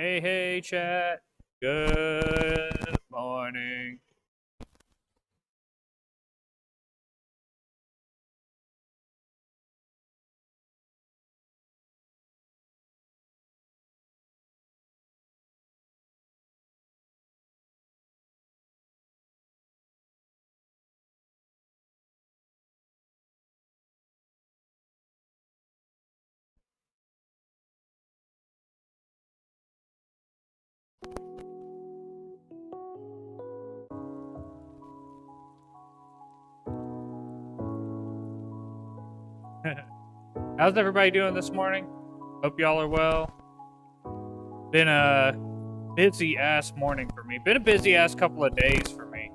Hey, chat. Good morning. How's everybody doing this morning? Hope y'all are well. Been a busy ass morning for me. Been a busy ass couple of days for me.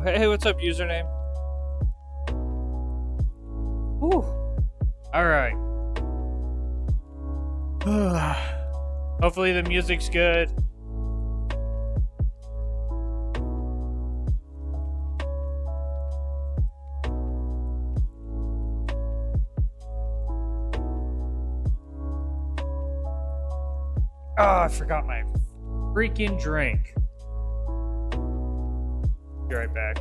Hey, what's up, username? Whew. Alright. Hopefully the music's good. Oh, I forgot my freaking drink. Be right back.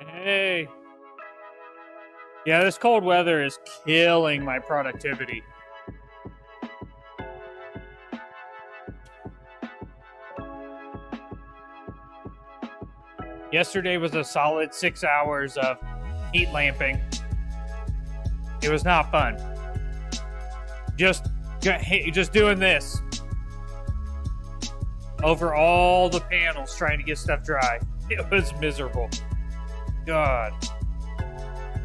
Hey. Yeah, this cold weather is killing my productivity. Yesterday was a solid 6 hours of heat lamping. It was not fun. Just doing this over all the panels trying to get stuff dry. It was miserable. God.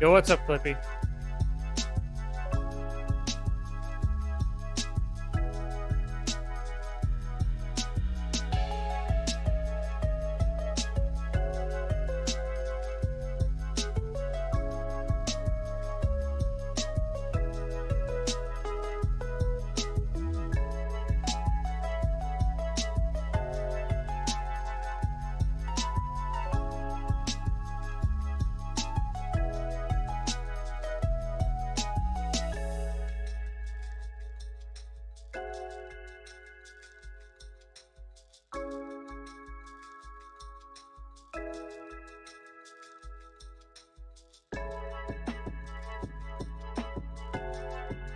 Yo, what's up, Clippy?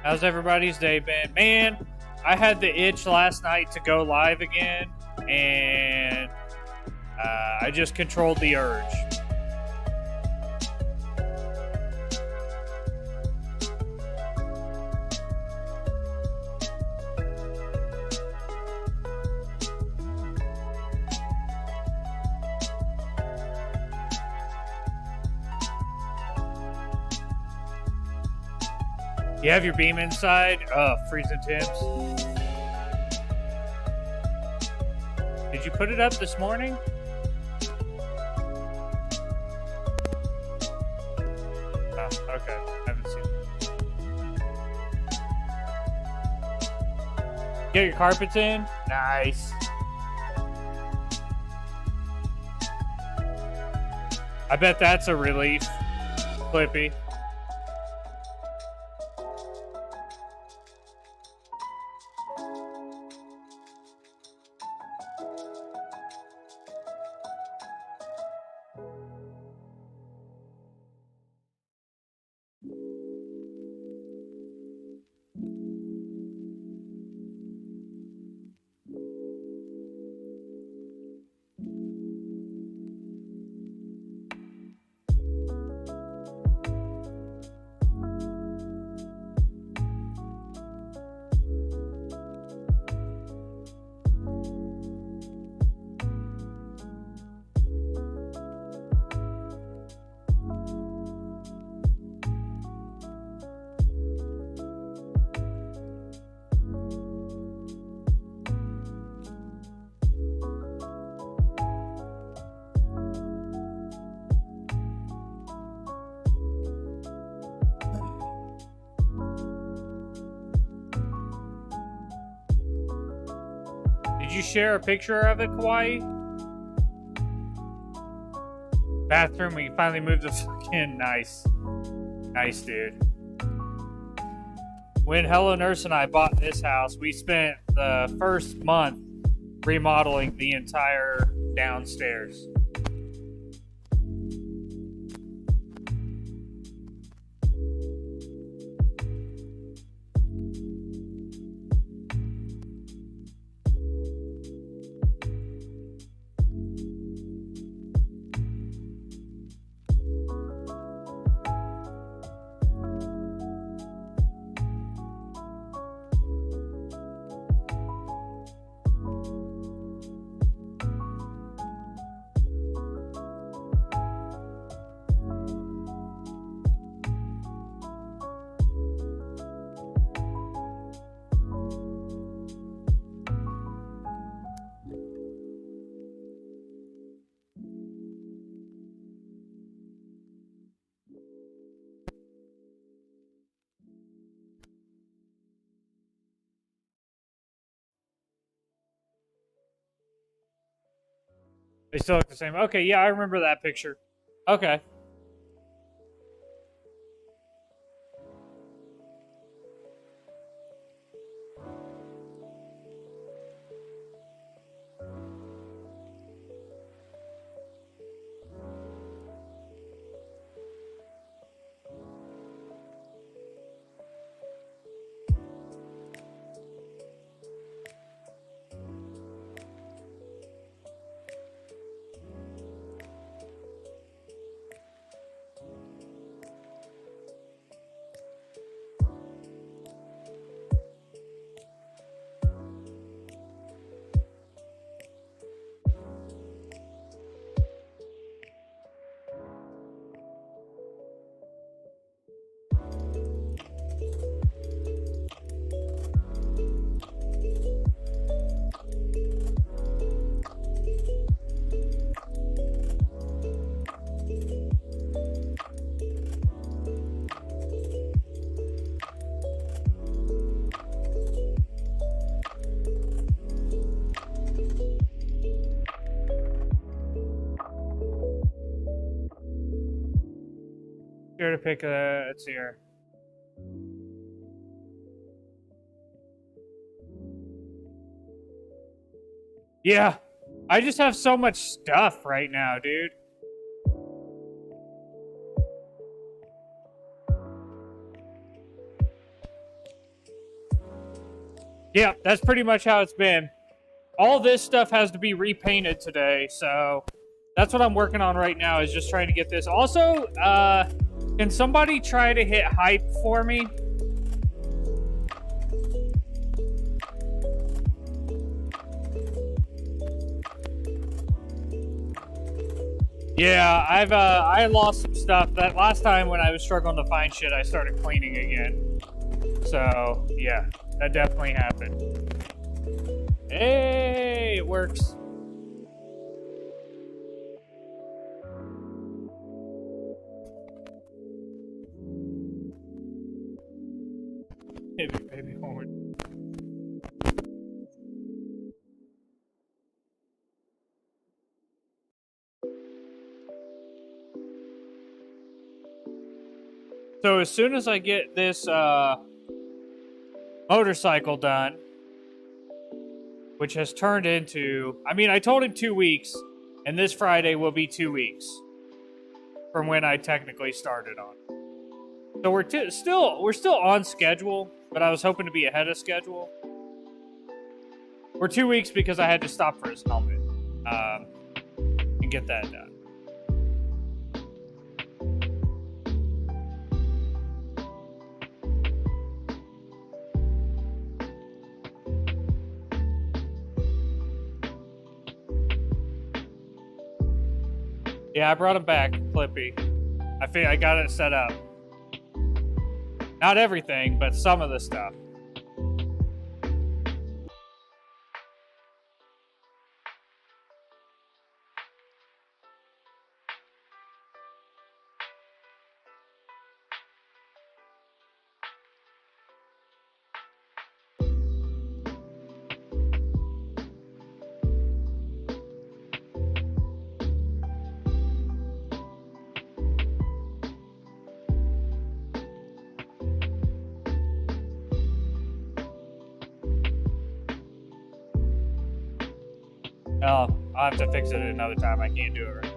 How's everybody's day been? Man, I had the itch last night to go live again, and I just controlled the urge. You have your beam inside? Oh, freezing temps. Did you put it up this morning? Oh, okay. I haven't seen it. Get your carpets in? Nice. I bet that's a relief, Clippy. Did you share a picture of it, Kawaii? Bathroom, we finally moved the fucking nice. Nice, dude. When Hello Nurse and I bought this house, we spent the first month remodeling the entire downstairs. They still look the same. Okay, yeah, I remember that picture. Okay. Here to pick it's here. Yeah. I just have so much stuff right now, dude. Yeah, that's pretty much how it's been. All this stuff has to be repainted today, so that's what I'm working on right now, is just trying to get this. Also, can somebody try to hit hype for me? Yeah, I lost some stuff. That last time when I was struggling to find shit, I started cleaning again. So, yeah, that definitely happened. Hey, it works. Baby horn. So as soon as I get this motorcycle done, which has turned into, I mean, I told him 2 weeks, and this Friday will be 2 weeks from when I technically started on. So we're still on schedule, but I was hoping to be ahead of schedule. We're 2 weeks because I had to stop for his helmet and get that done. Yeah, I brought him back, Clippy. I got it set up. Not everything, but some of the stuff. Oh, I'll have to fix it another time. I can't do it right.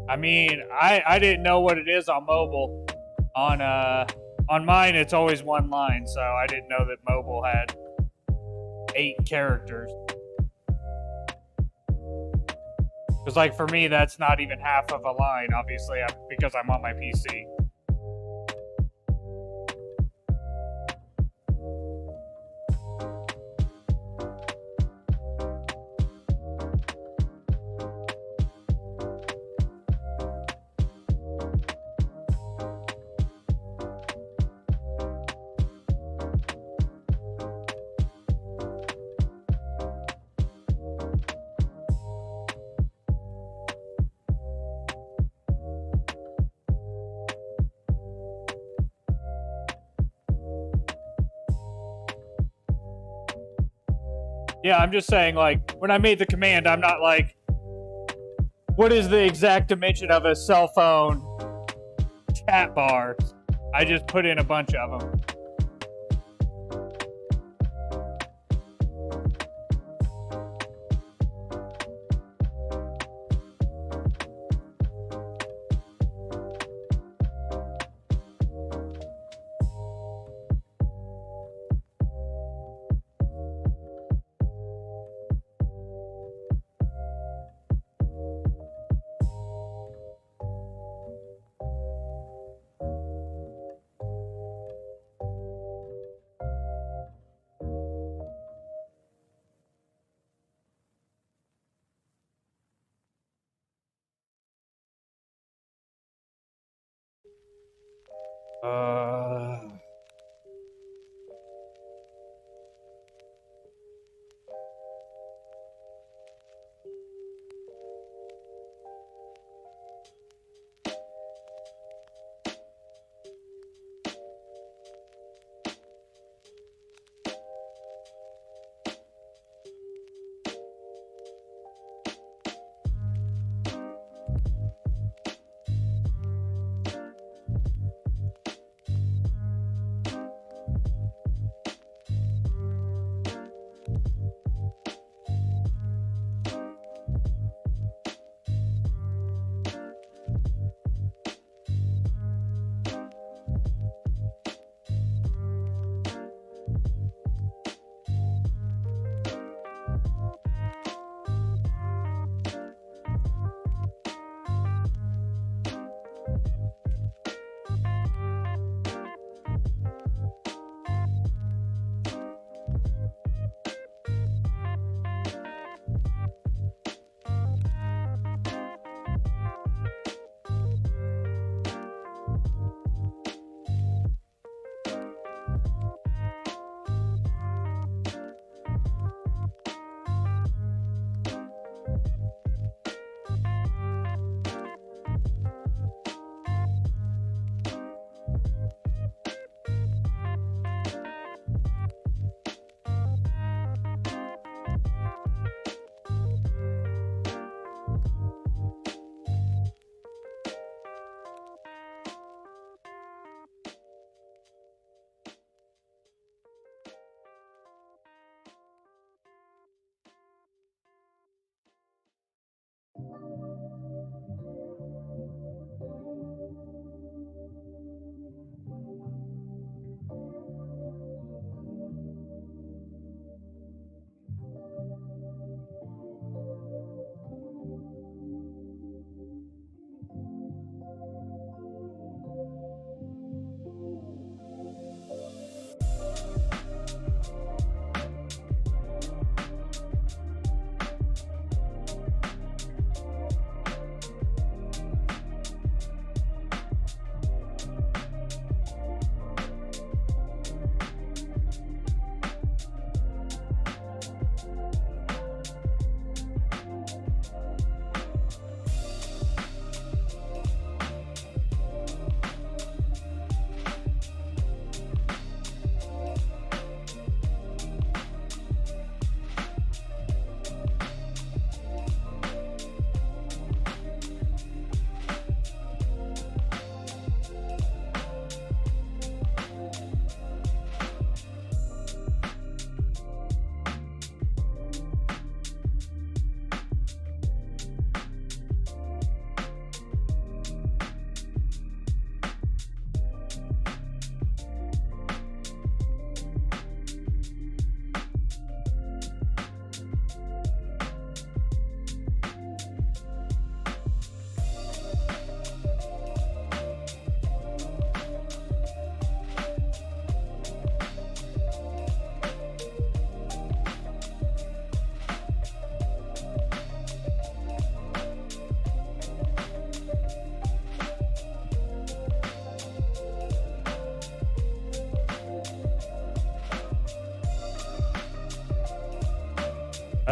I mean, I didn't know what it is on mobile. On mine, it's always one line, so I didn't know that mobile had 8 characters. Because, like, for me, that's not even half of a line, obviously, because I'm on my PC. Yeah, I'm just saying, like, when I made the command, I'm not like, what is the exact dimension of a cell phone chat bar? I just put in a bunch of them.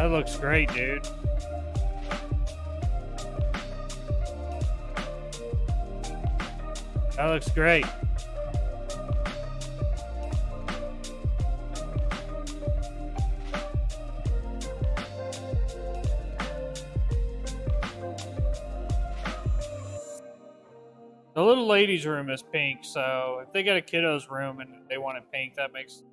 That looks great, dude. That looks great. The little ladies' room is pink, so if they got a kiddo's room and they want it pink, that makes...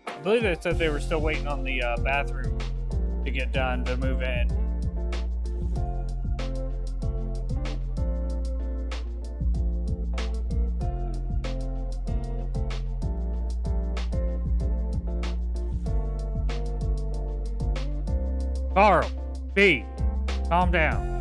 I believe they said they were still waiting on the bathroom to get done to move in. Carl, B, calm down.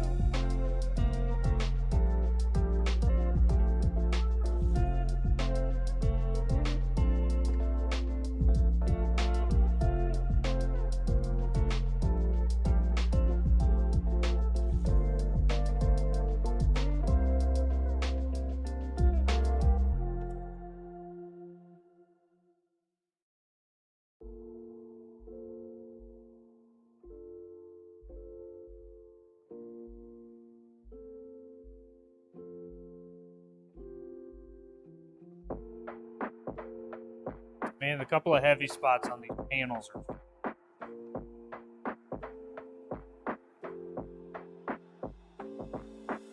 Man, a couple of heavy spots on these panels are...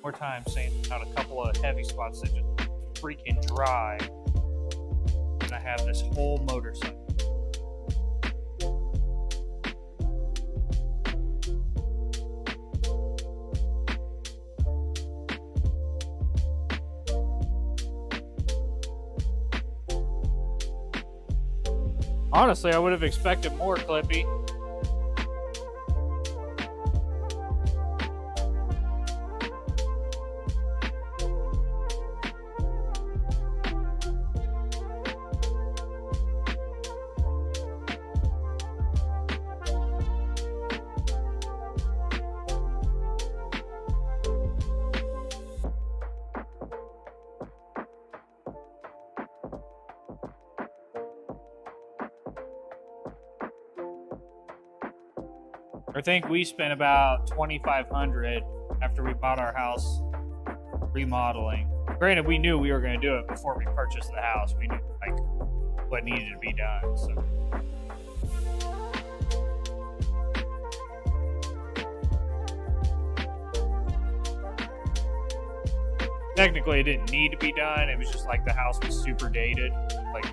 More time saying about a couple of heavy spots that just freaking dry. And I have this whole motorcycle. Honestly, I would have expected more, Clippy. I think we spent about $2,500 after we bought our house remodeling. Granted, we knew we were going to do it before we purchased the house. We knew like what needed to be done. So. Technically, it didn't need to be done. It was just like the house was super dated, like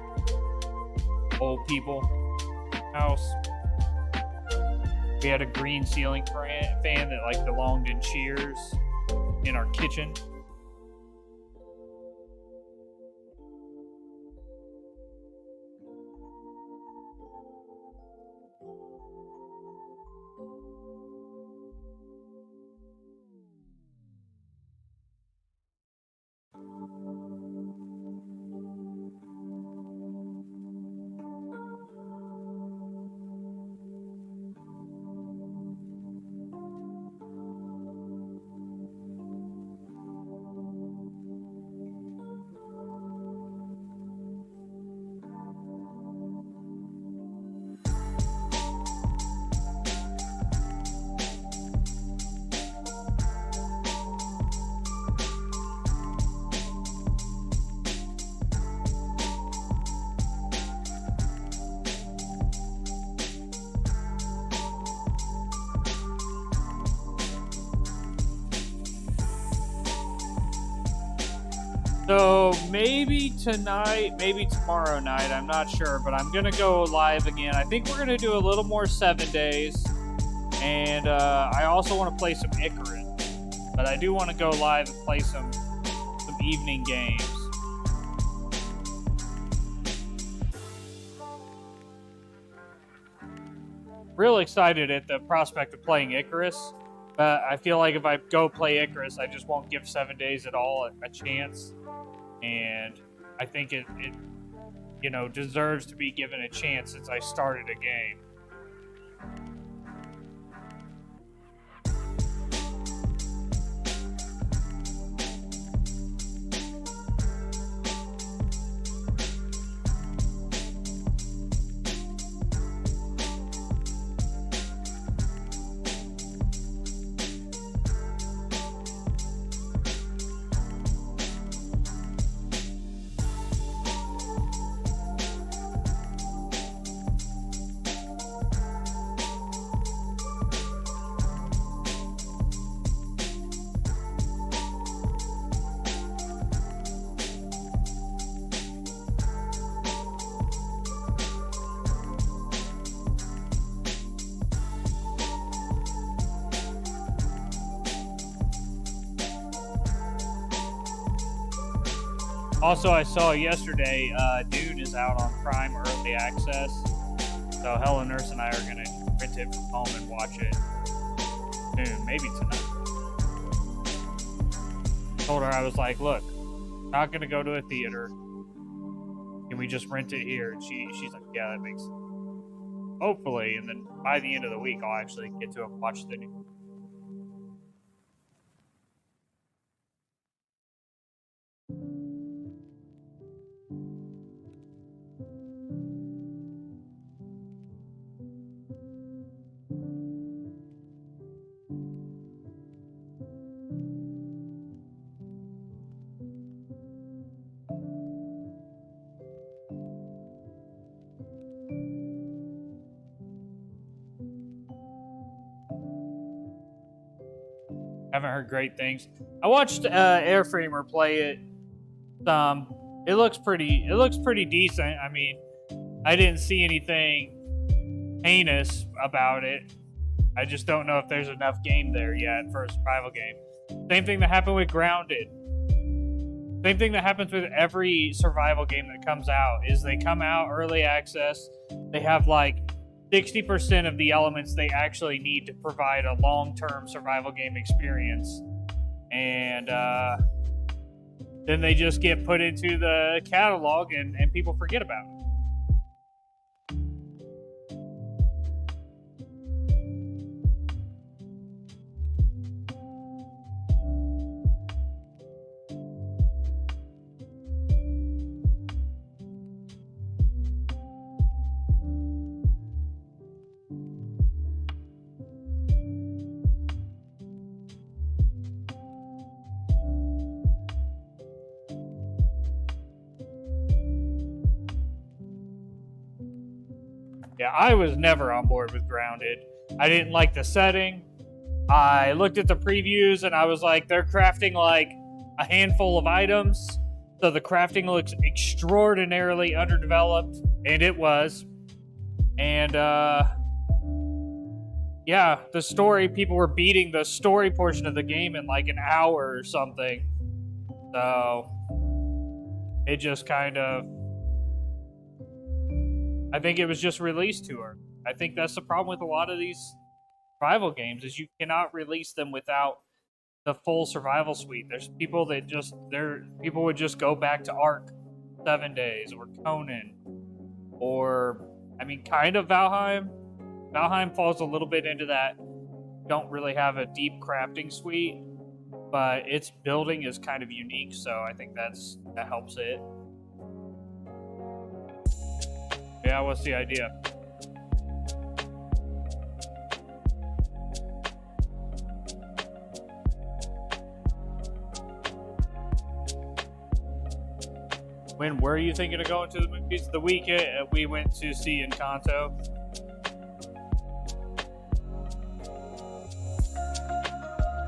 old people house. We had a green ceiling fan that like belonged in Cheers in our kitchen. So maybe tonight, maybe tomorrow night, I'm not sure, but I'm gonna go live again. I think we're gonna do a little more 7 days, and I also want to play some Icarus, but I do want to go live and play some evening games. Real excited at the prospect of playing Icarus, but I feel like if I go play Icarus, I just won't give 7 days at all a chance. And I think it deserves to be given a chance since I started a game. Also, I saw yesterday, Dune is out on Prime Early Access. So Hella Nurse and I are going to rent it from home and watch it soon, maybe tonight. Told her, I was like, look, not going to go to a theater. Can we just rent it here? And she's like, yeah, that makes sense. Hopefully, and then by the end of the week, I'll actually get to watch the new. Haven't heard great things. I watched Airframer play it. It looks pretty decent. I mean, I didn't see anything heinous about it. I just don't know if there's enough game there yet for a survival game. Same thing that happened with Grounded. Same thing that happens with every survival game that comes out is they come out early access. They have like 60% of the elements they actually need to provide a long-term survival game experience. And then they just get put into the catalog and people forget about it. Yeah, I was never on board with Grounded. I didn't like the setting. I looked at the previews and I was like, they're crafting like a handful of items. So the crafting looks extraordinarily underdeveloped. And it was. And yeah, the story, people were beating the story portion of the game in like an hour or something. So it just kind of, I think it was just released to her. I think that's the problem with a lot of these survival games is you cannot release them without the full survival suite. There's people that people would just go back to Ark 7 days or Conan or, I mean, kind of Valheim. Valheim falls a little bit into that. Don't really have a deep crafting suite, but its building is kind of unique. So I think that helps it. Yeah, what's the idea? When were you thinking of going to the movies? The weekend we went to see Encanto.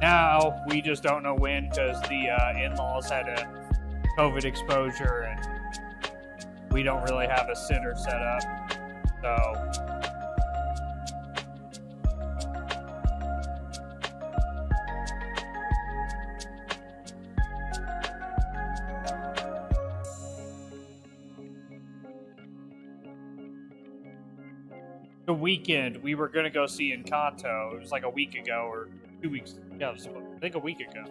Now we just don't know when because the in-laws had to COVID exposure, and we don't really have a sitter set up. So the weekend we were gonna go see Encanto. It was like a week ago or 2 weeks. Yeah, it was, I think a week ago.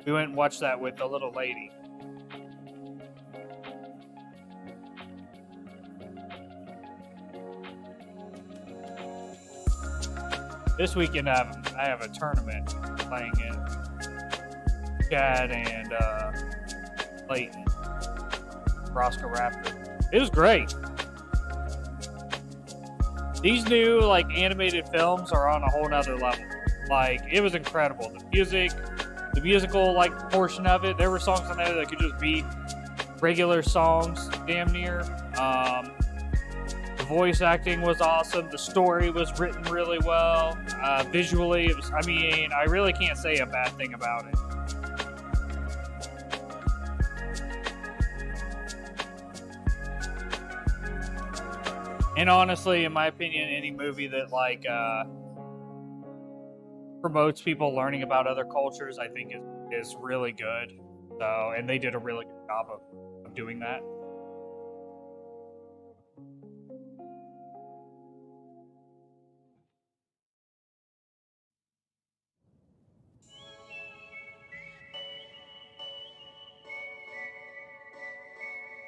We went and watched that with the little lady. This weekend I have a tournament playing in Chad and Clayton, Roscoe Raptor. It was great. These new like animated films are on a whole nother level. Like, it was incredible. The music, the musical like portion of it, there were songs on there that could just be regular songs damn near. The voice acting was awesome. The story was written really well. Visually, it was, I mean, I really can't say a bad thing about it. And honestly, in my opinion, any movie that like promotes people learning about other cultures, I think is really good. So, and they did a really good job of doing that.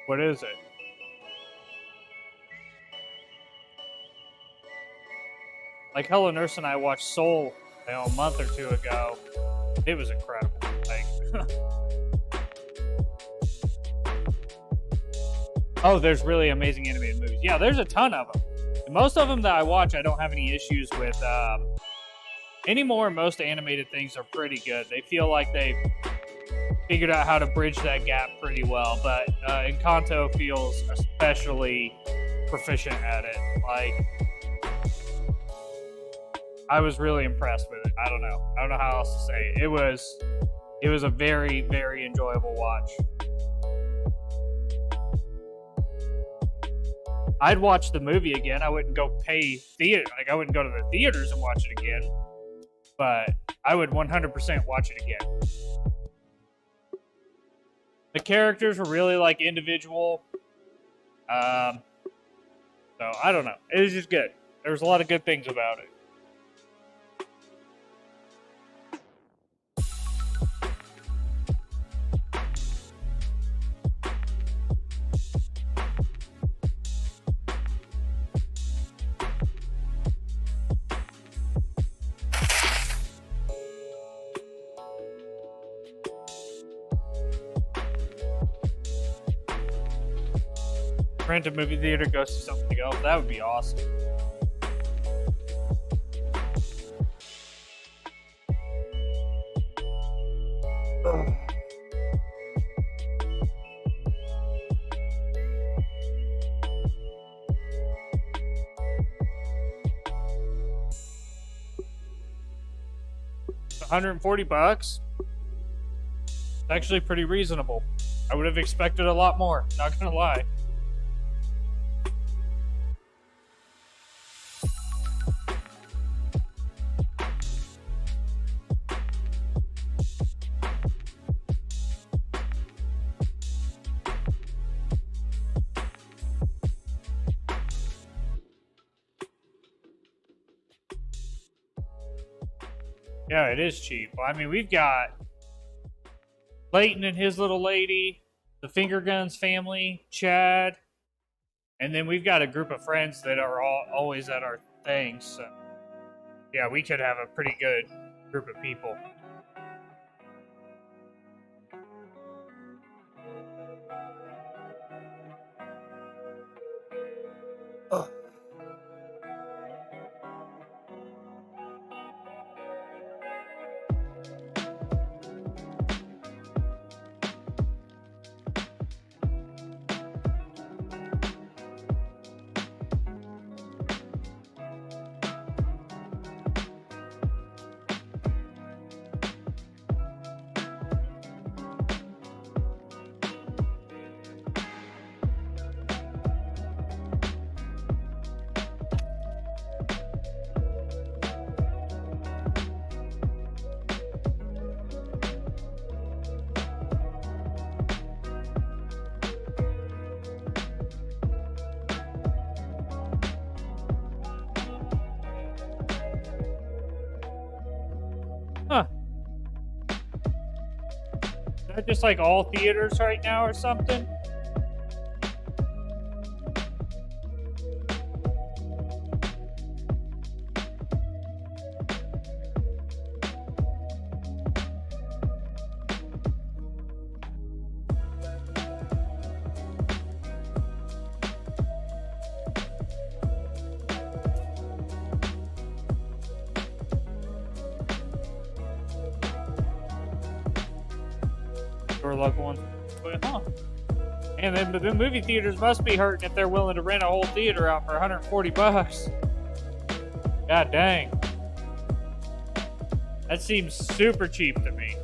What is it? Like, Hello Nurse and I watched Soul, a month or two ago. It was incredible. Like, oh, there's really amazing animated movies. Yeah, there's a ton of them. And most of them that I watch, I don't have any issues with. Anymore, most animated things are pretty good. They feel like they've figured out how to bridge that gap pretty well. But Encanto feels especially proficient at it. Like, I was really impressed with it. I don't know how else to say it. It was a very, very enjoyable watch. I'd watch the movie again. I wouldn't go pay theater. Like, I wouldn't go to the theaters and watch it again. But I would 100% watch it again. The characters were really like individual. So I don't know. It was just good. There was a lot of good things about it. Rent a movie theater, go see something else. That would be awesome. $140. It's actually pretty reasonable. I would have expected a lot more, not gonna lie. Yeah, it is cheap. I mean, we've got Leighton and his little lady, the Finger Guns family, Chad, and then we've got a group of friends that are always at our things. So, yeah, we could have a pretty good group of people. Ugh. that just like all theaters right now or something? Or local ones. Huh. And then the movie theaters must be hurting if they're willing to rent a whole theater out for $140. God dang. That seems super cheap to me.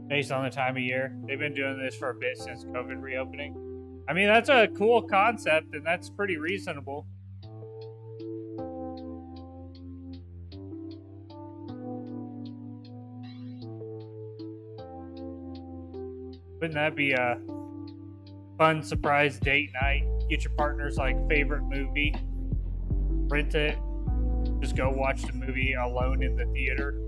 Based on the time of year. They've been doing this for a bit since COVID reopening. I mean, that's a cool concept, and that's pretty reasonable. Wouldn't that be a fun surprise date night? Get your partner's like favorite movie, rent it, just go watch the movie alone in the theater.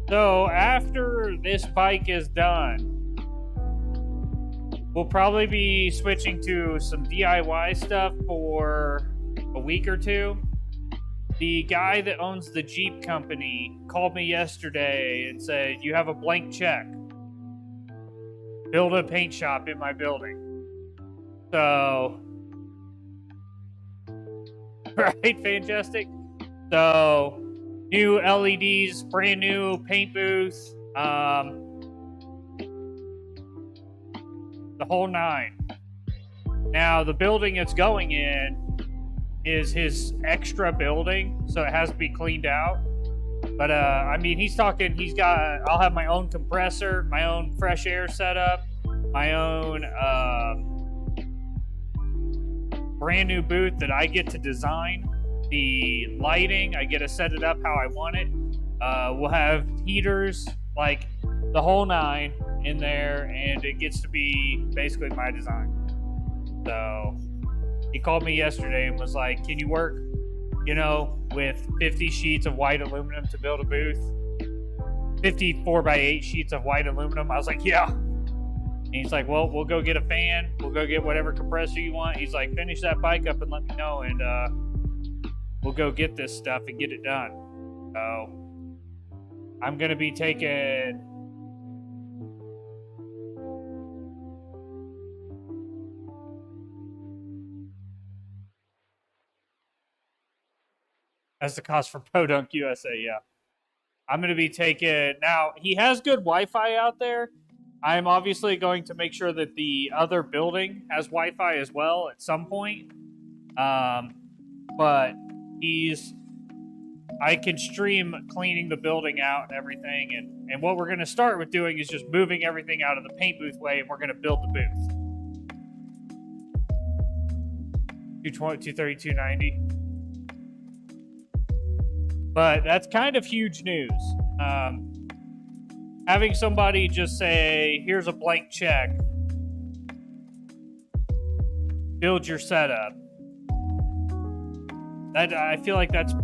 So after this bike is done, we'll probably be switching to some DIY stuff for a week or two. The guy that owns the Jeep company called me yesterday and said, "You have a blank check. Build a paint shop in my building." So, right, fantastic. So, new LEDs, brand new paint booth, the whole nine. Now, the building it's going in is his extra building, so it has to be cleaned out. But, I mean, he's talking, I'll have my own compressor, my own fresh air setup, my own brand new booth that I get to design. The lighting, I get to set it up how I want it. We'll have heaters, like the whole nine in there, and it gets to be basically my design. So he called me yesterday and was like, "Can you work, with 50 sheets of white aluminum to build a booth? 54 by 8 sheets of white aluminum." I was like, "Yeah." And he's like, "Well, we'll go get a fan. We'll go get whatever compressor you want." He's like, "Finish that bike up and let me know, and we'll go get this stuff and get it done." So I'm going to be taking that's the cost for Podunk USA. Yeah. I'm going to be taking, now he has good Wi-Fi out there. I'm obviously going to make sure that the other building has Wi-Fi as well at some point. But I can stream cleaning the building out and everything. And what we're going to start with doing is just moving everything out of the paint booth way, and we're going to build the booth. 220, 230, 290. But that's kind of huge news. Having somebody just say, "Here's a blank check. Build your setup." I feel like that's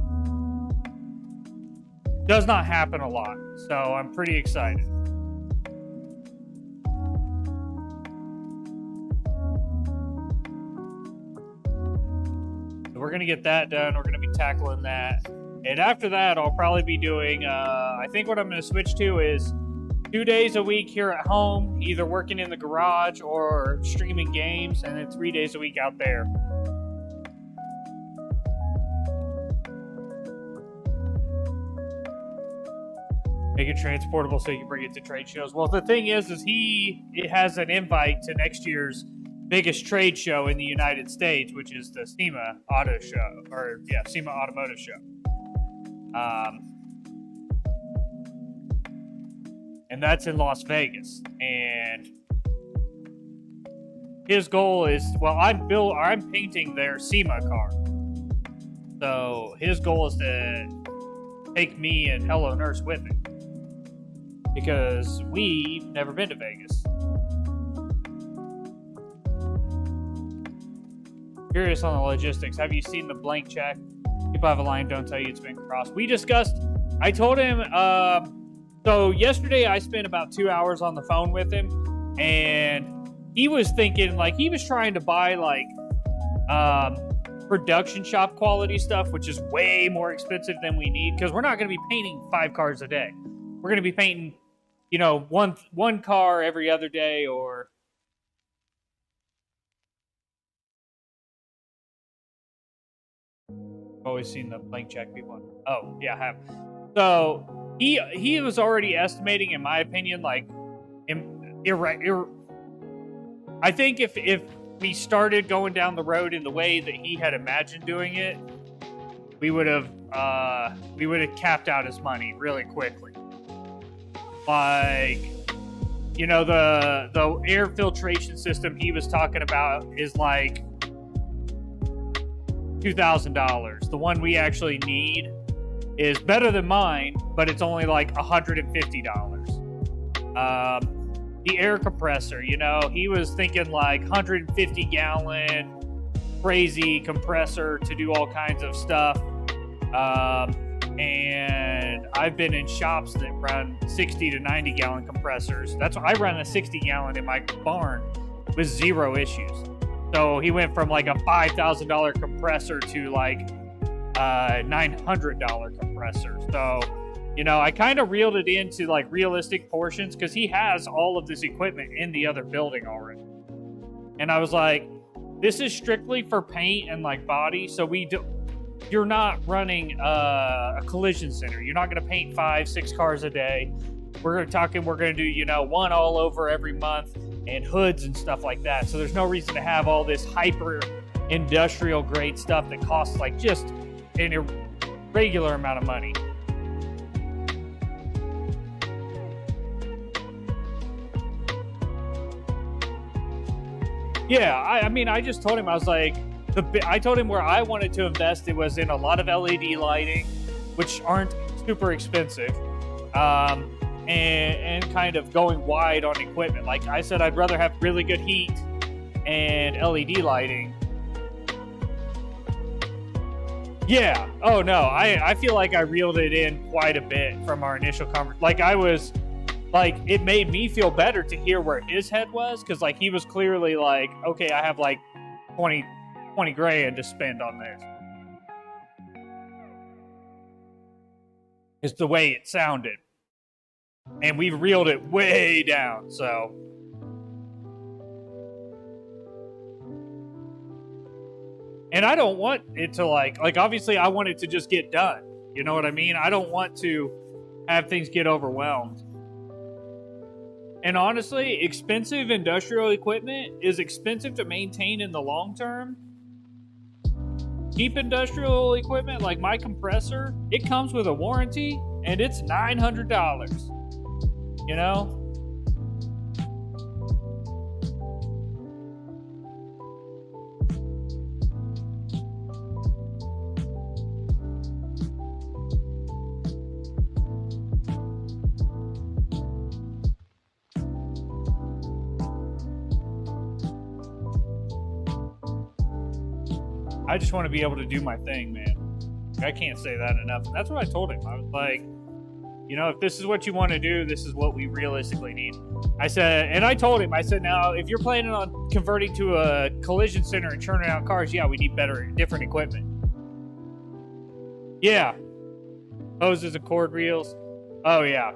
does not happen a lot, so I'm pretty excited. So we're gonna get that done. We're gonna be tackling that, And after that, I'll probably be doing, I think what I'm going to switch to is 2 days a week here at home, either working in the garage or streaming games, and then 3 days a week out there. Make it transportable so you can bring it to trade shows. Well, the thing is it has an invite to next year's biggest trade show in the United States, which is the SEMA Auto Show, SEMA Automotive Show. And that's in Las Vegas. And his goal is, I'm painting their SEMA car. So his goal is to take me and Hello Nurse with him. Because we've never been to Vegas. Curious on the logistics. Have you seen the blank check? People have a line, don't tell you it's been crossed. I told him, so yesterday I spent about 2 hours on the phone with him, and he was thinking, he was trying to buy, production shop quality stuff, which is way more expensive than we need, because we're not going to be painting 5 cars a day. We're going to be painting, one car every other day, or... Always seen the blank check people. Oh, yeah, I have. So he was already estimating, in my opinion, I think if we started going down the road in the way that he had imagined doing it, we would have capped out his money really quickly. The air filtration system he was talking about is $2,000. The one we actually need is better than mine, but it's only $150. The air compressor, he was thinking 150 gallon crazy compressor to do all kinds of stuff. And I've been in shops that run 60 to 90 gallon compressors. That's why I run a 60 gallon in my barn with 0 issues. So he went from a $5,000 compressor to $900 compressor. So, I kind of reeled it into realistic portions, because he has all of this equipment in the other building already. And I was like, this is strictly for paint and body. So you're not running a collision center. You're not going to paint 5-6 cars a day. We're going to do, one all over every month, and hoods and stuff like that. So there's no reason to have all this hyper industrial grade stuff that costs just an irregular amount of money. Yeah, I just told him, I was like, I told him where I wanted to invest. It was in a lot of LED lighting, which aren't super expensive. And kind of going wide on equipment. Like I said, I'd rather have really good heat and LED lighting. Yeah. Oh, no. I feel like I reeled it in quite a bit from our initial conversation. It made me feel better to hear where his head was, because, he was clearly okay, I have, 20 grand to spend on this. It's the way it sounded. And we've reeled it way down, so. And I don't want it to obviously I want it to just get done. You know what I mean? I don't want to have things get overwhelmed. And honestly, expensive industrial equipment is expensive to maintain in the long term. Cheap industrial equipment, like my compressor, it comes with a warranty, and it's $900. You know? I just want to be able to do my thing, man. I can't say that enough. And that's what I told him. I was like, if this is what you want to do, this is what we realistically need. I said, and I told him, now, if you're planning on converting to a collision center and churning out cars, yeah, we need different equipment. Yeah. Hoses and cord reels. Oh yeah.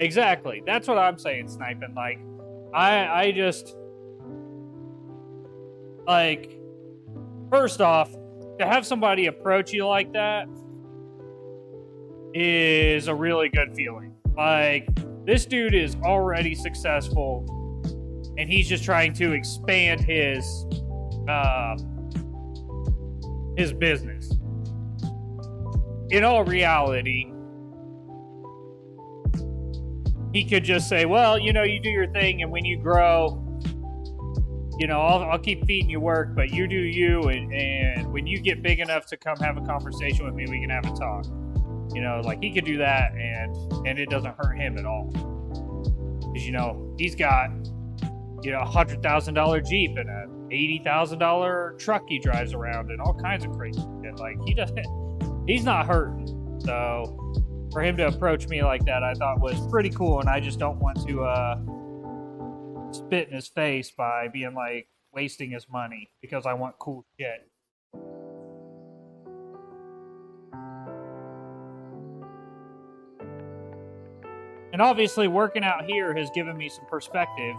Exactly. That's what I'm saying, sniping. Like, I just like, first off, to have somebody approach you like that is a really good feeling. Like, this dude is already successful, and he's just trying to expand his business. In all reality, he could just say, well, you do your thing, and when you grow, I'll keep feeding you work, but you do you, and when you get big enough to come have a conversation with me, we can have a talk. Like, he could do that, and it doesn't hurt him at all. Because, he's got, $100,000 Jeep and a $80,000 truck he drives around and all kinds of crazy shit. Like, he's not hurting. So for him to approach me like that, I thought was pretty cool, and I just don't want to spit in his face by being like wasting his money because I want cool shit. And obviously working out here has given me some perspective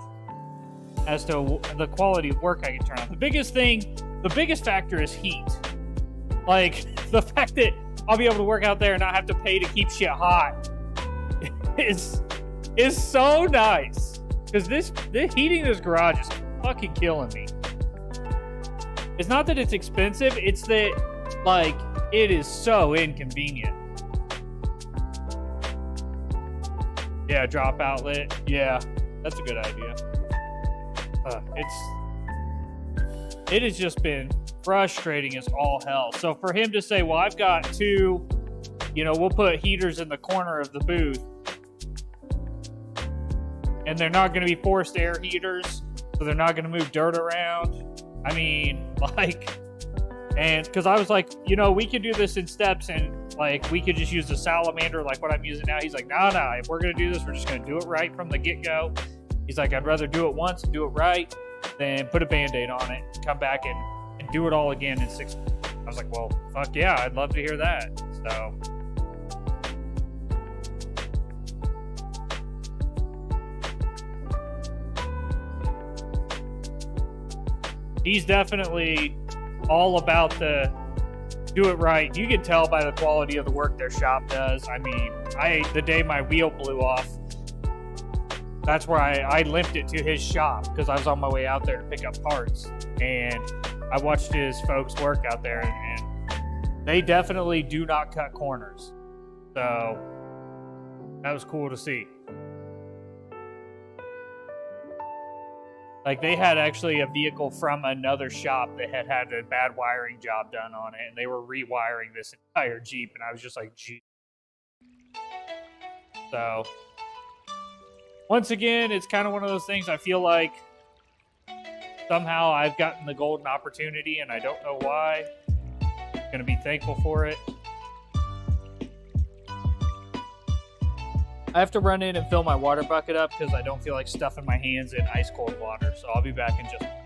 as to the quality of work I can turn out. The biggest factor is heat. Like, the fact that I'll be able to work out there and not have to pay to keep shit hot is so nice. Because the heating in this garage is fucking killing me. It's not that it's expensive, it's that, like, it is so inconvenient. Yeah, drop outlet. Yeah, that's a good idea. It has just been frustrating as all hell. So for him to say, well, I've got two, we'll put heaters in the corner of the booth, and they're not going to be forced air heaters, so they're not going to move dirt around. I mean, like, and because I was like, we could do this in steps, and like, we could just use the salamander like what I'm using now. He's like, no, if we're going to do this, we're just going to do it right from the get-go. He's like, I'd rather do it once and do it right than put a Band-Aid on it and come back and do it all again in 6 months. I was like, well, fuck yeah, I'd love to hear that. So he's definitely all about the do it right. You can tell by the quality of the work their shop does. I mean, the day my wheel blew off, that's where I limped it to his shop because I was on my way out there to pick up parts. And I watched his folks work out there, and they definitely do not cut corners. So that was cool to see. Like, they had actually a vehicle from another shop that had a bad wiring job done on it, and they were rewiring this entire Jeep, and I was just like, gee. So once again, it's kind of one of those things. I feel like somehow I've gotten the golden opportunity, and I don't know why. I'm going to be thankful for it. I have to run in and fill my water bucket up because I don't feel like stuffing my hands in ice cold water. So I'll be back in just a minute.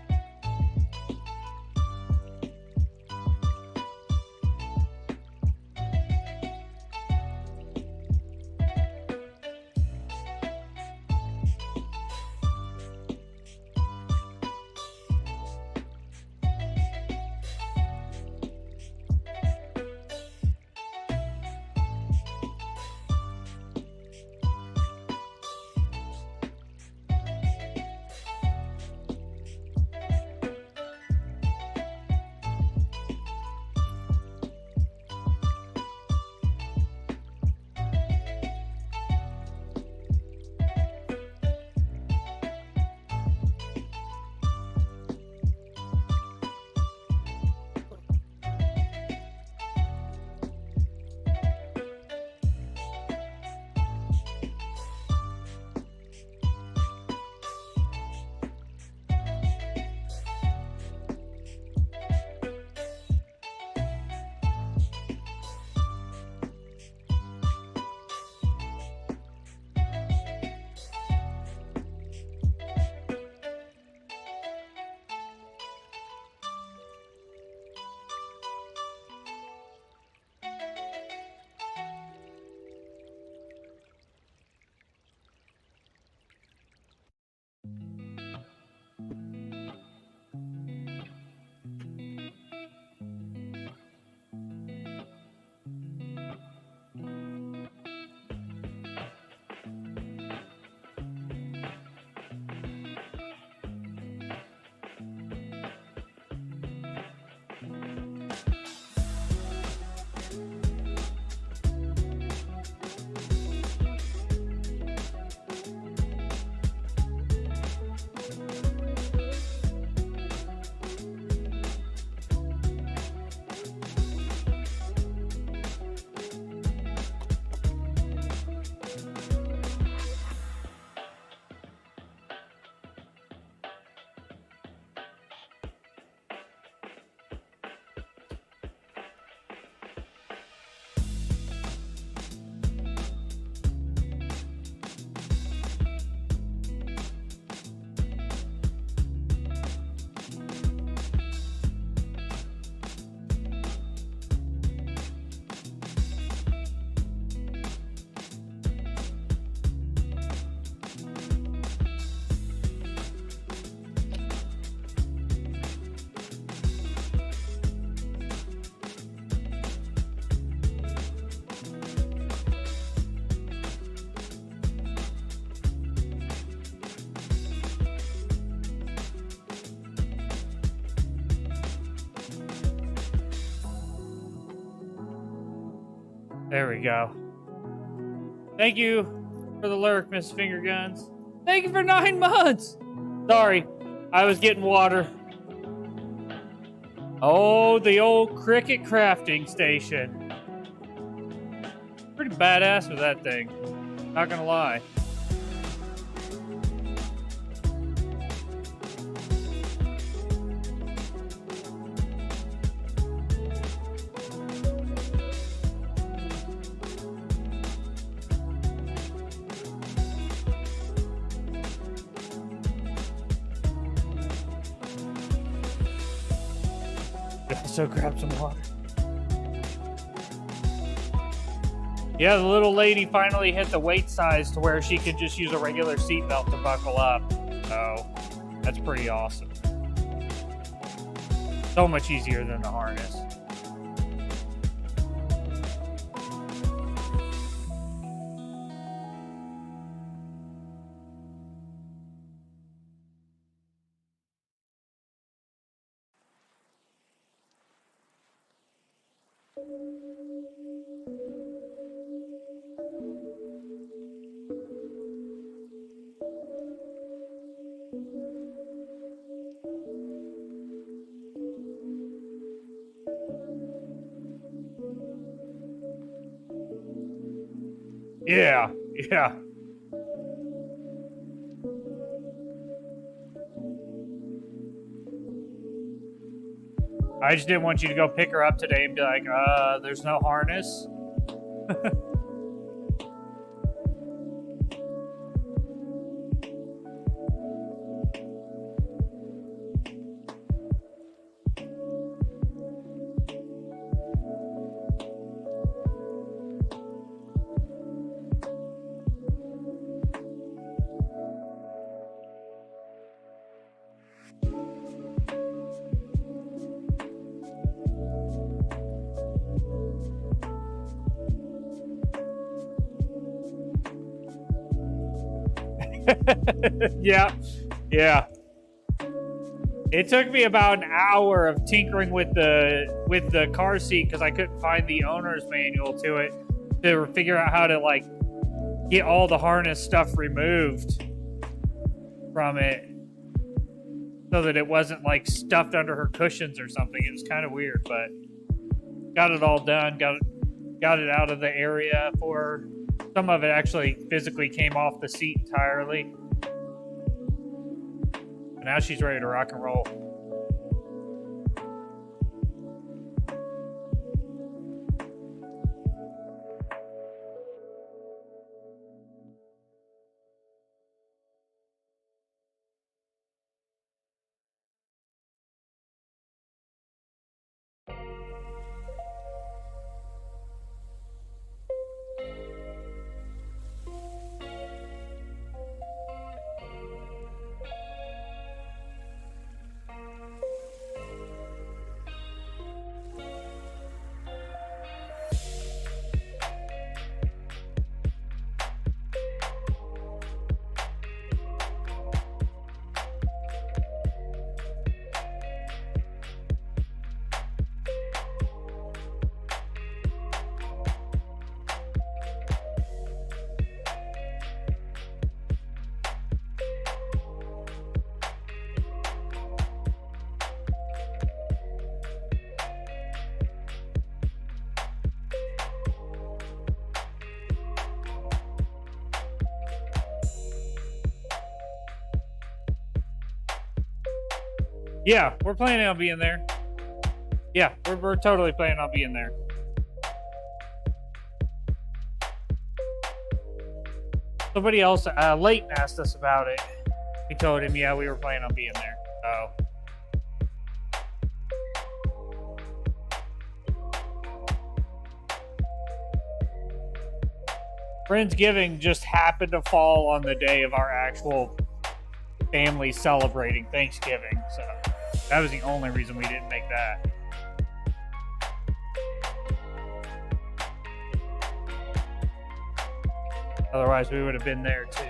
There we go. Thank you for the lurk, Miss Finger Guns. Thank you for 9 months. Sorry, I was getting water. Oh, the old cricket crafting station. Pretty badass with that thing. Not gonna lie. So grab some water. Yeah, the little lady finally hit the weight size to where she could just use a regular seatbelt to buckle up. So that's pretty awesome. So much easier than the harness. Yeah, yeah. I just didn't want you to go pick her up today and be like, there's no harness. Yeah, yeah. It took me about an hour of tinkering with the car seat because I couldn't find the owner's manual to it to figure out how to like get all the harness stuff removed from it so that it wasn't like stuffed under her cushions or something. It was kind of weird, but got it all done. Got it out of the area for her. Some of it actually physically came off the seat entirely. And now she's ready to rock and roll. Yeah, we're planning on being there. Yeah, we're totally planning on being there. Somebody else, Leighton asked us about it. We told him, yeah, we were planning on being there. So. Friendsgiving just happened to fall on the day of our actual family celebrating Thanksgiving. So that was the only reason we didn't make that. Otherwise, we would have been there too.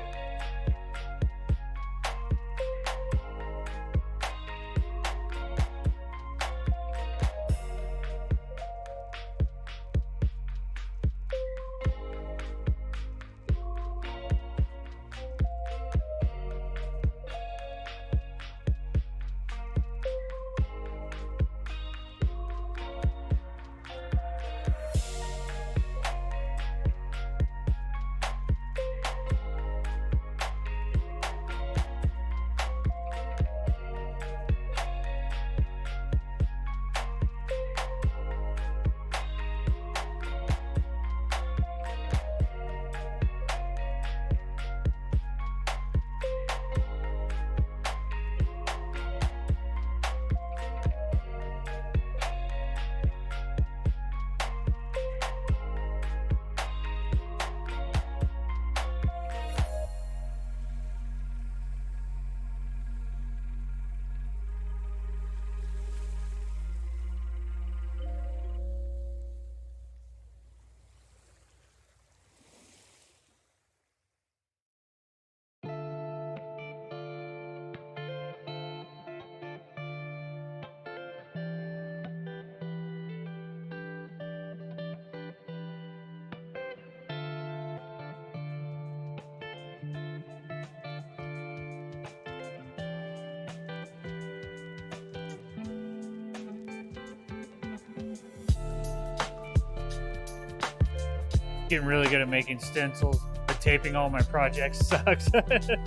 Getting really good at making stencils, but taping all my projects sucks. The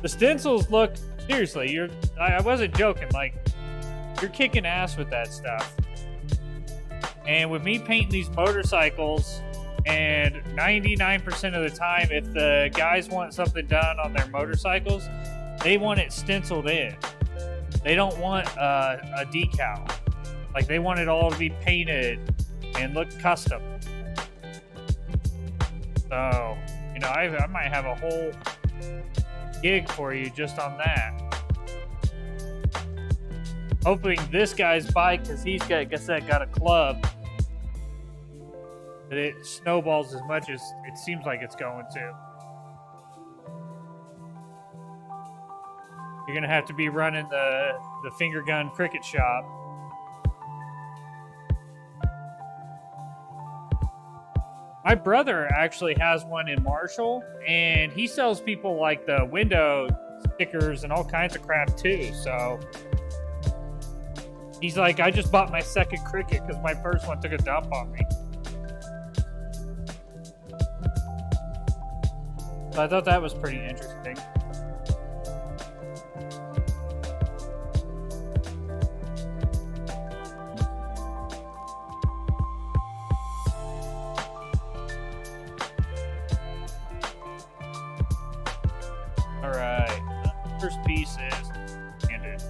stencils look, seriously, I wasn't joking, like, you're kicking ass with that stuff. And with me painting these motorcycles, and 99% of the time, if the guys want something done on their motorcycles, they want it stenciled in. They don't want a decal. Like, they want it all to be painted and look custom. So, you know, I might have a whole gig for you just on that. Hoping this guy's bike, because he's got, like I said, got a club, that it snowballs as much as it seems like it's going to. You're gonna have to be running the finger gun cricket shop. My brother actually has one in Marshall, and he sells people like the window stickers and all kinds of crap too. So he's like, I just bought my second cricket because my first one took a dump on me. So I thought that was pretty interesting. Alright, first piece is ended.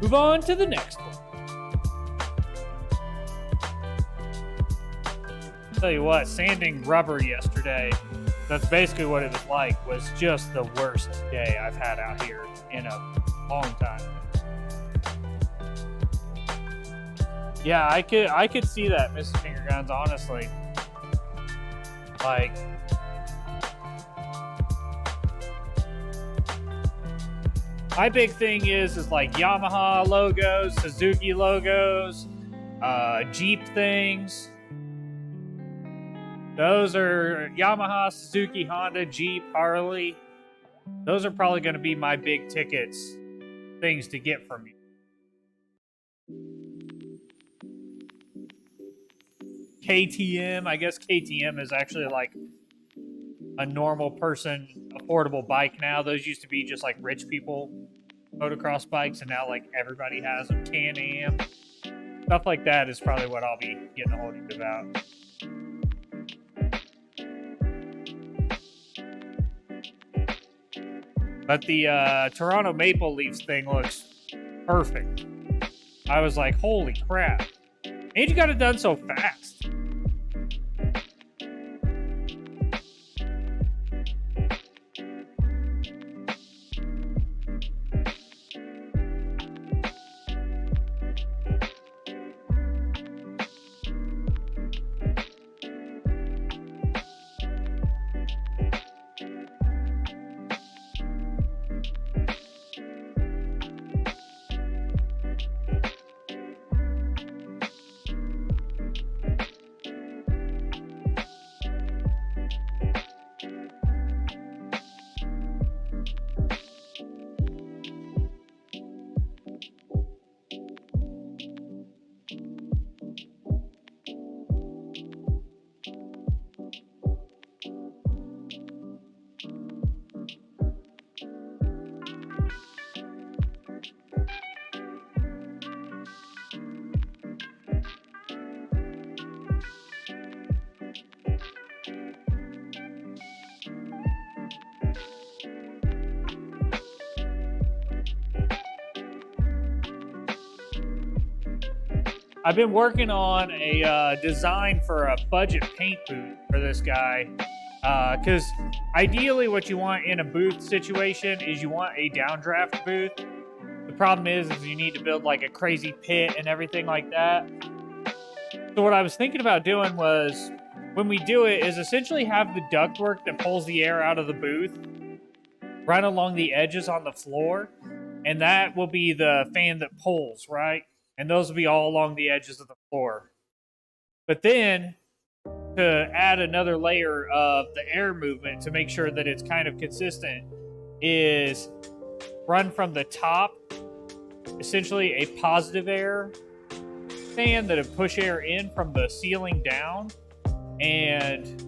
Move on to the next one. Tell you what, sanding rubber yesterday, that's basically what it was like, was just the worst day I've had out here in a long time. Yeah, I could see that, Mrs. Finger Guns, honestly. Like, my big thing is like Yamaha logos, Suzuki logos, Jeep things. Those are Yamaha, Suzuki, Honda, Jeep, Harley. Those are probably going to be my big tickets, things to get from you. KTM, I guess KTM is actually like a normal person affordable bike now. Those used to be just like rich people motocross bikes, and now like everybody has them. Can-Am, stuff like that is probably what I'll be getting a hold of you about. But the Toronto Maple Leafs thing looks perfect. I was like, holy crap. And you got it done so fast. I've been working on a design for a budget paint booth for this guy. Because ideally what you want in a booth situation is you want a downdraft booth. The problem is you need to build like a crazy pit and everything like that. So what I was thinking about doing was, when we do it, is essentially have the ductwork that pulls the air out of the booth run along the edges on the floor. And that will be the fan that pulls, right? And those will be all along the edges of the floor. But then, to add another layer of the air movement to make sure that it's kind of consistent, is run from the top, essentially a positive air, fan that'll push air in from the ceiling down, and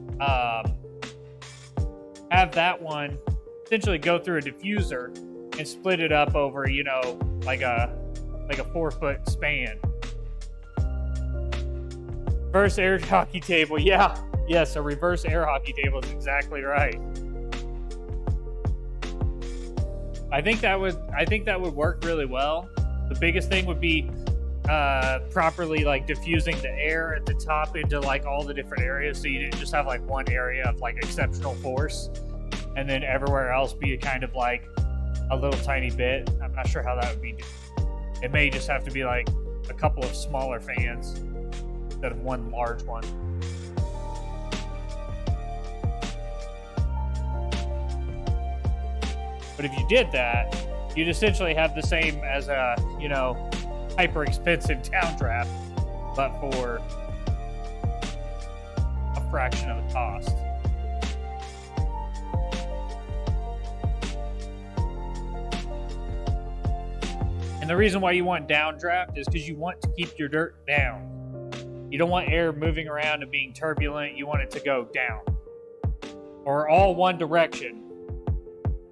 have that one essentially go through a diffuser and split it up over, like a 4-foot span. Reverse air hockey table, yeah. Yes, a reverse air hockey table is exactly right. I think that would work really well. The biggest thing would be properly like diffusing the air at the top into like all the different areas, so you didn't just have like one area of like exceptional force and then everywhere else be kind of like a little tiny bit. I'm not sure how that would be. It may just have to be like a couple of smaller fans instead of one large one. But if you did that, you'd essentially have the same as a, hyper expensive downdraft, but for a fraction of the cost. And the reason why you want downdraft is because you want to keep your dirt down. You don't want air moving around and being turbulent. You want it to go down, or all one direction,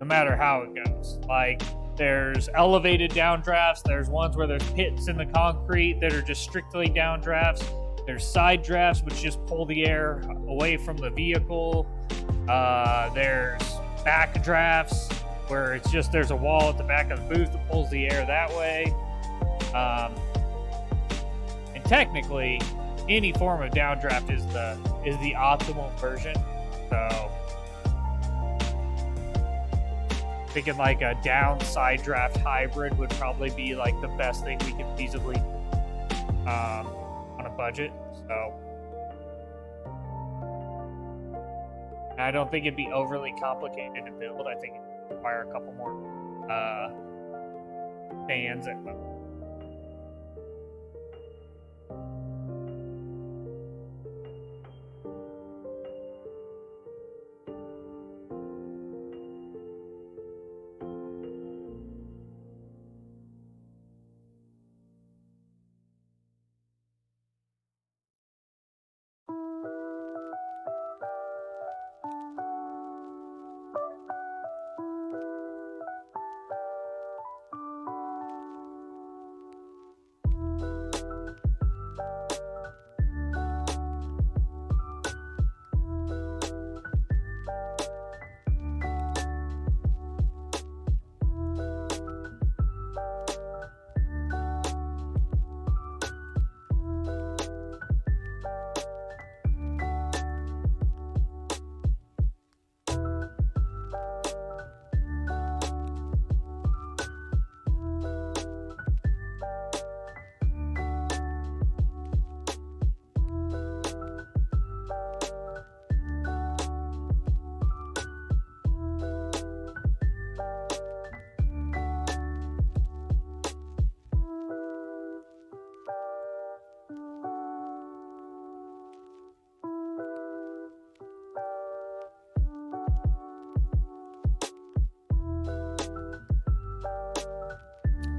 no matter how it goes. Like, there's elevated downdrafts. There's ones where there's pits in the concrete that are just strictly downdrafts. There's side drafts, which just pull the air away from the vehicle. There's back drafts, where it's just there's a wall at the back of the booth that pulls the air that way. And technically, any form of downdraft is the optimal version. So, thinking like a down side draft hybrid would probably be like the best thing we could feasibly on a budget. So I don't think it'd be overly complicated to build. I think it would require a couple more fans at most.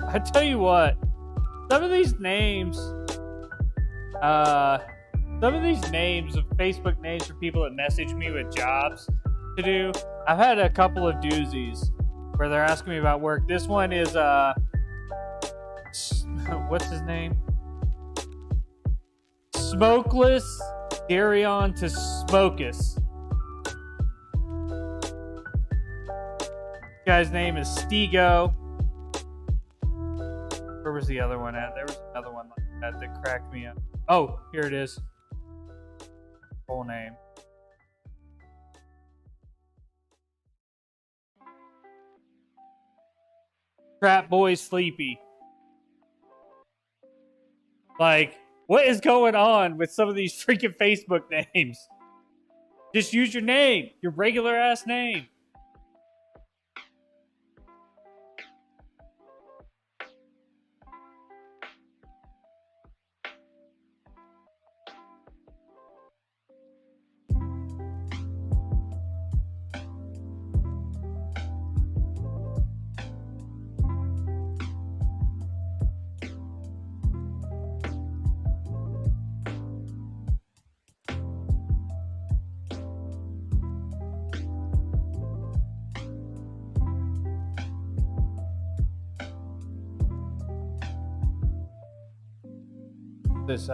I tell you what, some of these names of Facebook names for people that message me with jobs to do, I've had a couple of doozies where they're asking me about work. This one is, what's his name? Smokeless Darion to Smokus. This guy's name is Stego. Where was the other one at? There was another one like that cracked me up. Oh, here it is. Full name. Trap Boy Sleepy. Like, what is going on with some of these freaking Facebook names? Just use your name, your regular ass name. this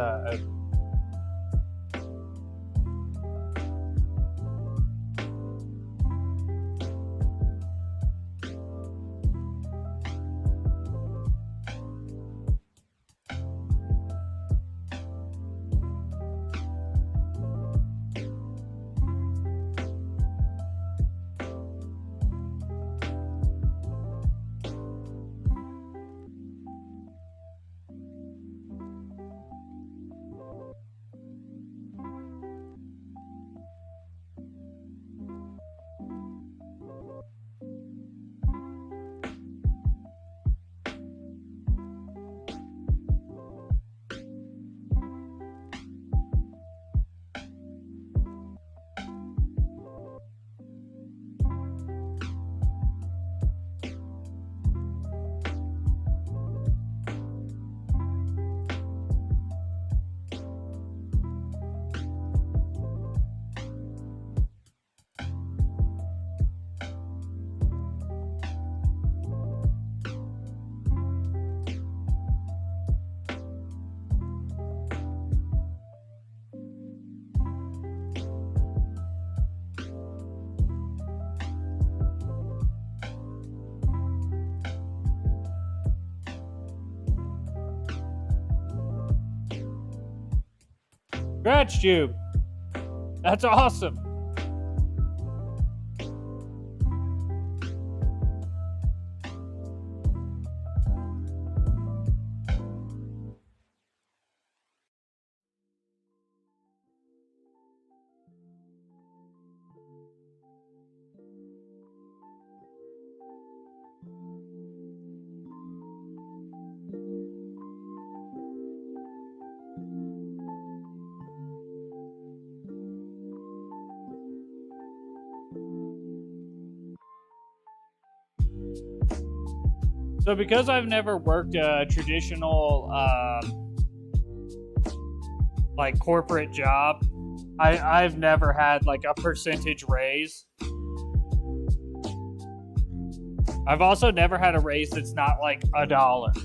scratch tube. That's awesome. So because I've never worked a traditional like corporate job, I've never had like a percentage raise. I've also never had a raise that's not like $1.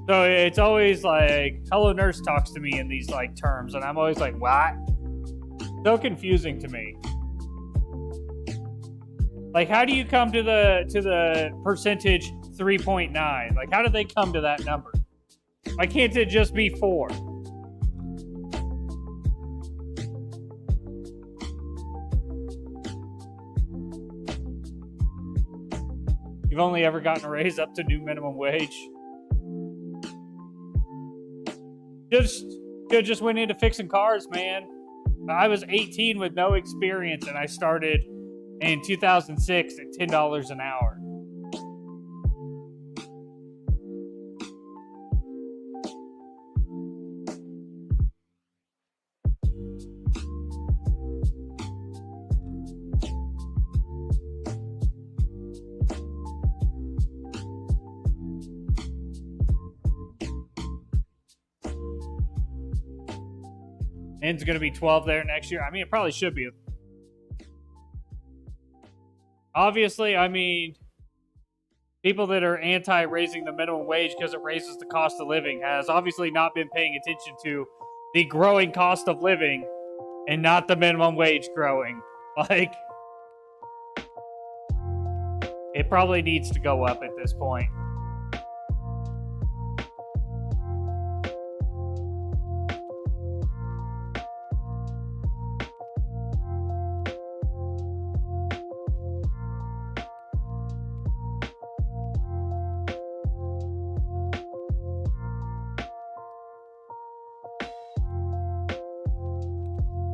So it's always like, hello nurse talks to me in these like terms, and I'm always like, what? So confusing to me. Like, how do you come to the percentage 3.9? Like, how did they come to that number? Why can't it just be 4? You've only ever gotten a raise up to new minimum wage. Just went into fixing cars, man. I was 18 with no experience, and I started in 2006 at $10 an hour. And it's going to be 12 there next year. I mean, it probably should be. Obviously, I mean, people that are anti-raising the minimum wage because it raises the cost of living has obviously not been paying attention to the growing cost of living and not the minimum wage growing. Like, it probably needs to go up at this point.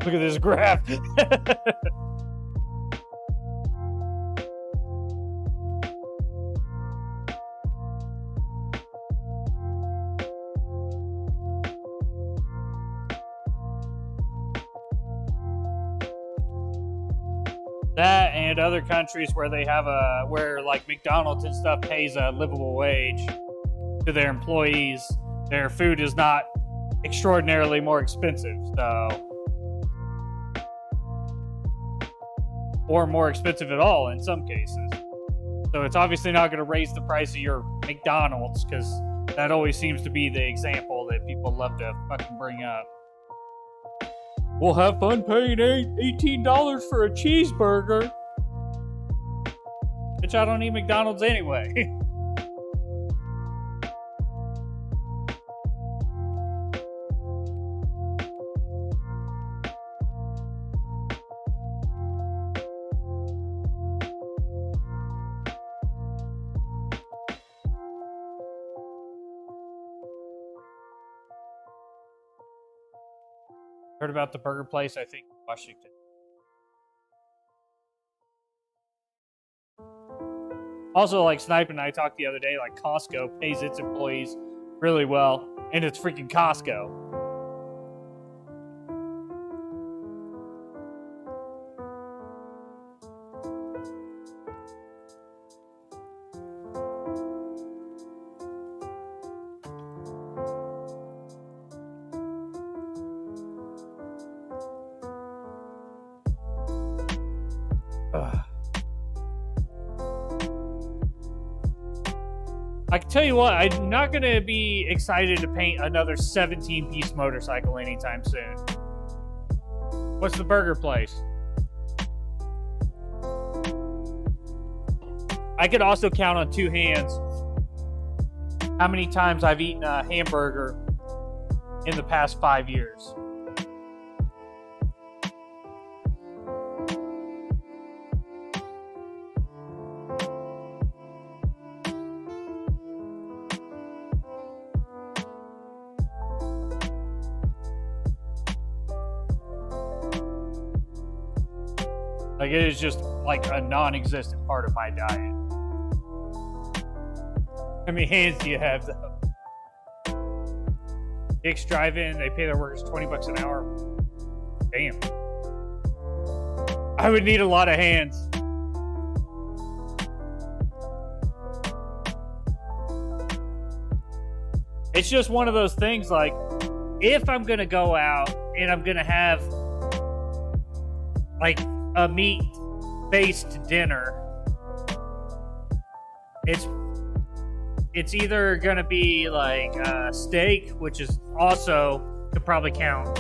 Look at this graph. That and other countries where they have where like McDonald's and stuff pays a livable wage to their employees, their food is not extraordinarily more expensive, so. Or more expensive at all in some cases. So it's obviously not going to raise the price of your McDonald's, because that always seems to be the example example that people love to fucking bring up. We'll have fun paying $18 for a cheeseburger. Bitch, I don't eat McDonald's anyway. Heard about the burger place, I think, in Washington. Also, like Snipe and I talked the other day, like Costco pays its employees really well, and it's freaking Costco. I can tell you what, I'm not going to be excited to paint another 17-piece motorcycle anytime soon. What's the burger place? I could also count on two hands how many times I've eaten a hamburger in the past 5 years. Like, it is just like a non-existent part of my diet. How many hands do you have, though? Dick's Drive-In, they pay their workers $20 an hour. Damn. I would need a lot of hands. It's just one of those things, like, if I'm going to go out and I'm going to have, like, a meat-based dinner, it's either gonna be like steak, which is also could probably count.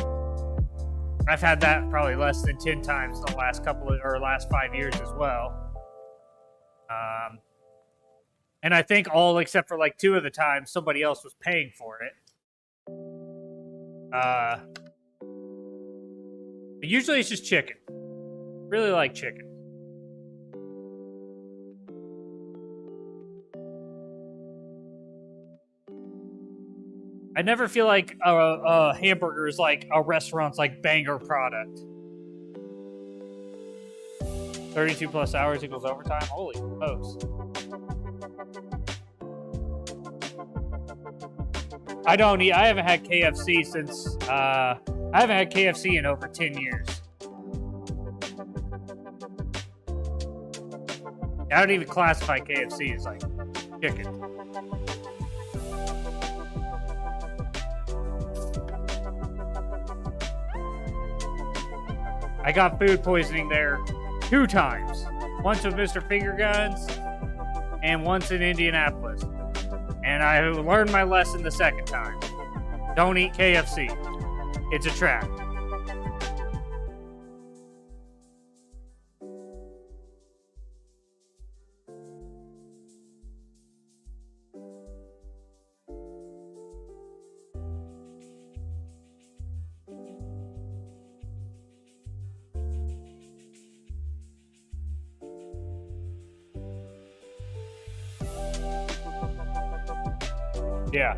I've had that probably less than 10 times the last last 5 years as well. And I think all except for like 2 of the times somebody else was paying for it. But usually it's just chicken. Really like chicken. I never feel like a hamburger is like a restaurant's like banger product. 32 plus hours equals overtime? Holy smokes. I haven't had KFC since, I haven't had KFC in over 10 years. I don't even classify KFC as like chicken. I got food poisoning there 2 times. Once with Mr. Finger Guns and once in Indianapolis. And I learned my lesson the second time. Don't eat KFC. It's a trap. Yeah,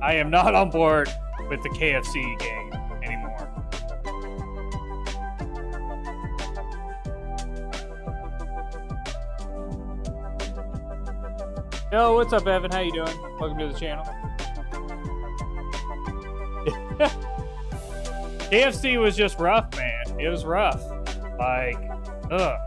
I am not on board with the KFC game anymore. Yo, what's up, Evan? How you doing? Welcome to the channel. KFC was just rough, man. It was rough. Like, ugh.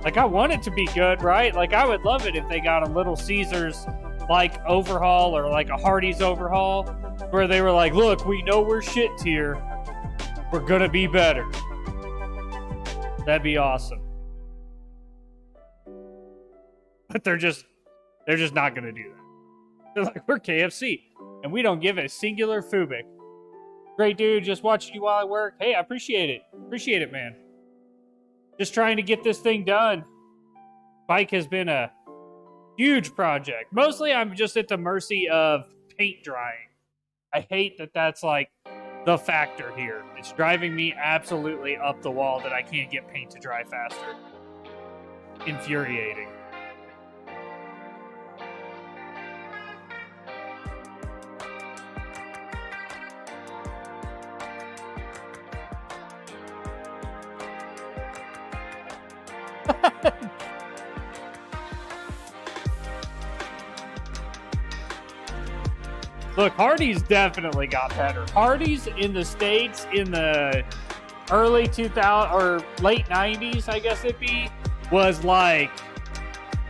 Like, I want it to be good, right? Like, I would love it if they got a Little Caesars, like, overhaul or, like, a Hardee's overhaul where they were like, look, we know we're shit tier. We're gonna be better. That'd be awesome. But they're just not gonna do that. They're like, we're KFC, and we don't give a singular fubic. Great dude, just watching you while I work. Hey, I appreciate it. Appreciate it, man. Just trying to get this thing done. Bike has been a huge project. Mostly I'm just at the mercy of paint drying. I hate that that's like the factor here. It's driving me absolutely up the wall that I can't get paint to dry faster. Infuriating. Look, Hardee's definitely got better. Hardee's in the States in the early 2000 or late 90s, I guess it'd be, was like,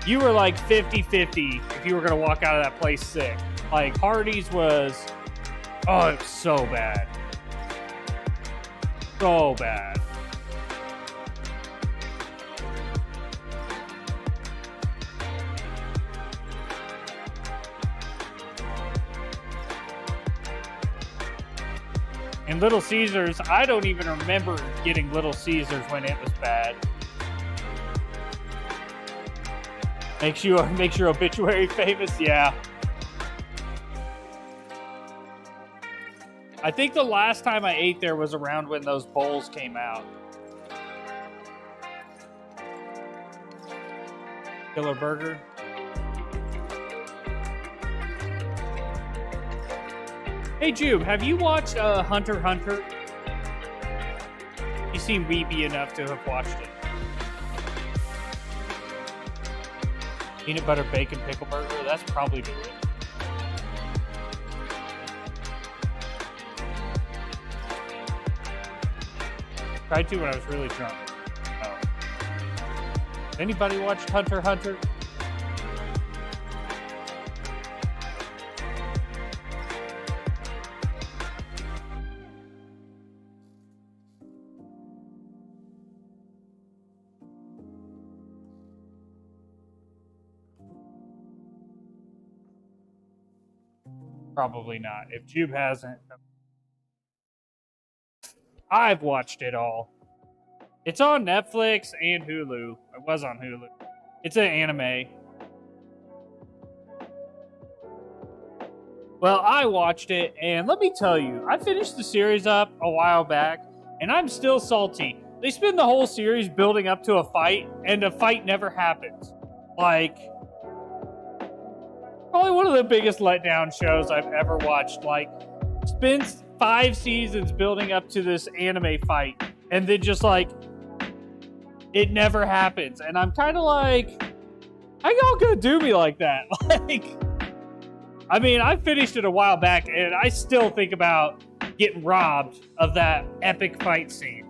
you were like 50-50 if you were going to walk out of that place sick. Like, Hardee's was, oh, it was so bad. So bad. And Little Caesars, I don't even remember getting Little Caesars when it was bad. Makes your obituary famous, yeah. I think the last time I ate there was around when those bowls came out. Killer Burger. Hey, Jube, have you watched Hunter x Hunter? You seem weepy enough to have watched it. Peanut butter bacon pickle burger? That's probably good. Tried to when I was really drunk. Oh. Anybody watched Hunter x Hunter? Probably not. If Jube hasn't, I've watched it all. It's on Netflix and Hulu. It was on Hulu. It's an anime. Well, I watched it, and let me tell you, I finished the series up a while back, and I'm still salty. They spend the whole series building up to a fight, and the fight never happens. Like, probably one of the biggest letdown shows I've ever watched. Like, spends 5 seasons building up to this anime fight, and then just like, it never happens. And I'm kind of like, how y'all gonna do me like that? Like, I mean, I finished it a while back, and I still think about getting robbed of that epic fight scene.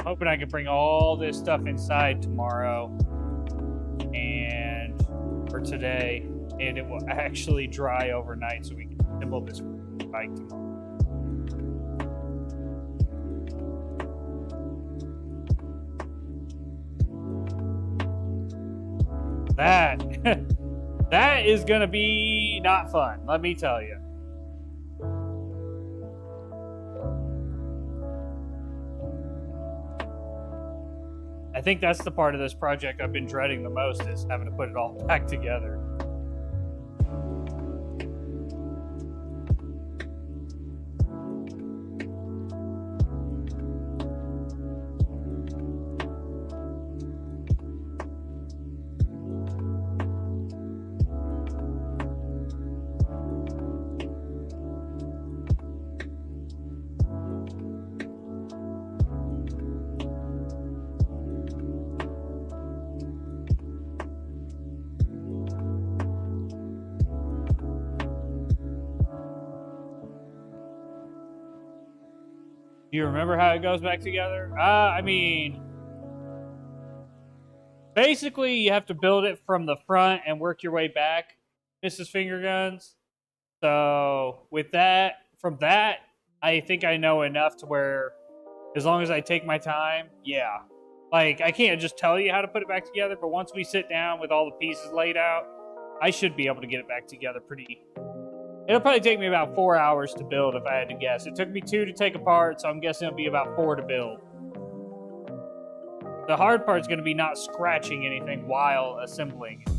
hoping I can bring all this stuff inside tomorrow and for today, and it will actually dry overnight so we can assemble this bike tomorrow. That is gonna be not fun, let me tell you. I think that's the part of this project I've been dreading the most, is having to put it all back together. Do you remember how it goes back together? I mean, basically you have to build it from the front and work your way back, Mrs. Fingerguns. So with that, from that, I think I know enough to where, as long as I take my time, yeah. Like, I can't just tell you how to put it back together, but once we sit down with all the pieces laid out, I should be able to get it back together pretty. It'll probably take me about 4 hours to build if I had to guess. It took me 2 to take apart, so I'm guessing it'll be about 4 to build. The hard part's going to be not scratching anything while assembling it.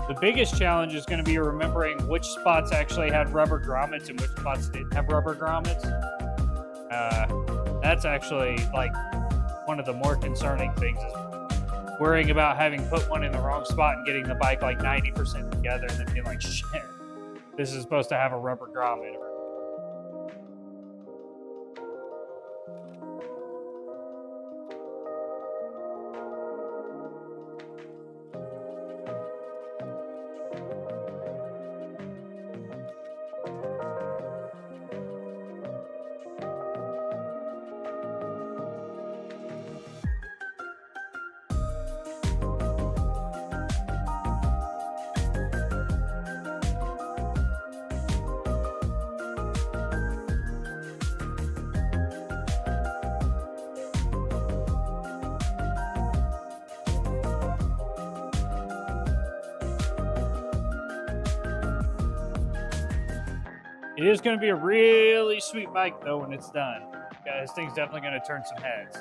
The biggest challenge is going to be remembering which spots actually had rubber grommets and which spots didn't have rubber grommets. That's actually like one of the more concerning things, is worrying about having put one in the wrong spot and getting the bike like 90% together and then being like, shit, this is supposed to have a rubber grommet. It is going to be a really sweet bike, though, when it's done. Yeah, this thing's definitely going to turn some heads.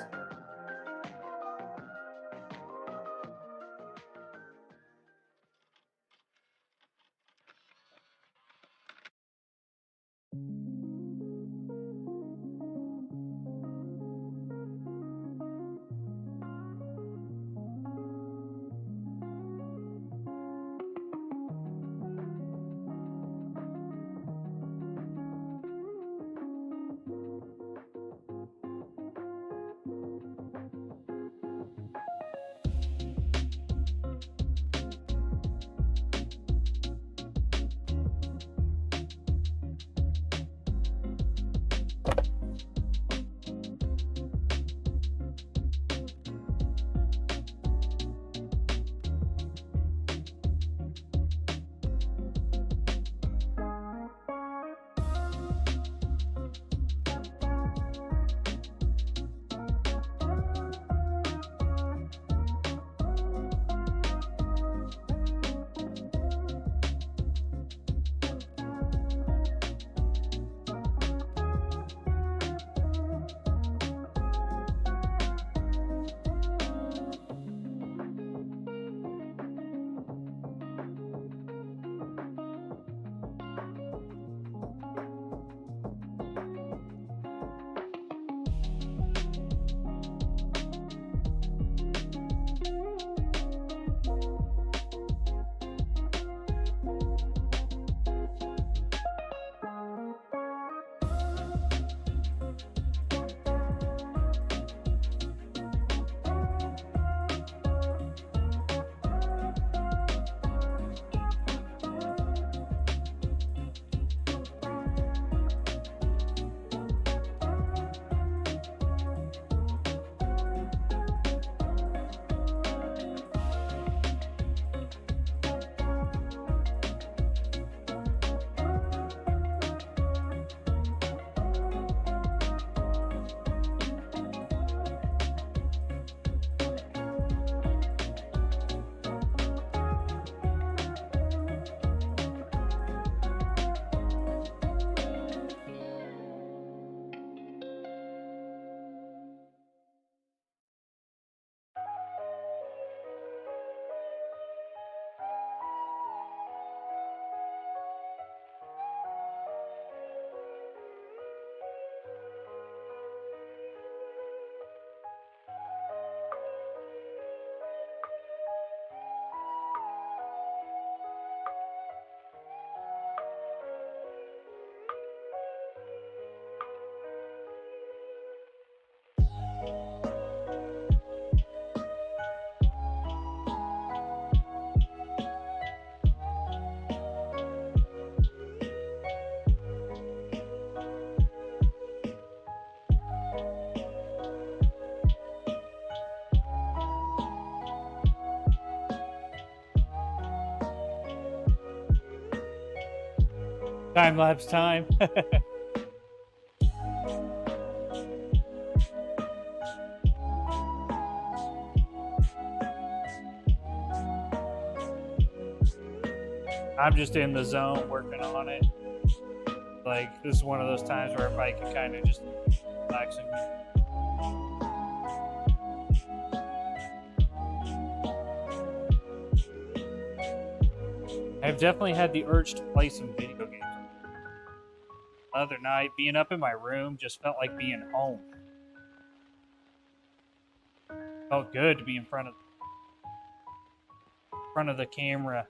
Time lapse time. I'm just in the zone working on it. Like, this is one of those times where I can kind of just relax and I've definitely had the urge to play some video games. The other night, being up in my room just felt like being home. Felt good to be in front of the camera.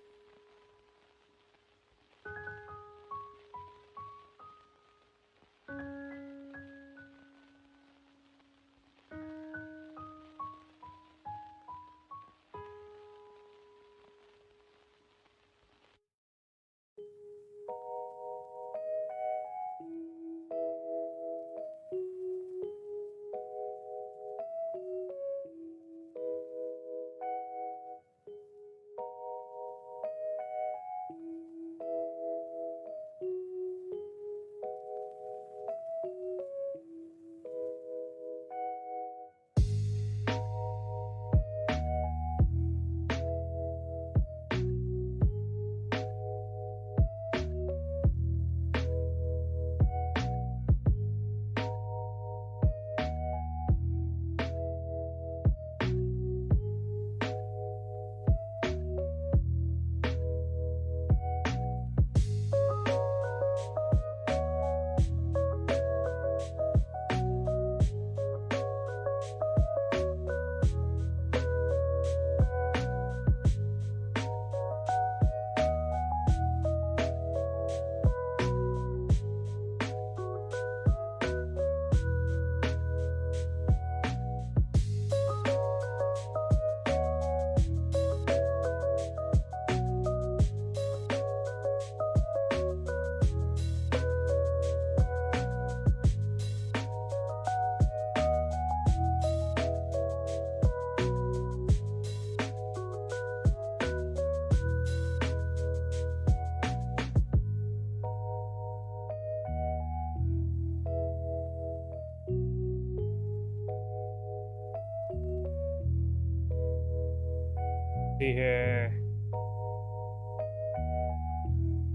See here.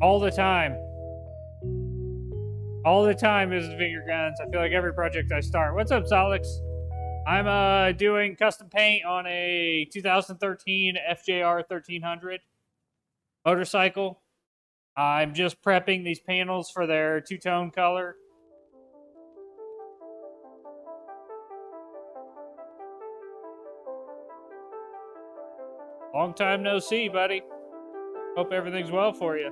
All the time. All the time is finger guns. I feel like every project I start. What's up, Solix? I'm doing custom paint on a 2013 FJR 1300 motorcycle. I'm just prepping these panels for their two-tone color. Long time no see, buddy. Hope everything's well for you.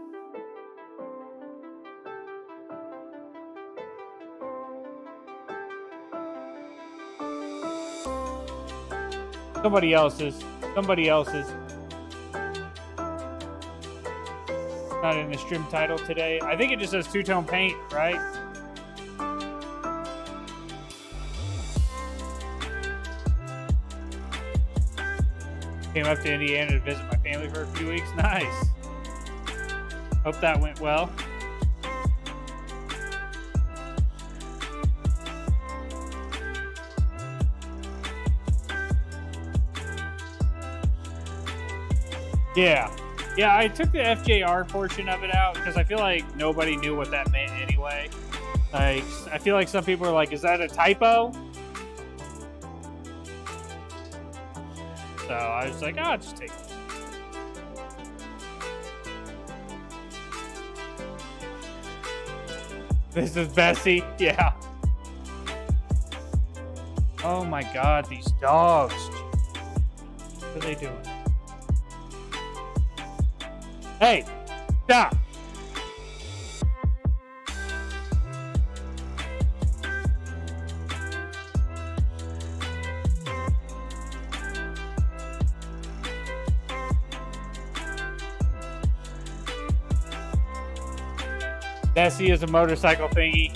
Somebody else's. Not in the stream title today. I think it just says two-tone paint, right? Came up to Indiana to visit my family for a few weeks. Nice. Hope that went well. Yeah, I took the FJR portion of it out because I feel like nobody knew what that meant anyway. Like, I feel like some people are like, is that a typo? So I was like, I'll just take it. This is Bessie. Yeah. Oh my God, these dogs. What are they doing? Hey, stop. Bessie is a motorcycle thingy.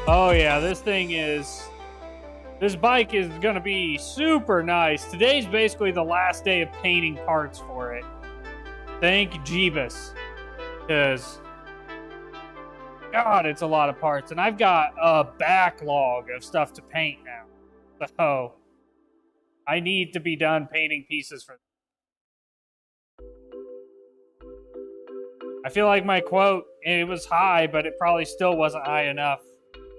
Oh yeah, this thing This bike is going to be super nice. Today's basically the last day of painting parts for it. Thank Jeebus. Because, God, it's a lot of parts. And I've got a backlog of stuff to paint now. So, I need to be done painting pieces for them. I feel like my quote, it was high, but it probably still wasn't high enough,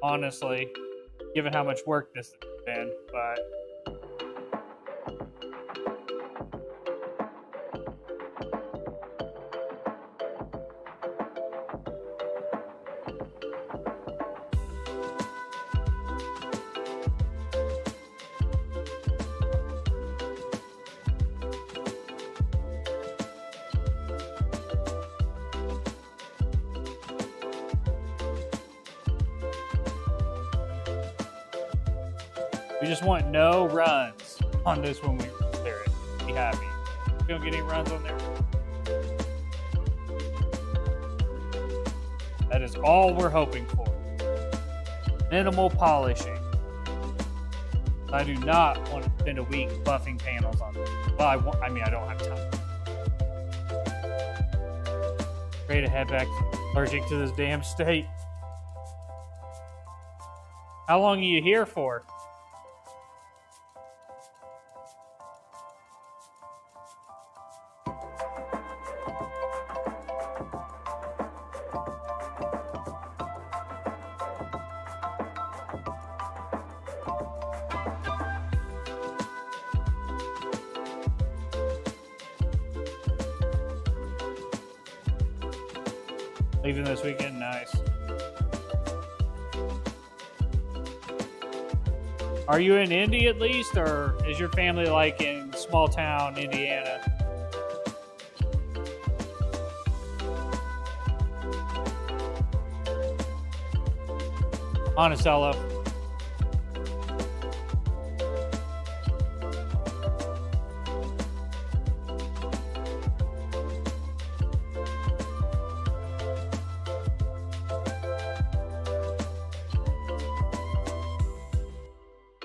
honestly, given how much work this has been, but we just want no runs on this when we repair it. Be happy. We don't get any runs on there. That is all we're hoping for. Minimal polishing. I do not want to spend a week buffing panels on this. Well, I mean, I don't have time. Ready to head back, allergic to this damn state. How long are you here for? Leaving this weekend? Nice. Are you in Indy at least, or is your family like in small town Indiana? Monticello.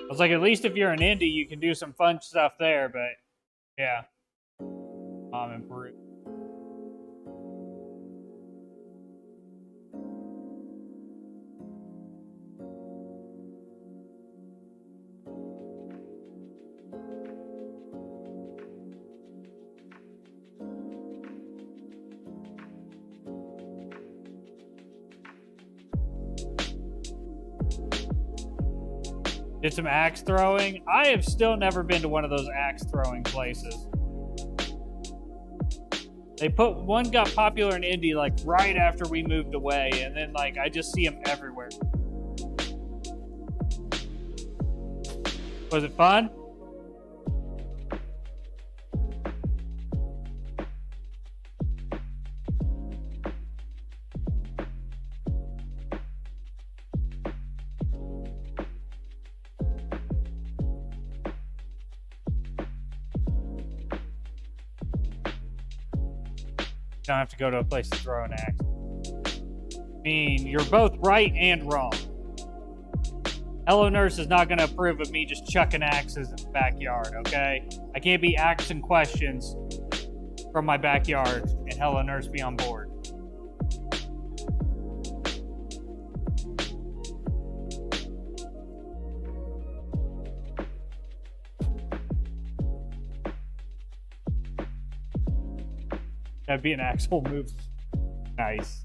I was like, at least if you're in Indy, you can do some fun stuff there, but yeah. I'm in Peru. Did some axe throwing. I have still never been to one of those axe throwing places. One got popular in Indy like right after we moved away, and then like I just see them everywhere. Was it fun? Don't have to go to a place to throw an axe. I mean, you're both right and wrong. Hello Nurse is not going to approve of me just chucking axes in the backyard, okay? I can't be asking questions from my backyard and Hello Nurse be on board. That'd be an actual move. Nice.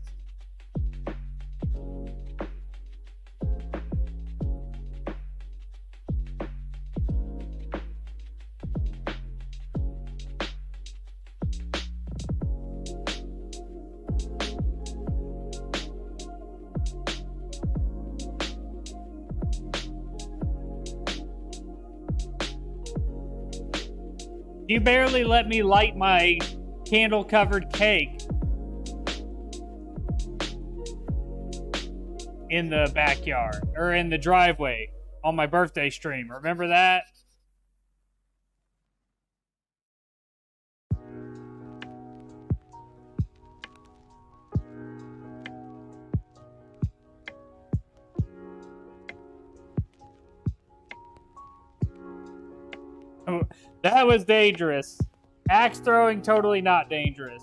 You barely let me light my candle-covered cake in the backyard, or in the driveway on my birthday stream. Remember that? That was dangerous. Axe throwing, totally not dangerous.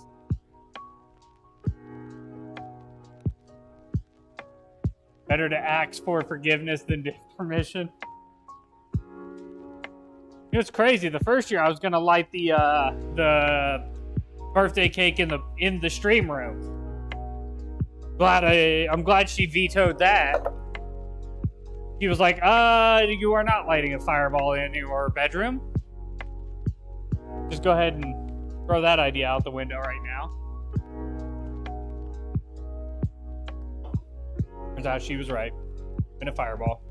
Better to ask for forgiveness than to permission. It was crazy. The first year I was gonna light the birthday cake in the stream room. I'm glad she vetoed that. She was like, you are not lighting a fireball in your bedroom. Just go ahead and throw that idea out the window right now. Turns out she was right. In a fireball.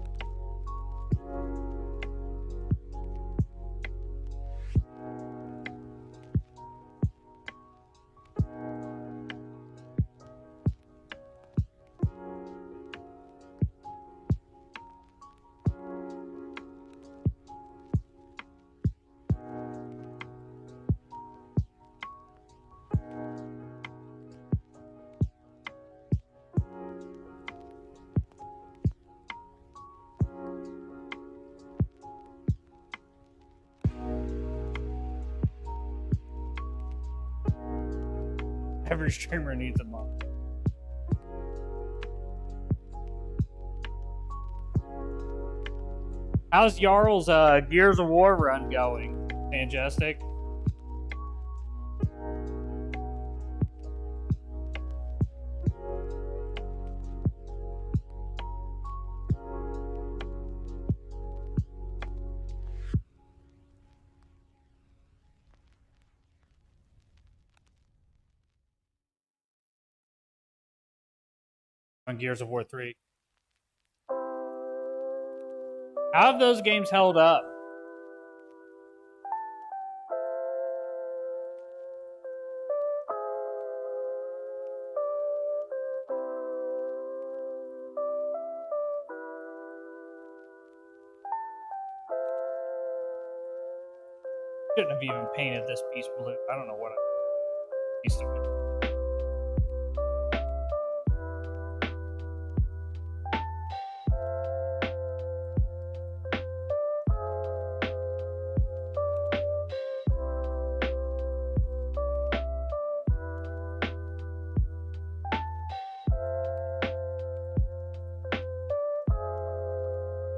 Every streamer needs a mom. How's Jarl's Gears of War run going, Fantastic? On Gears of War 3. How have those games held up? Shouldn't have even painted this piece blue. I don't know what I used to do.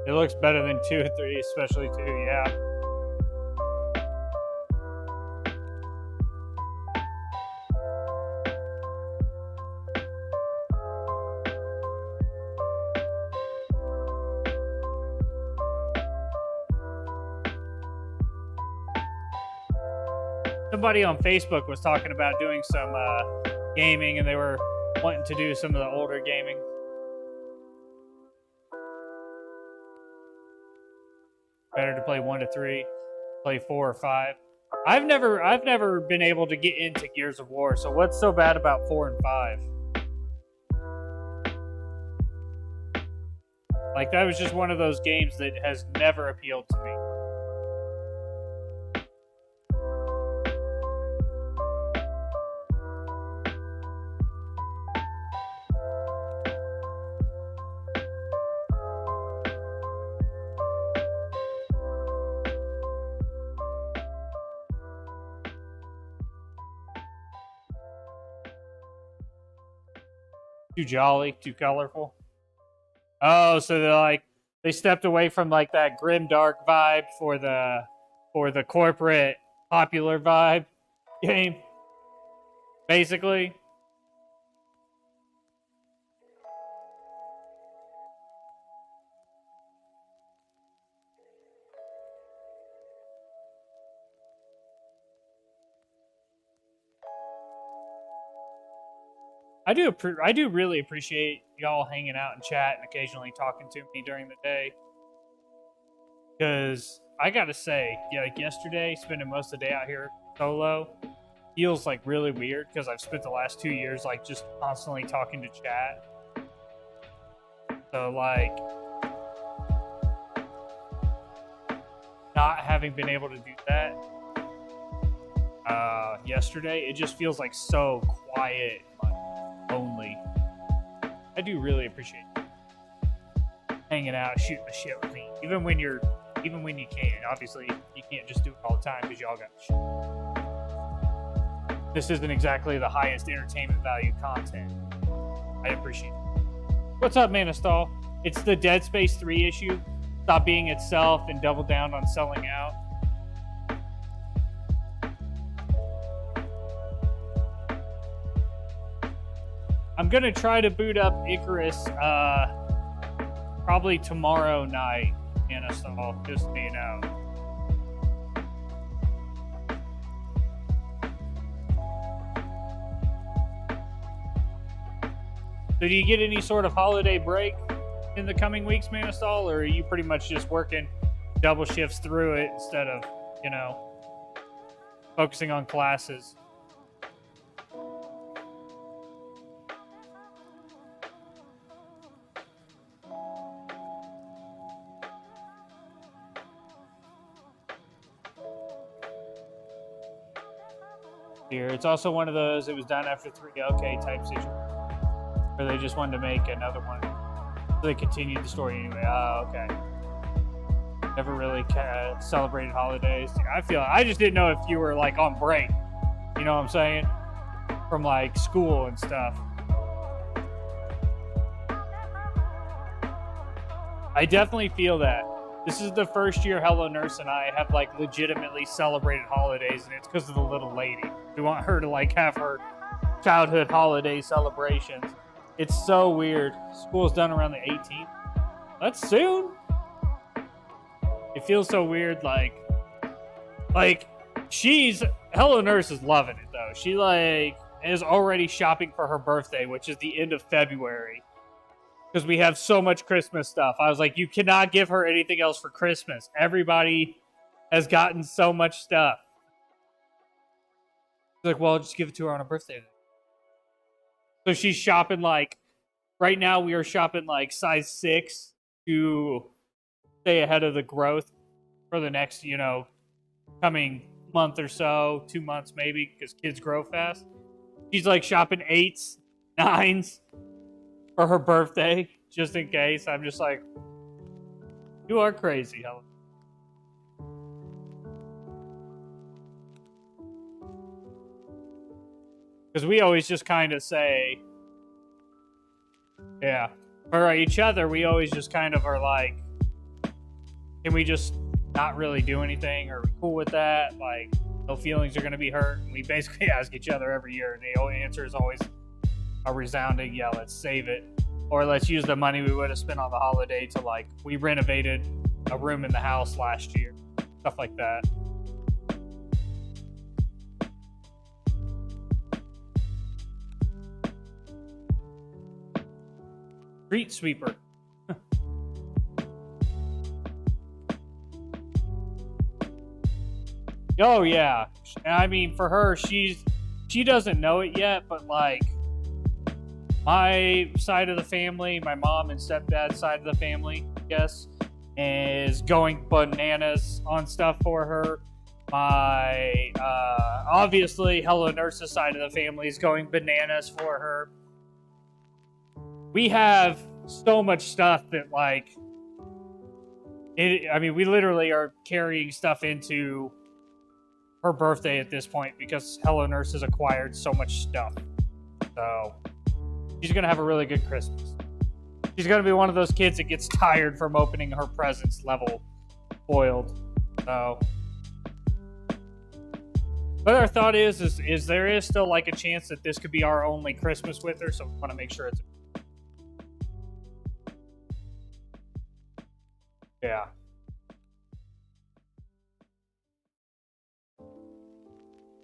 It looks better than 2 or 3, especially 2, yeah. Somebody on Facebook was talking about doing some gaming, and they were wanting to do some of the older gaming. Better to play 1 to 3, play 4 or 5. I've never been able to get into Gears of War, so what's so bad about 4 and 5? Like, that was just one of those games that has never appealed to me. Too jolly, too colorful. Oh, so they stepped away from like that grim dark vibe for the corporate popular vibe game, basically. I do really appreciate y'all hanging out in chat and occasionally talking to me during the day. Because I gotta say, yeah, like yesterday, spending most of the day out here solo feels like really weird because I've spent the last 2 years like just constantly talking to chat. So like not having been able to do that yesterday, it just feels like so quiet. Only. I do really appreciate hanging out, shooting the shit with me. Even when you're even when you can. Obviously, you can't just do it all the time because y'all got shit. This isn't exactly the highest entertainment value content. I appreciate it. What's up, Manistall? It's the Dead Space 3 issue. Stop being itself and double down on selling out. I'm going to try to boot up Icarus probably tomorrow night, Manistall, just so you know. So do you get any sort of holiday break in the coming weeks, Manistall, or are you pretty much just working double shifts through it instead of, you know, focusing on classes? Here, it's also one of those, it was done after 3 OK type situation, where they just wanted to make another one. So they continued the story anyway. Oh, okay. Never really celebrated holidays. I just didn't know if you were like on break. You know what I'm saying? From like school and stuff. I definitely feel that. This is the first year Hello Nurse and I have like legitimately celebrated holidays, and it's because of the little lady. We want her to like have her childhood holiday celebrations. It's so weird. School's done around the 18th. That's soon. It feels so weird. Like Hello Nurse is loving it though. She like is already shopping for her birthday, which is the end of February. Because we have so much Christmas stuff. I was like, you cannot give her anything else for Christmas. Everybody has gotten so much stuff. She's like, well, I'll just give it to her on her birthday then. So she's shopping like, right now we are shopping like size 6 to stay ahead of the growth for the next, you know, coming month or so, 2 months maybe, because kids grow fast. She's like shopping 8s, 9s for her birthday, just in case. I'm just like, you are crazy, Helen. Because we always just kind of say, yeah, for each other, we always just kind of are like, can we just not really do anything? Are we cool with that? Like, no feelings are going to be hurt. And we basically ask each other every year, and the answer is always a resounding, yeah, let's save it. Or let's use the money we would have spent on the holiday to, like, we renovated a room in the house last year. Stuff like that. Street sweeper. Oh, yeah. I mean, for her, she doesn't know it yet, but, like, my side of the family, my mom and stepdad's side of the family, I guess, is going bananas on stuff for her. My, obviously, Hello Nurse's side of the family is going bananas for her. We have so much stuff that, like, I mean, we literally are carrying stuff into her birthday at this point because Hello Nurse has acquired so much stuff. So she's going to have a really good Christmas. She's going to be one of those kids that gets tired from opening her presents level spoiled. So, but our thought is there is still like a chance that this could be our only Christmas with her, so we want to make sure it's... Yeah.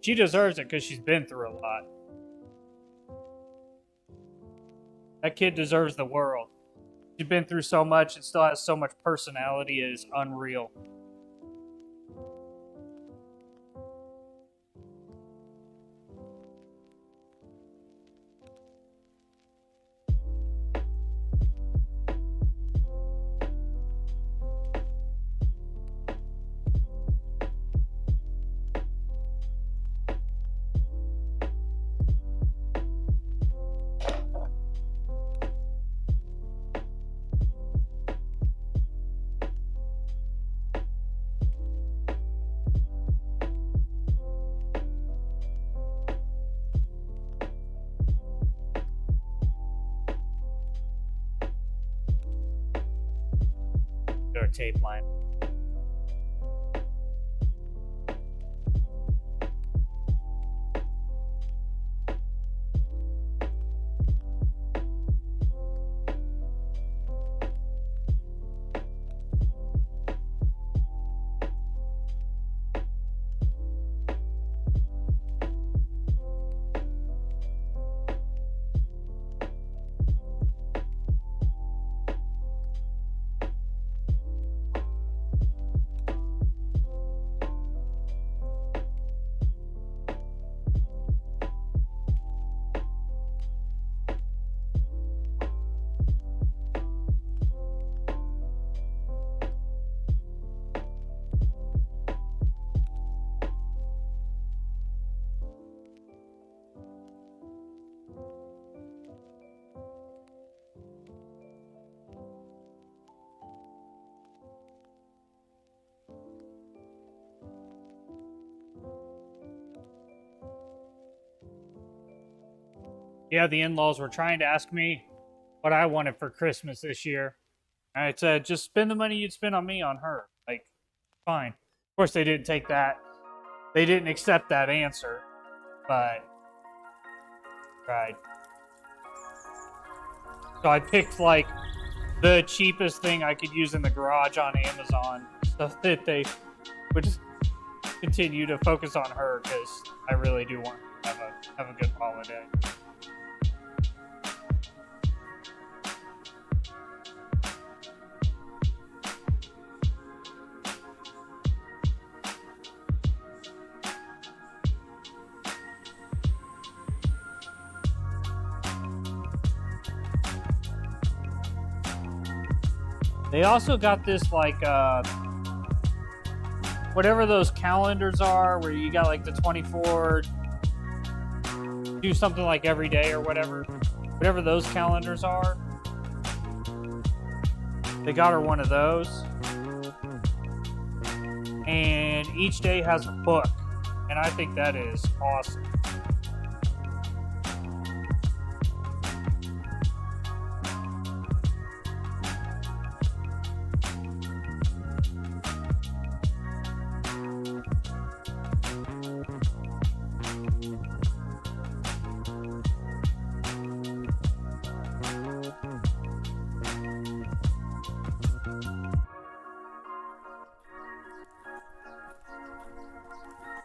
She deserves it because she's been through a lot. That kid deserves the world. She's been through so much and still has so much personality. It is unreal. a tape line. Yeah, the in-laws were trying to ask me what I wanted for Christmas this year. And I said, just spend the money you'd spend on me on her. Like, fine. Of course, they didn't take that. They didn't accept that answer. But, tried. So I picked, like, the cheapest thing I could use in the garage on Amazon. So that they would just continue to focus on her, because I really do want to have a good holiday. They also got this, like, whatever those calendars are, where you got, like, the 24, do something like every day or whatever. Whatever those calendars are. They got her one of those. And each day has a book. And I think that is awesome.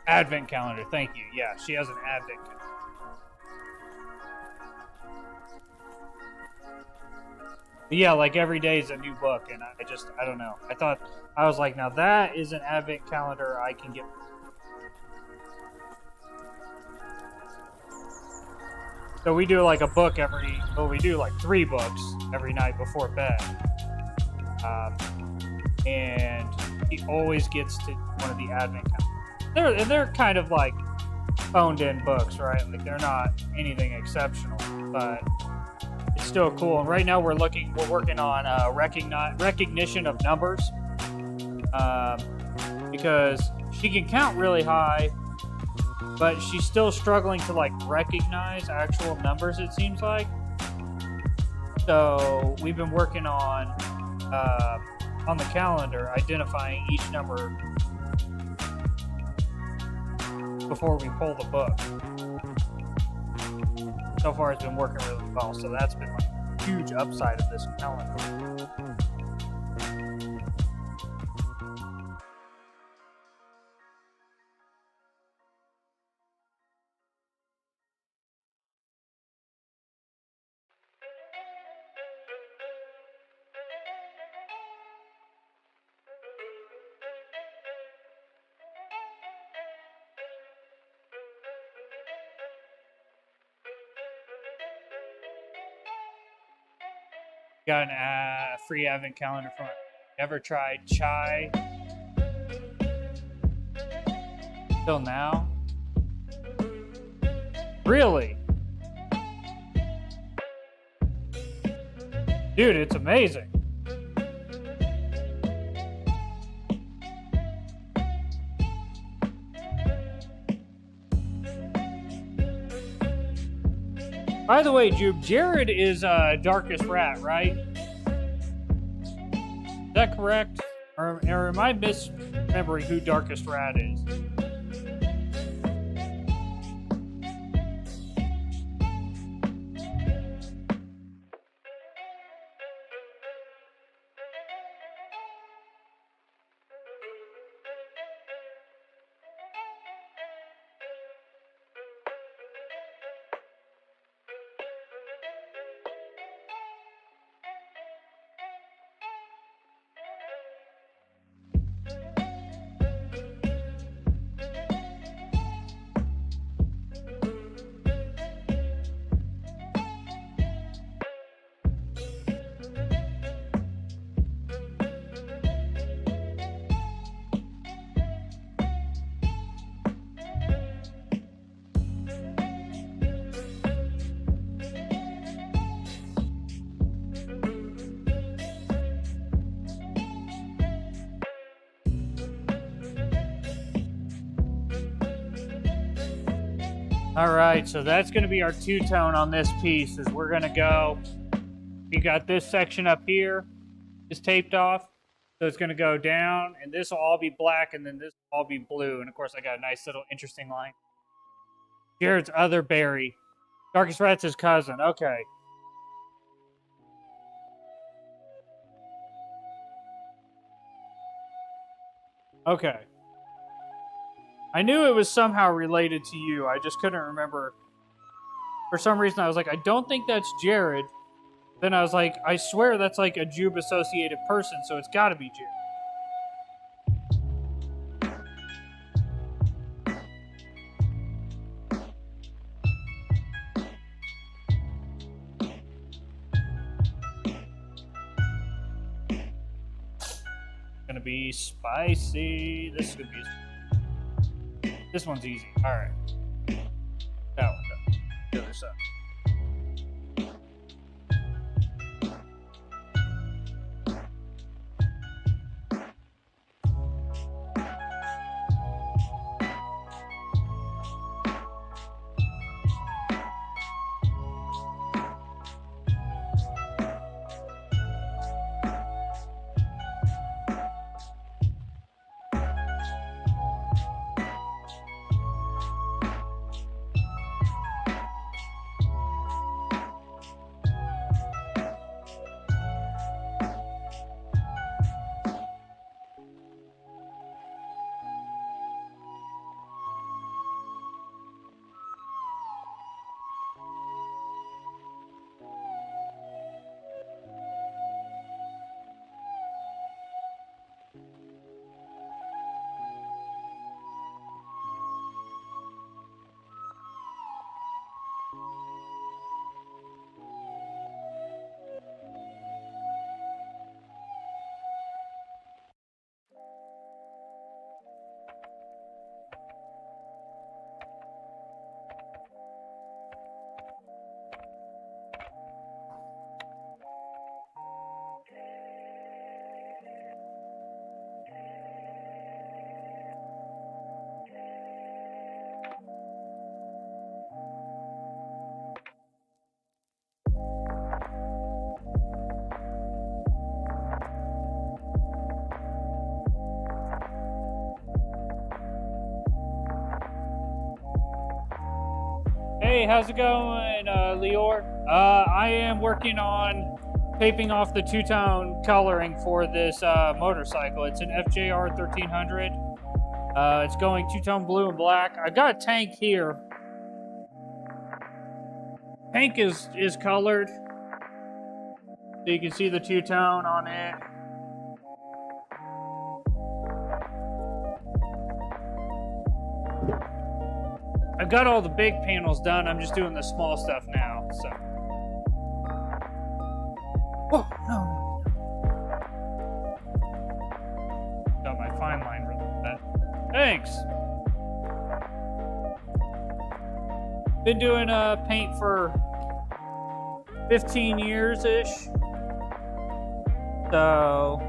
Advent calendar, thank you. Yeah, she has an advent calendar. But yeah, like every day is a new book, and I don't know. I was like, now that is an advent calendar I can get. So we do like a book we do like 3 books every night before bed. And he always gets to one of the advent calendars. They're kind of like phoned in books, right? Like they're not anything exceptional, but it's still cool. And right now we're working on recognition of numbers, because she can count really high, but she's still struggling to like recognize actual numbers, it seems like. So we've been working on the calendar, identifying each number before we pull the book. So far it's been working really well, so that's been like a huge upside of this calendar. Got a free advent calendar from it. Never tried chai till now. Really? Dude, it's amazing. By the way, Jube, Jared is Darkest Rat, right? Is that correct? Or am I misremembering who Darkest Rat is? All right, so that's going to be our two-tone on this piece. Is we're going to go. You got this section up here is taped off, so it's going to go down, and this will all be black, and then this will all be blue. And of course, I got a nice little interesting line. Jared's other Barry, Darkest Rat's his cousin. Okay. Okay. I knew it was somehow related to you. I just couldn't remember. For some reason, I was like, I don't think that's Jared. Then I was like, I swear that's like a Jube-associated person, so it's got to be Jared. Gonna be spicy. This is gonna be. This one's easy. All right. That one done. The other side. Hey, how's it going, Lior? I am working on taping off the two-tone coloring for this motorcycle. It's an FJR 1300. It's going two-tone blue and black. I've got a tank here. Tank is colored, so you can see the two-tone on it. I've got all the big panels done. I'm just doing the small stuff now, so. Whoa, no. Got my fine line with that. Thanks. Been doing paint for 15 years-ish. So,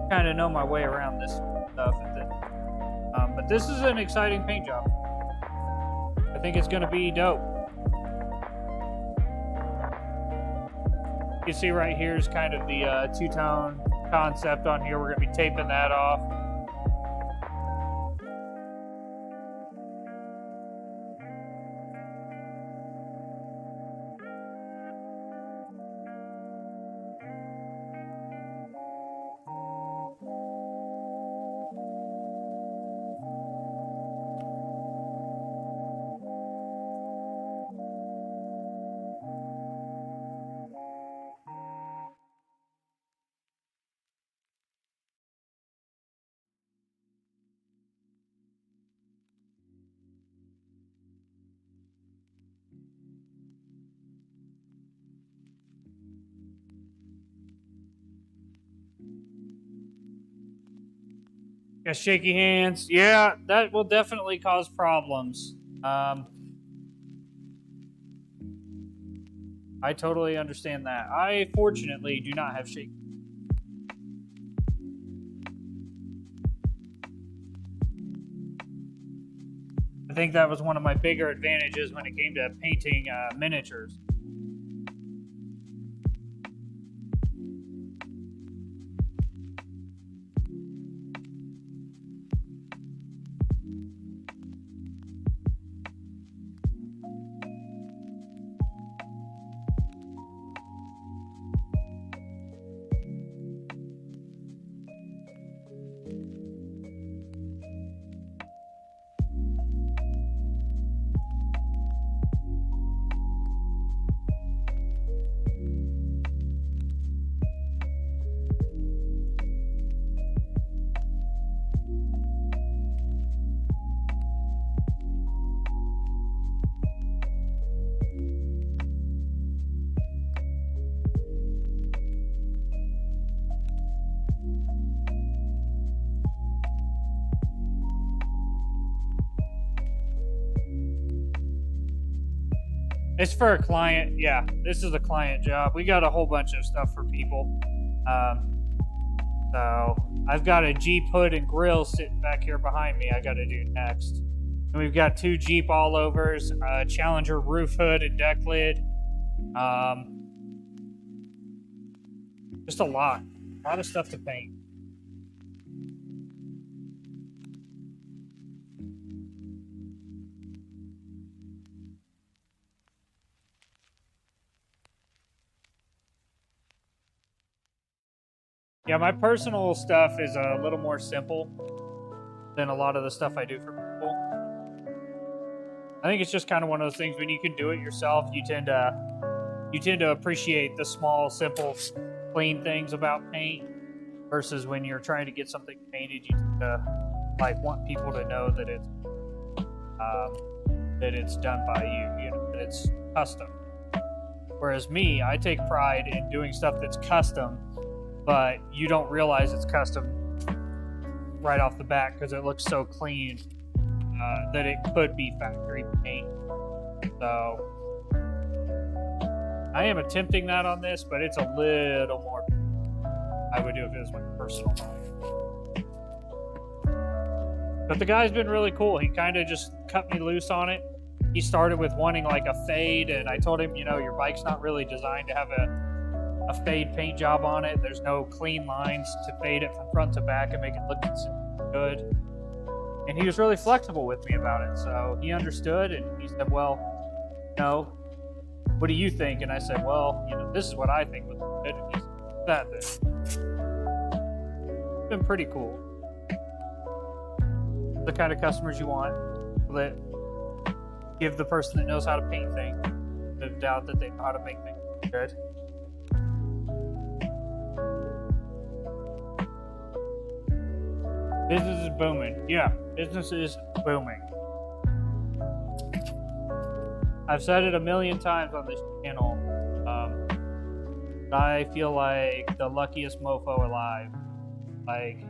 kind of know my way around this stuff. But this is an exciting paint job. I think it's going to be dope. You can see right here is kind of the two-tone concept on here. We're going to be taping that off. Got shaky hands. Yeah, that will definitely cause problems. I totally understand that. I fortunately do not have shaky. I think that was one of my bigger advantages when it came to painting miniatures. It's for a client. Yeah, this is a client job. We got a whole bunch of stuff for people. So I've got a Jeep hood and grill sitting back here behind me I got to do next. And we've got 2 Jeep all-overs, a Challenger roof hood and deck lid. Just a lot of stuff to paint. Yeah, my personal stuff is a little more simple than a lot of the stuff I do for people. I think it's just kind of one of those things when you can do it yourself, you tend to appreciate the small, simple, clean things about paint versus when you're trying to get something painted, you tend to want people to know that it's done by you, that it's custom. Whereas me, I take pride in doing stuff that's custom, but you don't realize it's custom right off the bat because it looks so clean that it could be factory paint. So I am attempting that on this, but it's a little more I would do if it was my personal life. But the guy's been really cool. He kind of just cut me loose on it. He started with wanting like a fade, and I told him, your bike's not really designed to have a fade paint job on it. There's no clean lines to fade it from front to back and make it look good. And he was really flexible with me about it. So he understood, and he said, well, no, what do you think? And I said, well, this is what I think was good. And he said, that then. It's been pretty cool. The kind of customers you want that give the person that knows how to paint things no doubt that they know how to make things good. Business is booming. Yeah, business is booming. I've said it a million times on this channel. I feel like the luckiest mofo alive. Like,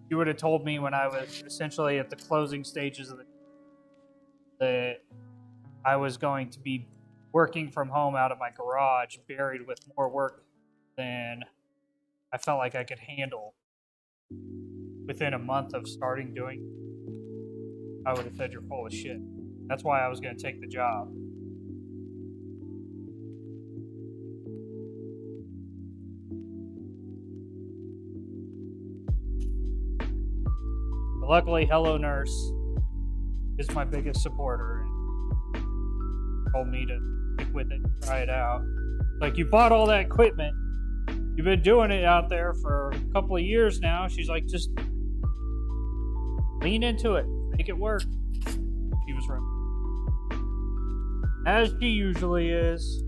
you would have told me when I was essentially at the closing stages of that I was going to be working from home out of my garage, buried with more work than I felt like I could handle. Within a month of starting doing, I would have said you're full of shit. That's why I was going to take the job. But luckily, Hello Nurse is my biggest supporter and told me to stick with it and try it out. Like, you bought all that equipment. You've been doing it out there for a couple of years now. She's like, just lean into it. Make it work. She was right. As she usually is.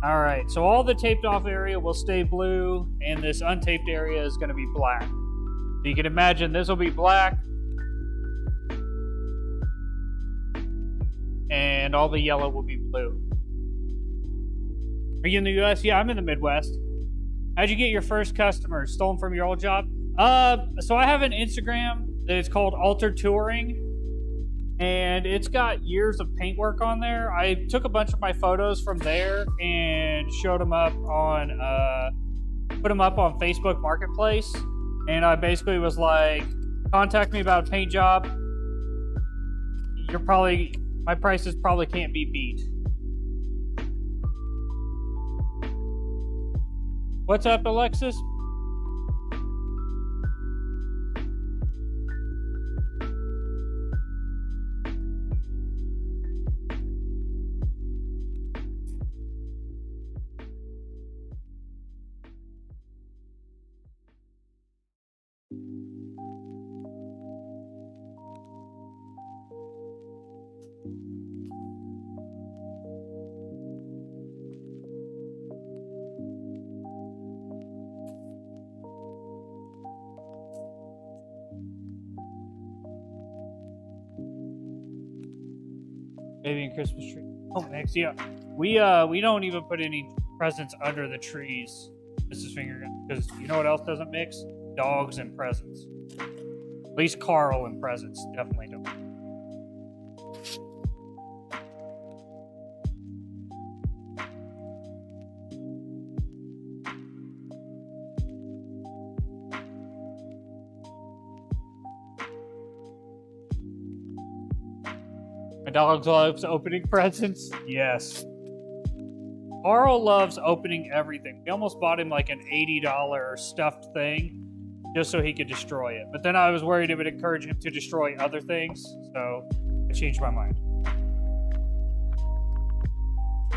Alright, so all the taped off area will stay blue, and this untaped area is going to be black. So you can imagine this will be black, and all the yellow will be blue. Are you in the US? Yeah, I'm in the Midwest. How'd you get your first customers? Stolen from your old job? So I have an Instagram that is called Altered Touring, and it's got years of paintwork on there. I took a bunch of my photos from there and showed them up on, put them up on Facebook Marketplace. And I basically was like, contact me about a paint job. My prices probably can't be beat. What's up, Alexis? Baby and Christmas tree. Oh, next, yeah. We don't even put any presents under the trees, Mrs. Fingergun, because you know what else doesn't mix? Dogs and presents. At least Carl and presents definitely don't. My dog loves opening presents. Yes. Carl loves opening everything. We almost bought him like an $80 stuffed thing just so he could destroy it. But then I was worried it would encourage him to destroy other things, so I changed my mind.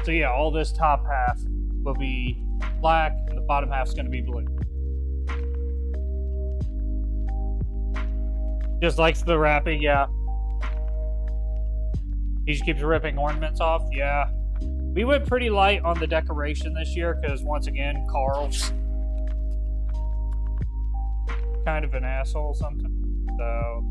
So yeah, all this top half will be black and the bottom half is going to be blue. Just likes the wrapping, yeah. He just keeps ripping ornaments off, yeah. We went pretty light on the decoration this year because, once again, Carl's kind of an asshole sometimes. So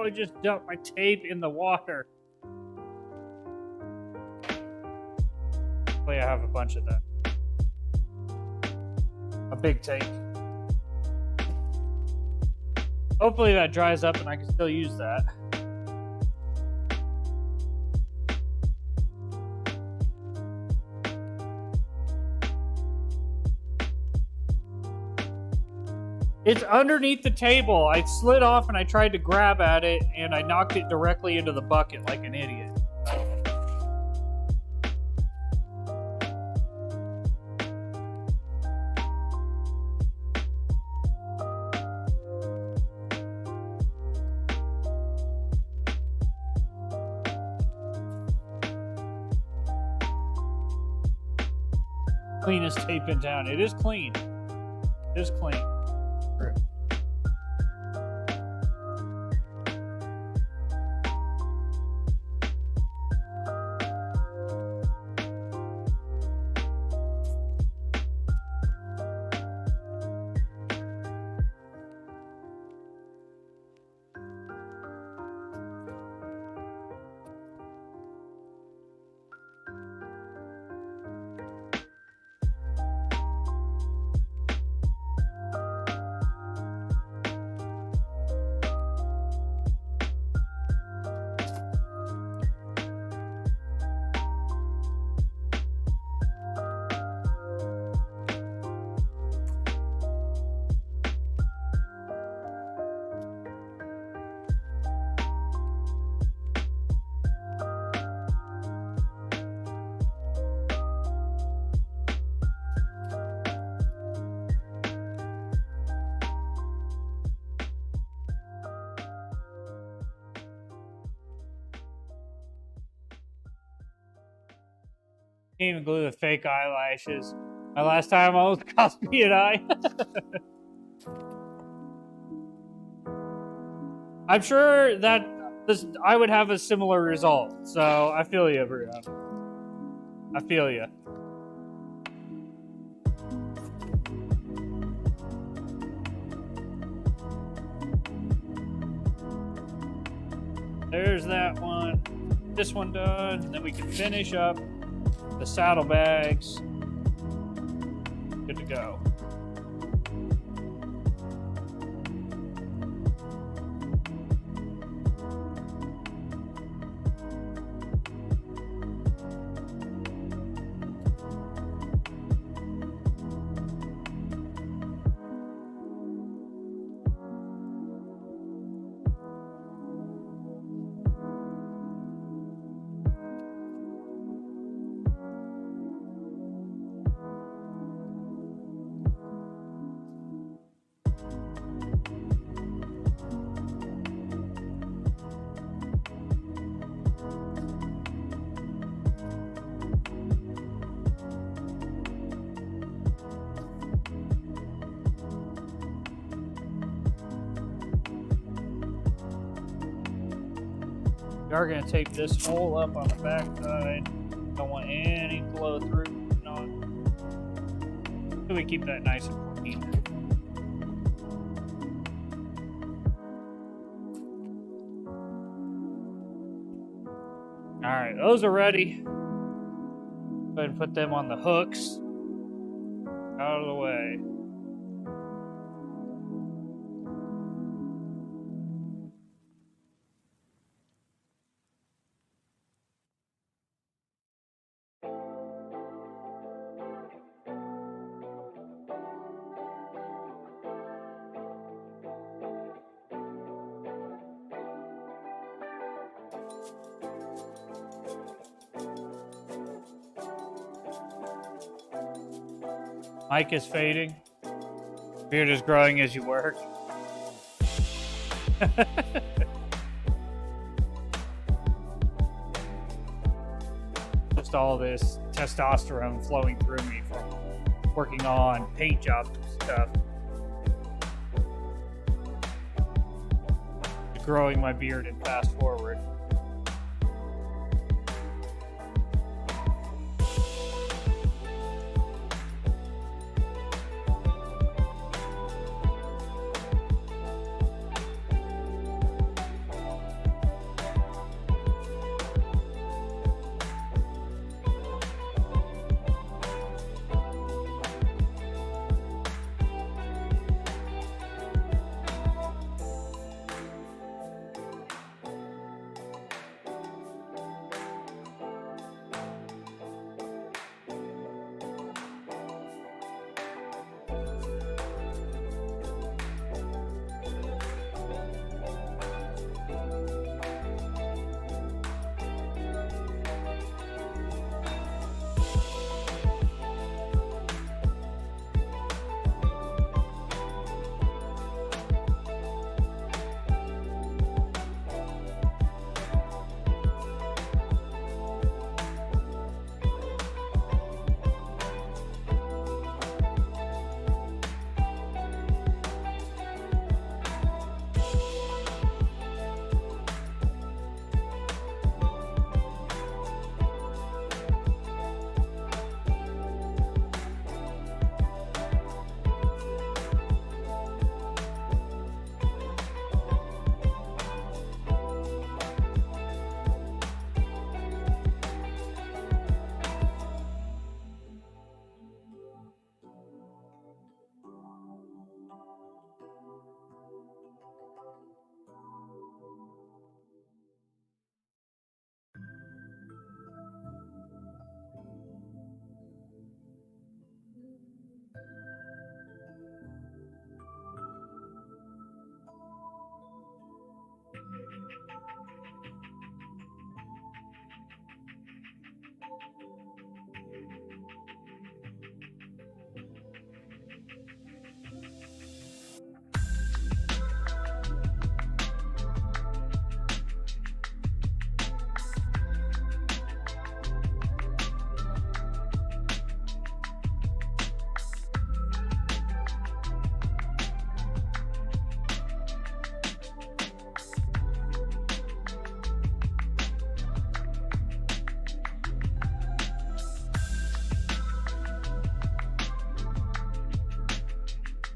I just dumped my tape in the water. Hopefully I have a bunch of that. A big tape. Hopefully that dries up and I can still use that. It's underneath the table. I slid off and I tried to grab at it and I knocked it directly into the bucket like an idiot. Cleanest tape in town. It is clean. It is clean. True. Can't even glue the fake eyelashes. My last time almost cost me an eye. I'm sure that I would have a similar result. So I feel you, Brianna. I feel you. There's that one. This one done. And then we can finish up the saddlebags. Good to go. We are going to tape this hole up on the back side. Don't want any blow through. So we keep that nice and clean. Alright, those are ready. Go ahead and put them on the hooks. Out of the way. Mic is fading. Beard is growing as you work. Just all this testosterone flowing through me from working on paint jobs and stuff. Growing my beard and fast forward.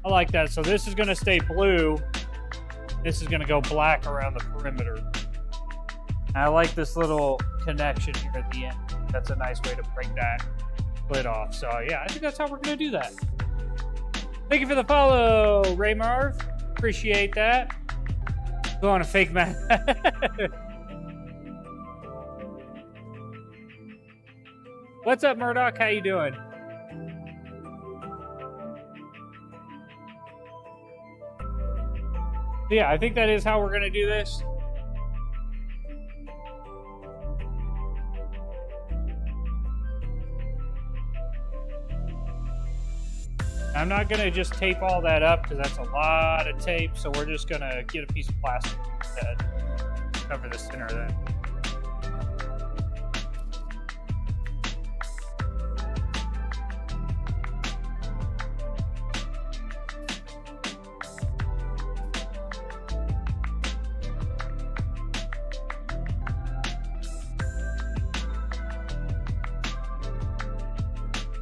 I like that. So this is going to stay blue. This is going to go black around the perimeter. I like this little connection here at the end. That's a nice way to break that split off. So yeah, I think that's how we're going to do that. Thank you for the follow, Ray Marv. Appreciate that. Go on a fake man. What's up, Murdoch? How you doing? Yeah, I think that is how we're going to do this. I'm not going to just tape all that up because that's a lot of tape, so we're just going to get a piece of plastic instead. Cover the center then.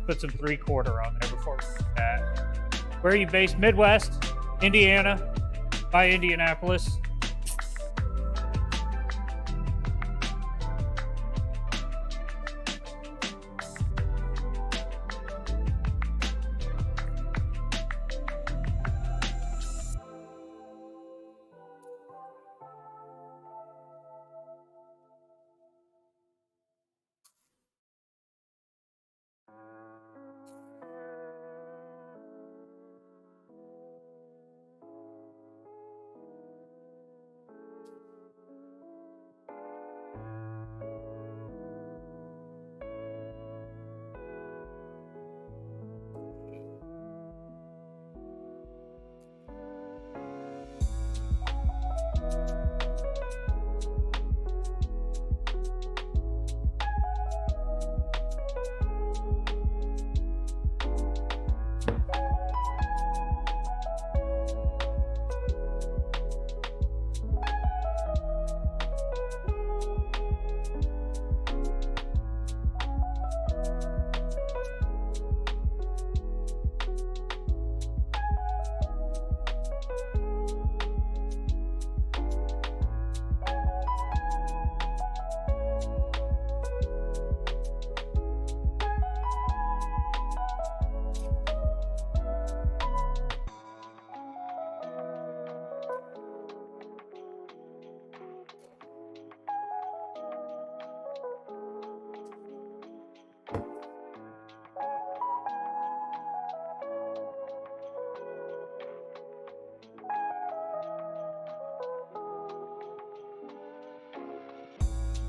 Put some 3/4 on there before we do that. Where are you based? Midwest, Indiana, by Indianapolis.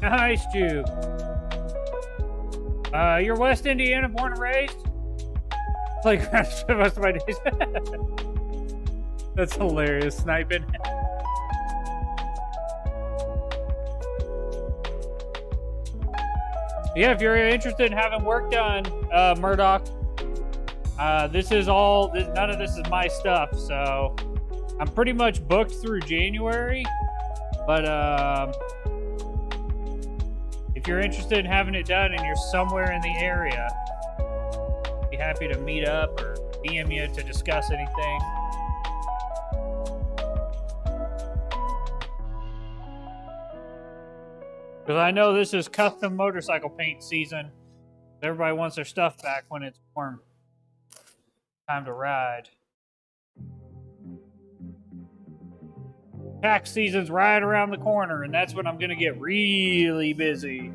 Nice, Juke. You're West Indiana, born and raised? Playground spent most of my days. That's hilarious, sniping. Yeah, if you're interested in having work done, Murdoch, this is all, none of this is my stuff, so I'm pretty much booked through January, but if you're interested in having it done and you're somewhere in the area, I'd be happy to meet up or DM you to discuss anything. Because I know this is custom motorcycle paint season. Everybody wants their stuff back when it's warm. Time to ride. Tax season's right around the corner, and that's when I'm going to get really busy.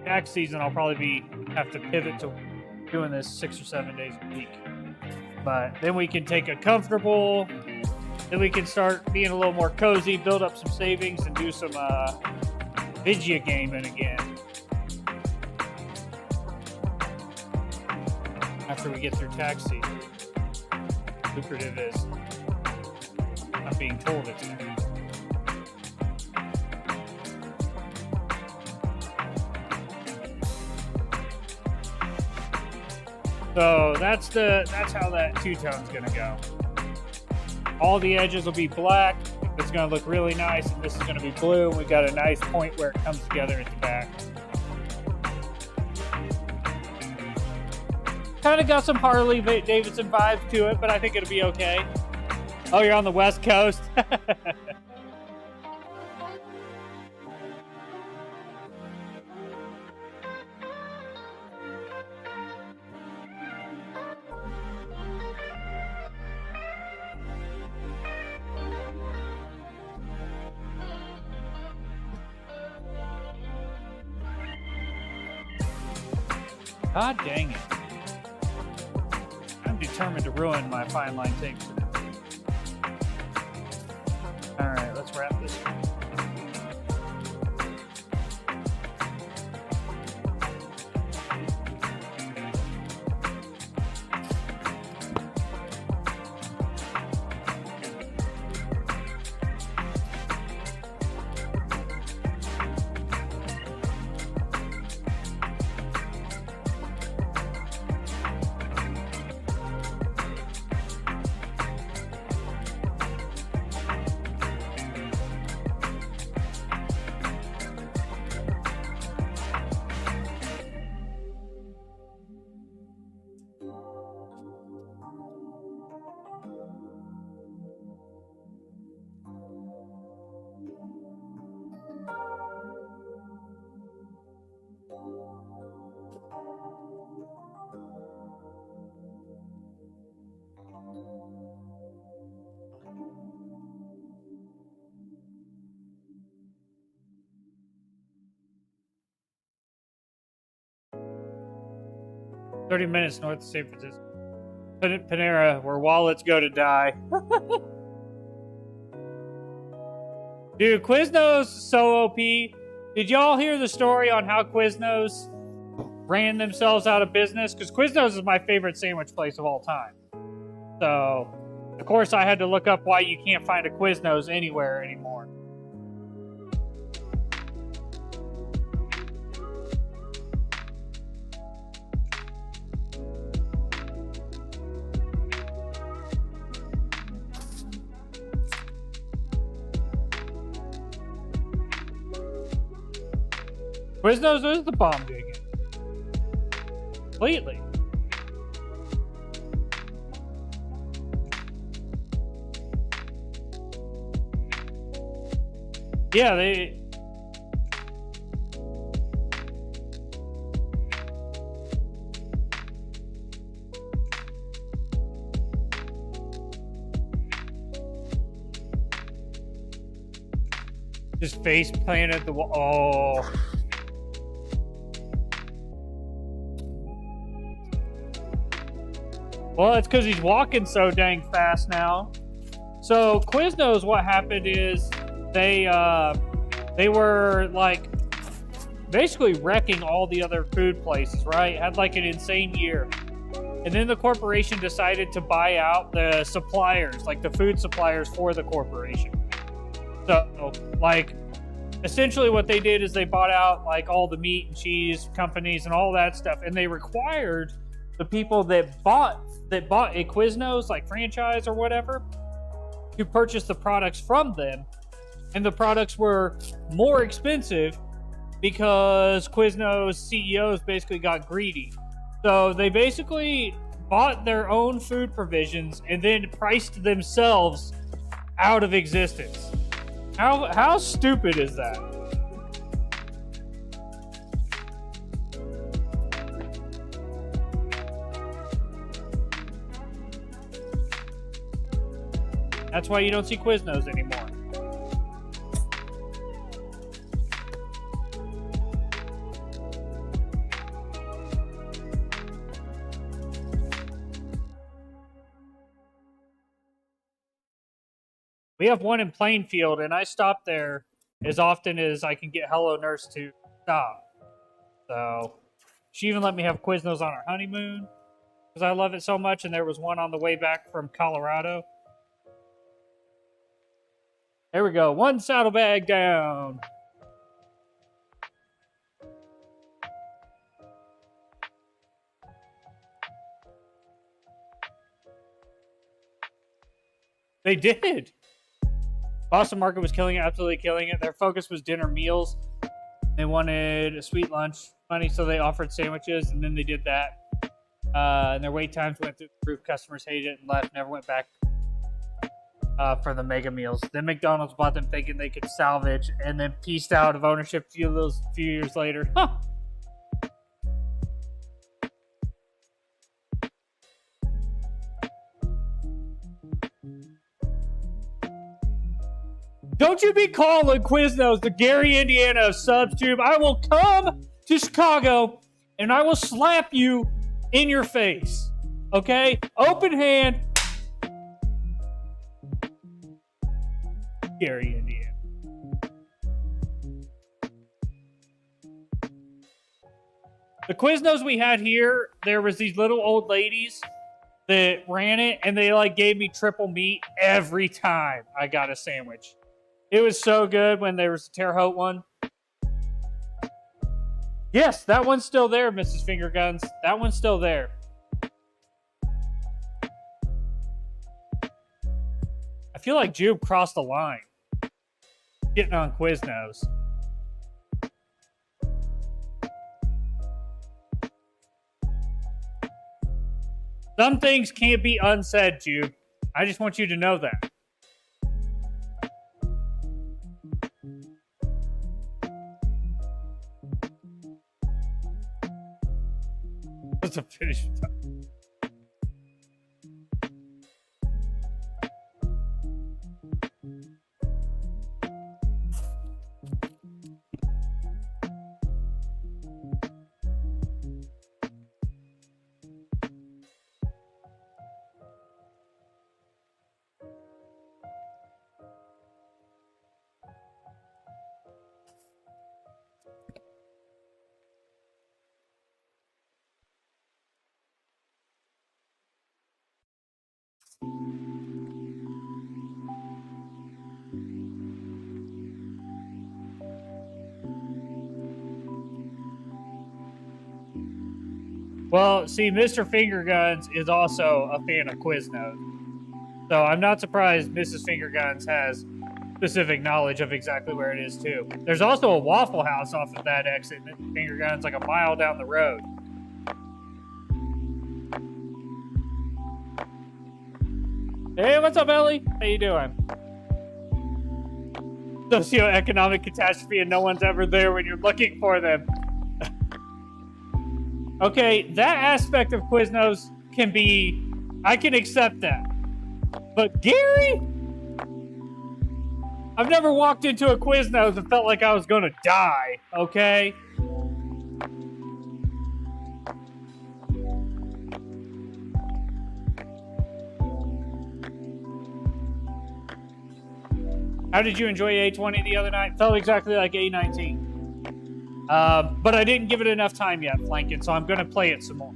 Tax season, I'll probably have to pivot to doing this 6 or 7 days a week. But then we can take a comfortable, then we can start being a little more cozy, build up some savings, and do some video gaming again. After we get through tax season. Lucrative is not being told it's going to be. So that's how that two-tone's going to go. All the edges will be black. It's going to look really nice, and this is going to be blue. We've got a nice point where it comes together at the back. kind of got some Harley Davidson vibes to it, but I think it'll be okay. Oh, you're on the West Coast? God dang it. I'm determined to ruin my fine line tape. Alright, let's wrap this up. "30 minutes north of San Francisco. Panera, where wallets go to die." Dude, Quiznos is so OP. Did y'all hear the story on how Quiznos ran themselves out of business? Because Quiznos is my favorite sandwich place of all time. So, of course, I had to look up why you can't find a Quiznos anywhere anymore. Quiznos is the bomb digging. Completely. Yeah, they... Just face planted the wall. Oh... Well, it's because he's walking so dang fast now. So Quiznos, what happened is they were like basically wrecking all the other food places, right? Had like an insane year. And then the corporation decided to buy out the suppliers, like the food suppliers for the corporation. So like essentially what they did is they bought out like all the meat and cheese companies and all that stuff, and they required the people that bought a Quiznos, like franchise or whatever, to purchase the products from them. And the products were more expensive because Quiznos CEOs basically got greedy. So they basically bought their own food provisions and then priced themselves out of existence. How stupid is that? That's why you don't see Quiznos anymore. We have one in Plainfield, and I stop there as often as I can get Hello Nurse to stop. So she even let me have Quiznos on our honeymoon because I love it so much, and there was one on the way back from Colorado. There we go. One saddlebag down. They did. Boston Market was killing it, absolutely killing it. Their focus was dinner meals. They wanted a sweet lunch money, so they offered sandwiches, and then they did that. And their wait times went through the roof. Customers hated it and left. Never went back for the mega meals. Then McDonald's bought them thinking they could salvage, and then pieced out of ownership a few years later. Huh. Don't you be calling Quiznos the Gary, Indiana of SubTube. I will come to Chicago and I will slap you in your face. Okay? Open hand. Gary, Indiana. The Quiznos we had here, there was these little old ladies that ran it, and they like gave me triple meat every time I got a sandwich. It was so good when there was a Terre Haute one. Yes, that one's still there, Mrs. Fingerguns. That one's still there. I feel like Jube crossed the line. Getting on Quiznos. Some things can't be unsaid, Jube. I just want you to know that. That's a finish. Well, see, Mr. Fingerguns is also a fan of Quiznos. So I'm not surprised Mrs. Fingerguns has specific knowledge of exactly where it is, too. There's also a Waffle House off of that exit, Mrs. Fingerguns, like a mile down the road. Hey, what's up, Ellie? How you doing? Socioeconomic catastrophe and no one's ever there when you're looking for them. Okay, that aspect of Quiznos can be... I can accept that. But Gary? I've never walked into a Quiznos and felt like I was gonna die, okay? How did you enjoy A20 the other night? Felt exactly like A19. But I didn't give it enough time yet, Flankin, so I'm going to play it some more.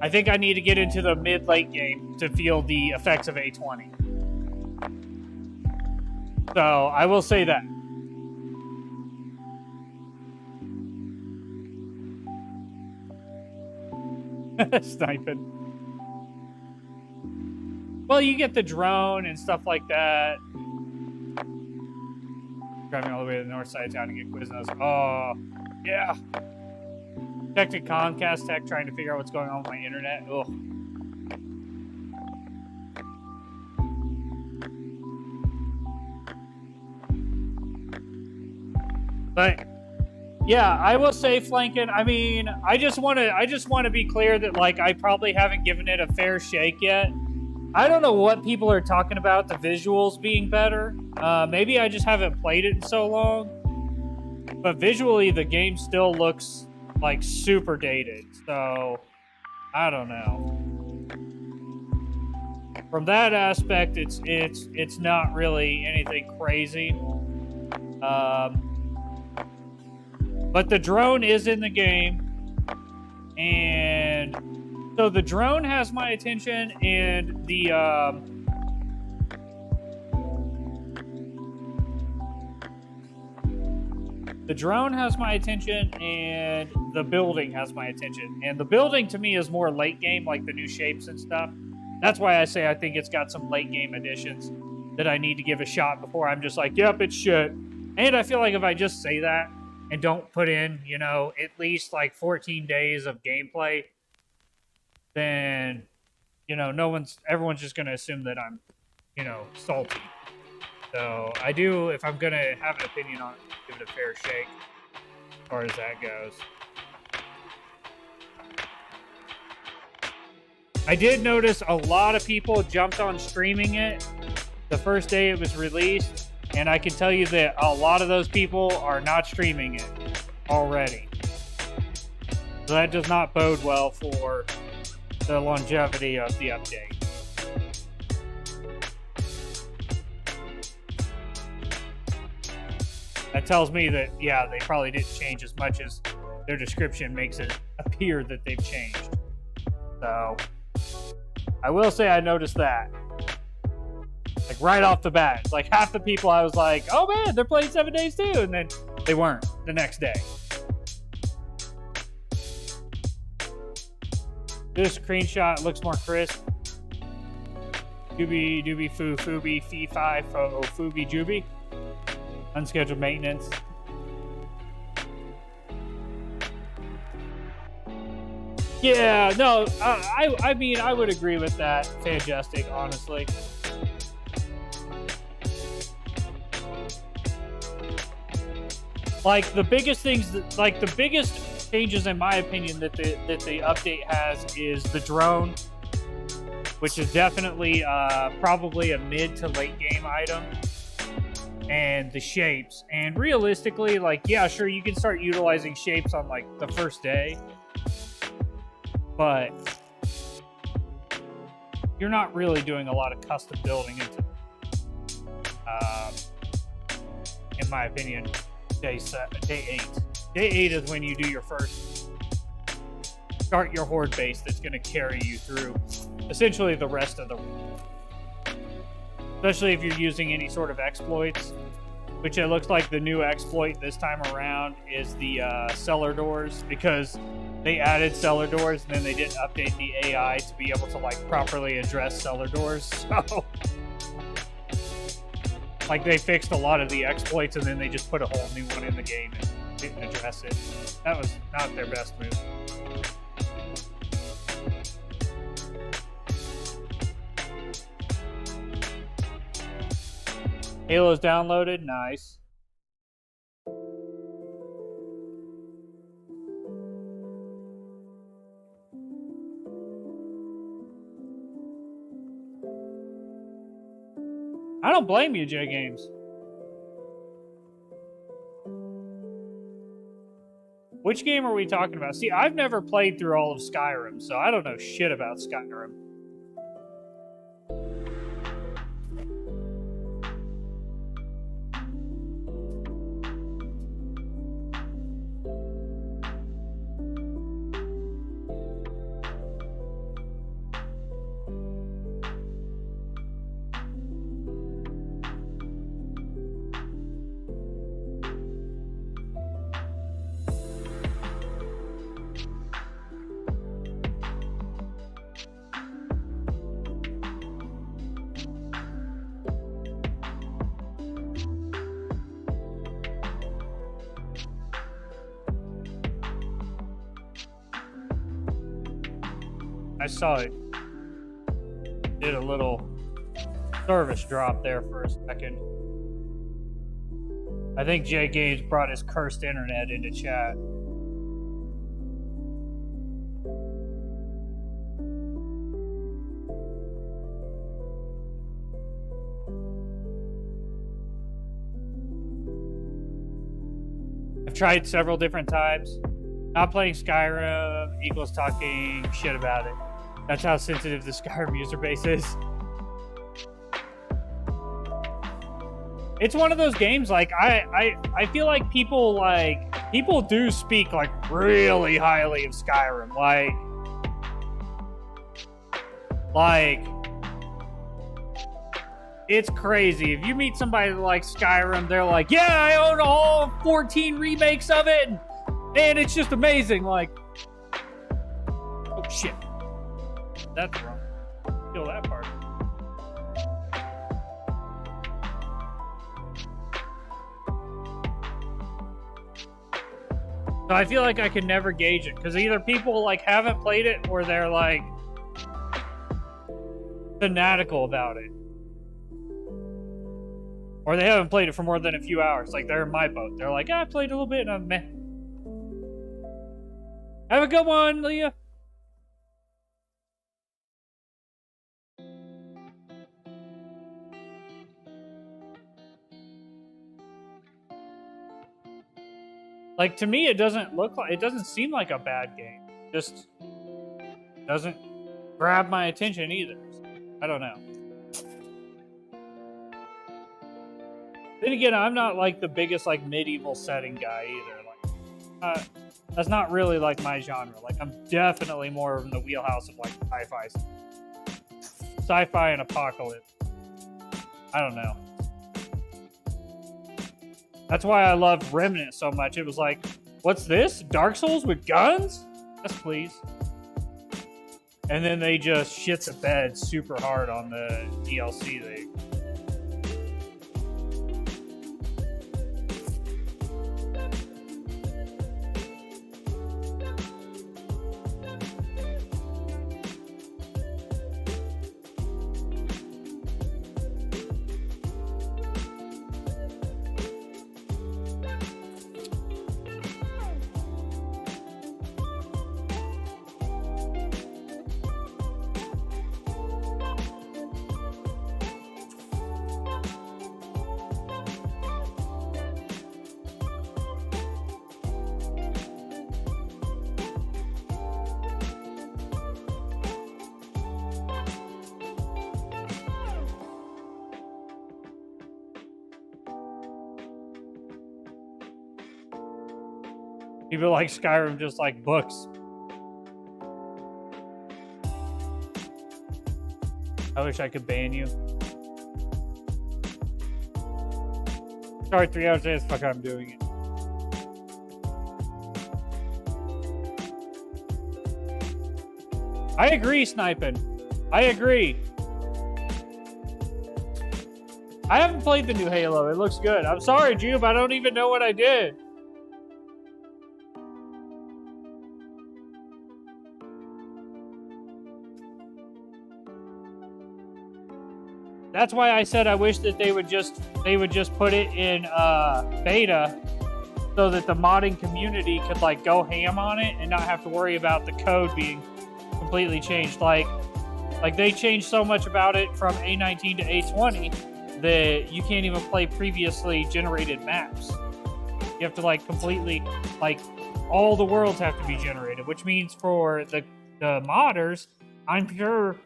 I think I need to get into the mid-late game to feel the effects of A20. So, I will say that. Sniping. Well, you get the drone and stuff like that. Driving all the way to the north side of town to get Quiznos. Oh, yeah. Detected Comcast tech trying to figure out what's going on with my internet. Ugh. But yeah, I will say, Flankin, I mean, I just want to be clear that like I probably haven't given it a fair shake yet. I don't know what people are talking about, the visuals being better. Maybe I just haven't played it in so long. But visually, the game still looks like super dated. So, I don't know. From that aspect, it's not really anything crazy. But the drone is in the game. And so the drone has my attention, and the drone has my attention, and the building has my attention. And the building to me is more late game, like the new shapes and stuff. That's why I say I think it's got some late game additions that I need to give a shot before I'm just like, yep, it's shit. And I feel like if I just say that and don't put in, you know, at least like 14 days of gameplay, then everyone's just gonna assume that I'm, salty. So I do, if I'm gonna have an opinion on it, give it a fair shake as far as that goes. I did notice a lot of people jumped on streaming it the first day it was released, and I can tell you that a lot of those people are not streaming it already. So that does not bode well for the longevity of the update. That tells me that, yeah, they probably didn't change as much as their description makes it appear that they've changed. So, I will say I noticed that. Like, right off the bat. Like, half the people I was like, oh man, they're playing 7 days too. And then they weren't the next day. This screenshot looks more crisp. Doobie foo fooby fee fi fo fooby jooby. Unscheduled maintenance. Yeah, no, I mean, I would agree with that, Fantastic, honestly. Like, the biggest changes, in my opinion, that the update has is the drone, which is definitely probably a mid to late game item. And the shapes. And realistically, like, yeah, sure, you can start utilizing shapes on, like, the first day. But you're not really doing a lot of custom building into in my opinion, day 8. Day 8 is when you do your first start your horde base that's going to carry you through essentially the rest of the week. Especially if you're using any sort of exploits, which it looks like the new exploit this time around is the cellar doors, because they added cellar doors and then they didn't update the AI to be able to, like, properly address cellar doors. So, like, they fixed a lot of the exploits and then they just put a whole new one in the game and didn't address it. That was not their best move. Halo's downloaded. Nice. I don't blame you, J Games. Which game are we talking about? See, I've never played through all of Skyrim, so I don't know shit about Skyrim. I saw it did a little service drop there for a second. I think Jay Games brought his cursed internet into chat. I've tried several different times. Not playing Skyrim equals talking shit about it. That's how sensitive the Skyrim user base is. It's one of those games, like, I feel like people do speak, like, really highly of Skyrim. Like, it's crazy. If you meet somebody that likes Skyrim, they're like, yeah, I own all 14 remakes of it, and it's just amazing. Like, oh shit. That's wrong. Kill that part. So I feel like I can never gauge it, because either people, like, haven't played it, or they're like, fanatical about it. Or they haven't played it for more than a few hours. Like, they're in my boat. They're like, I played a little bit and I'm meh. Have a good one, Leah. Like, to me, it doesn't seem like a bad game. Just doesn't grab my attention either. I don't know. Then again, I'm not like the biggest like medieval setting guy either. Like, that's not really like my genre. Like, I'm definitely more in the wheelhouse of like sci-fi and apocalypse. I don't know. That's why I love Remnant so much. It was like, what's this? Dark Souls with guns? Yes, please. And then they just shit the bed super hard on the DLC. People like Skyrim just like books. I wish I could ban you. Sorry, 3 hours later, fuck, I'm doing it. I agree, sniping. I agree. I haven't played the new Halo. It looks good. I'm sorry, Jube. I don't even know what I did. That's why I said I wish that they would just put it in beta, so that the modding community could like go ham on it and not have to worry about the code being completely changed. Like they changed so much about it from A19 to A20 that you can't even play previously generated maps. You have to like completely, like, all the worlds have to be generated, which means for the modders, I'm sure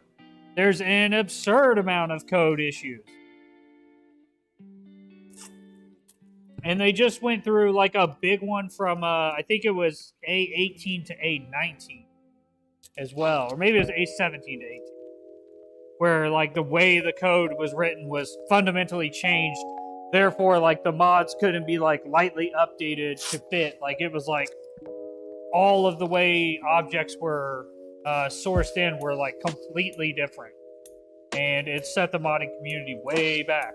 there's an absurd amount of code issues. And they just went through like a big one from, I think it was A18 to A19 as well. Or maybe it was A17 to A18. Where like the way the code was written was fundamentally changed. Therefore, like the mods couldn't be like lightly updated to fit. Like it was like all of the way objects were sourced in were like completely different, and it set the modding community way back.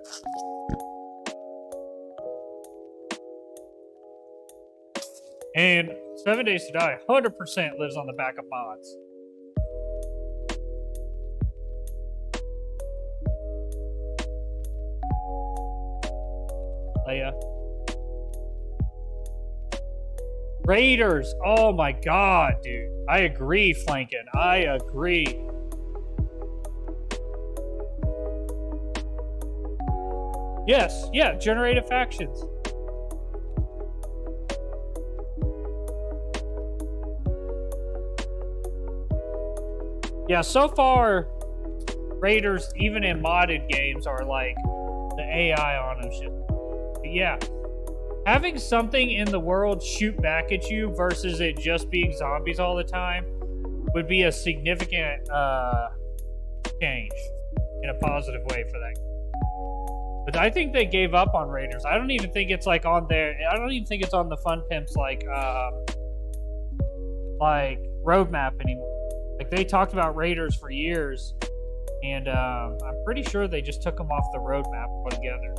And 7 Days to Die 100% lives on the back of mods. Leia. Raiders. Oh my god, dude. I agree, Flankin. I agree. Yes, yeah, generated factions. Yeah, so far, Raiders, even in modded games, are like the AI on them shit. But yeah. Having something in the world shoot back at you versus it just being zombies all the time would be a significant change in a positive way for that. But I think they gave up on Raiders. I don't even think it's like on there. I don't even think it's on the Fun Pimps like roadmap anymore. Like they talked about Raiders for years, and I'm pretty sure they just took them off the roadmap altogether.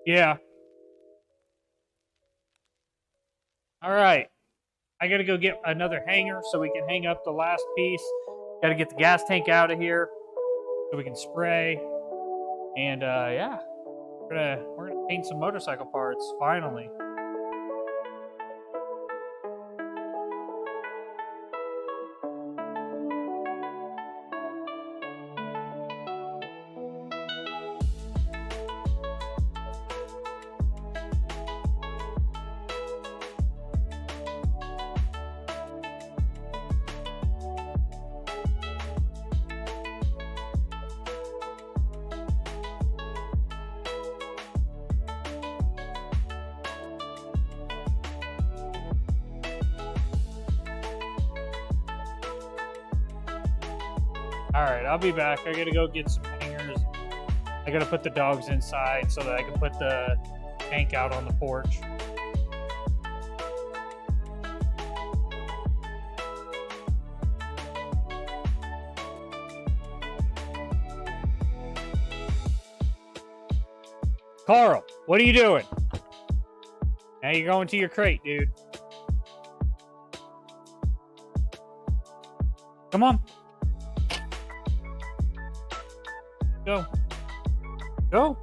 Yeah. All right. I gotta go get another hanger so we can hang up the last piece. Gotta get the gas tank out of here so we can spray. And yeah, we're gonna paint some motorcycle parts finally. All right, I'll be back. I gotta go get some hangers. I gotta put the dogs inside so that I can put the tank out on the porch. Carl, what are you doing? Now you're going to your crate, dude. Come on. Go. Go.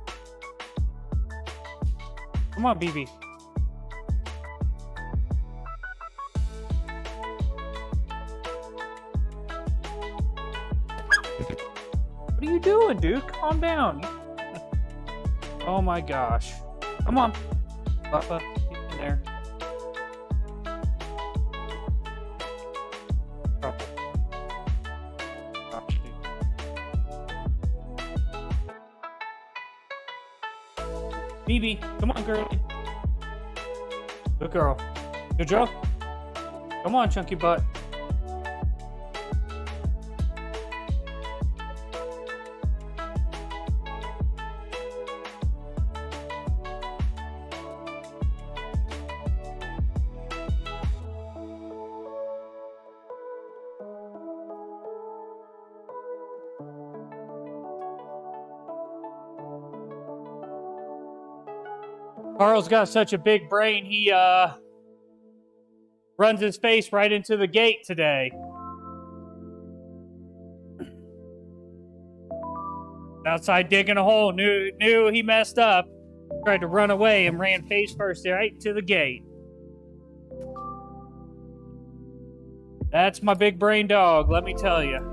Come on, BB. What are you doing, dude? Calm down. Oh my gosh. Come on. Bubba, get in there. Oh. Gosh, dude. BB, come on, girlie. Good girl. Good Joe. Come on, chunky butt. Carl's got such a big brain, he runs his face right into the gate today. Outside digging a hole, knew he messed up. Tried to run away and ran face first right to the gate. That's my big brain dog, let me tell you.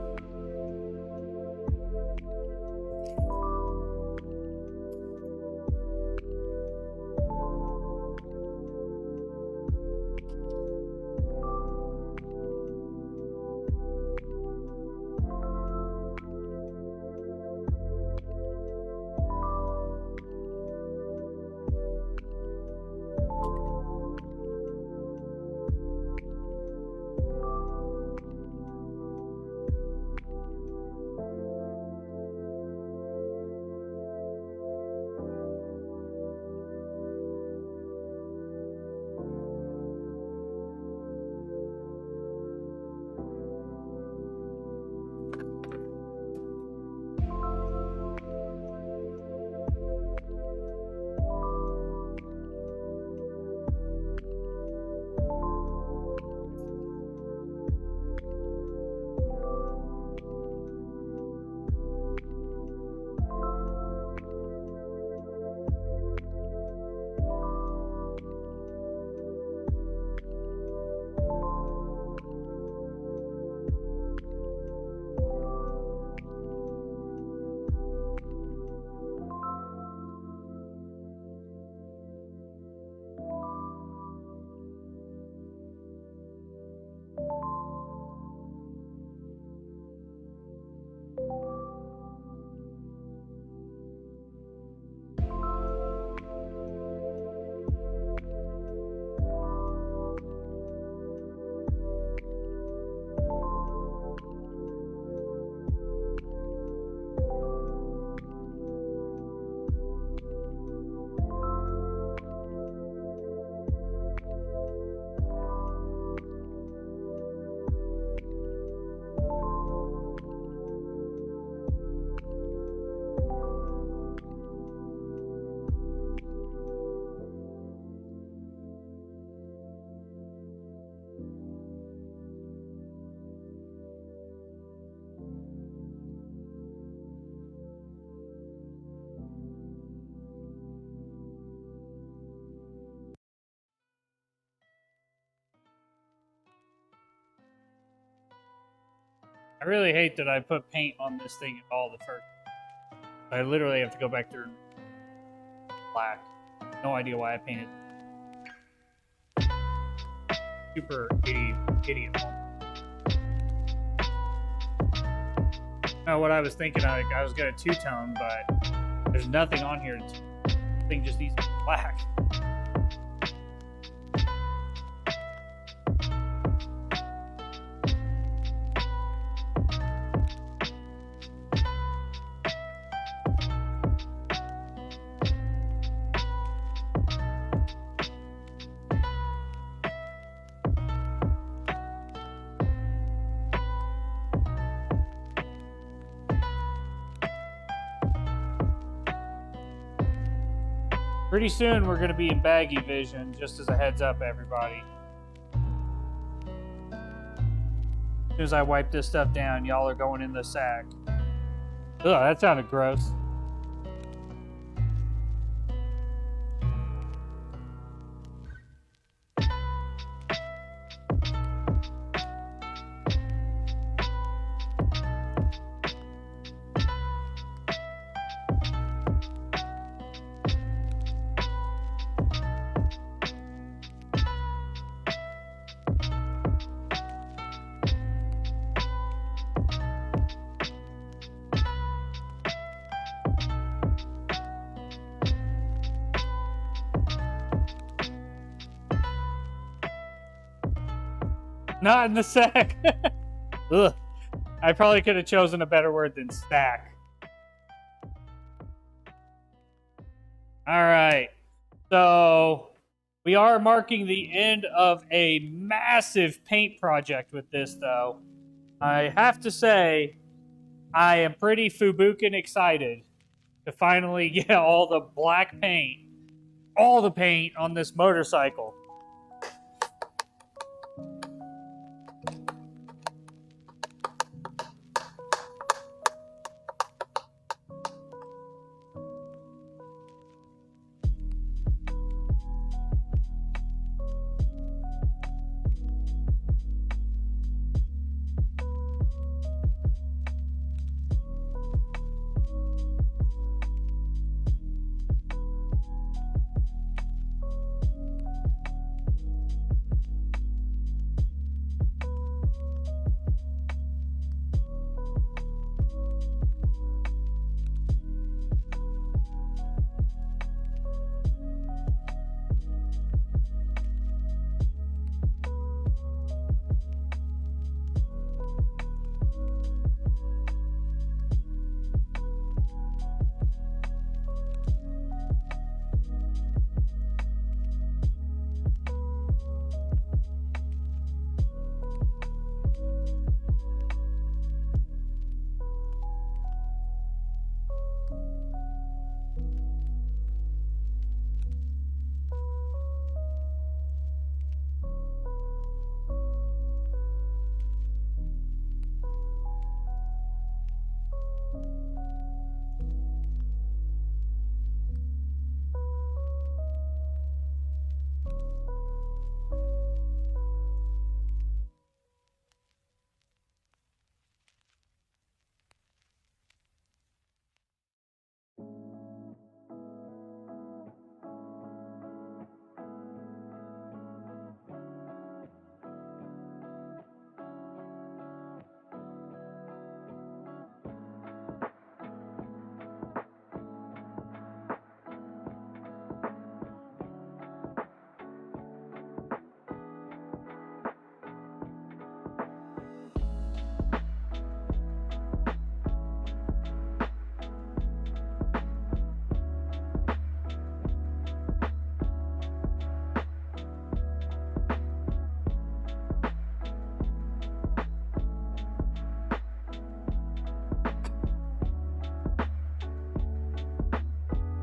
I really hate that I put paint on this thing at all the first. I literally have to go back through black. No idea why I painted. Super idiot. What I was thinking, I was gonna two-tone, but there's nothing on here. The thing just needs to be black. Pretty soon we're going to be in baggy vision, just as a heads up, everybody. As soon as I wipe this stuff down, y'all are going in the sack. Ugh, that sounded gross. Not in the sack. Ugh. I probably could have chosen a better word than stack. All right. So we are marking the end of a massive paint project with this, though. I have to say, I am pretty fubukin excited to finally get all the black paint, all the paint on this motorcycle.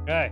Okay.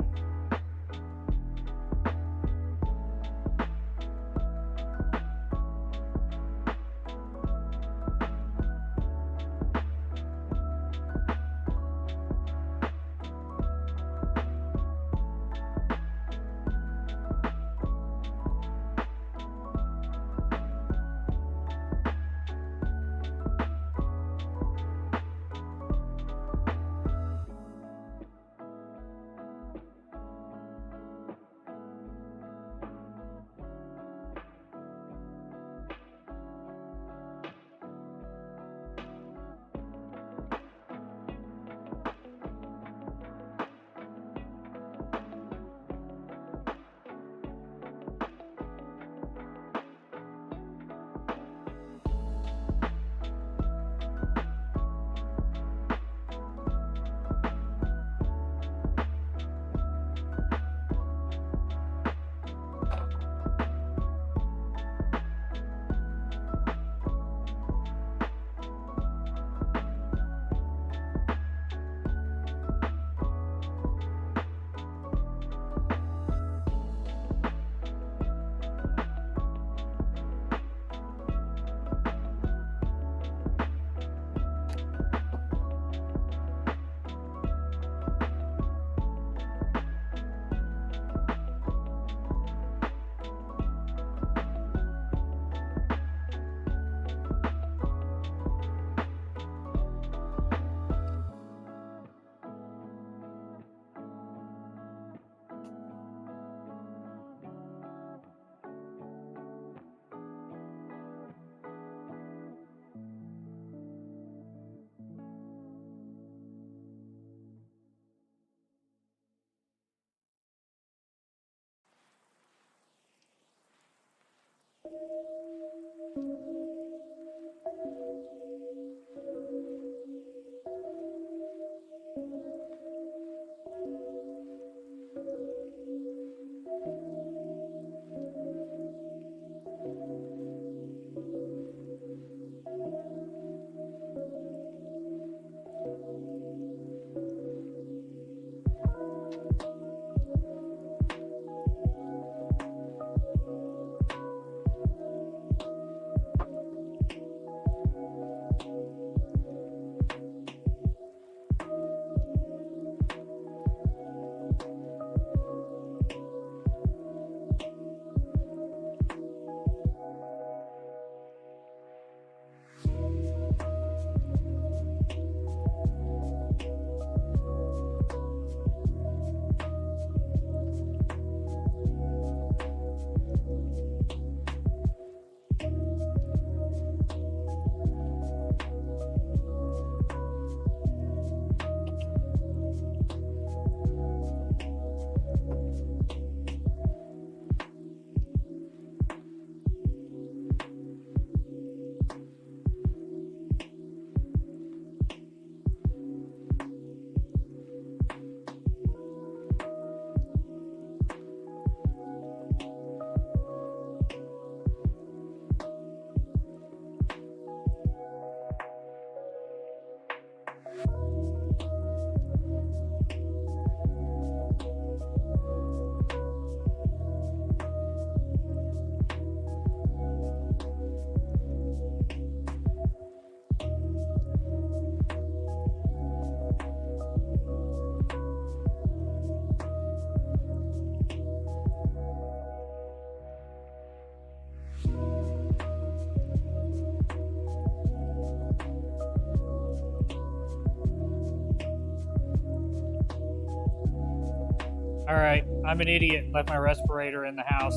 All right, I'm an idiot. Left my respirator in the house.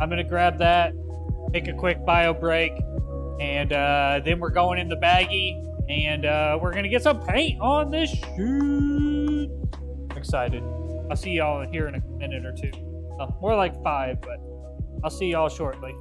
I'm gonna grab that, take a quick bio break, and then we're going in the baggie, and we're gonna get some paint on this shoot. I'm excited. I'll see y'all here in a minute or two. More like 5, but I'll see y'all shortly.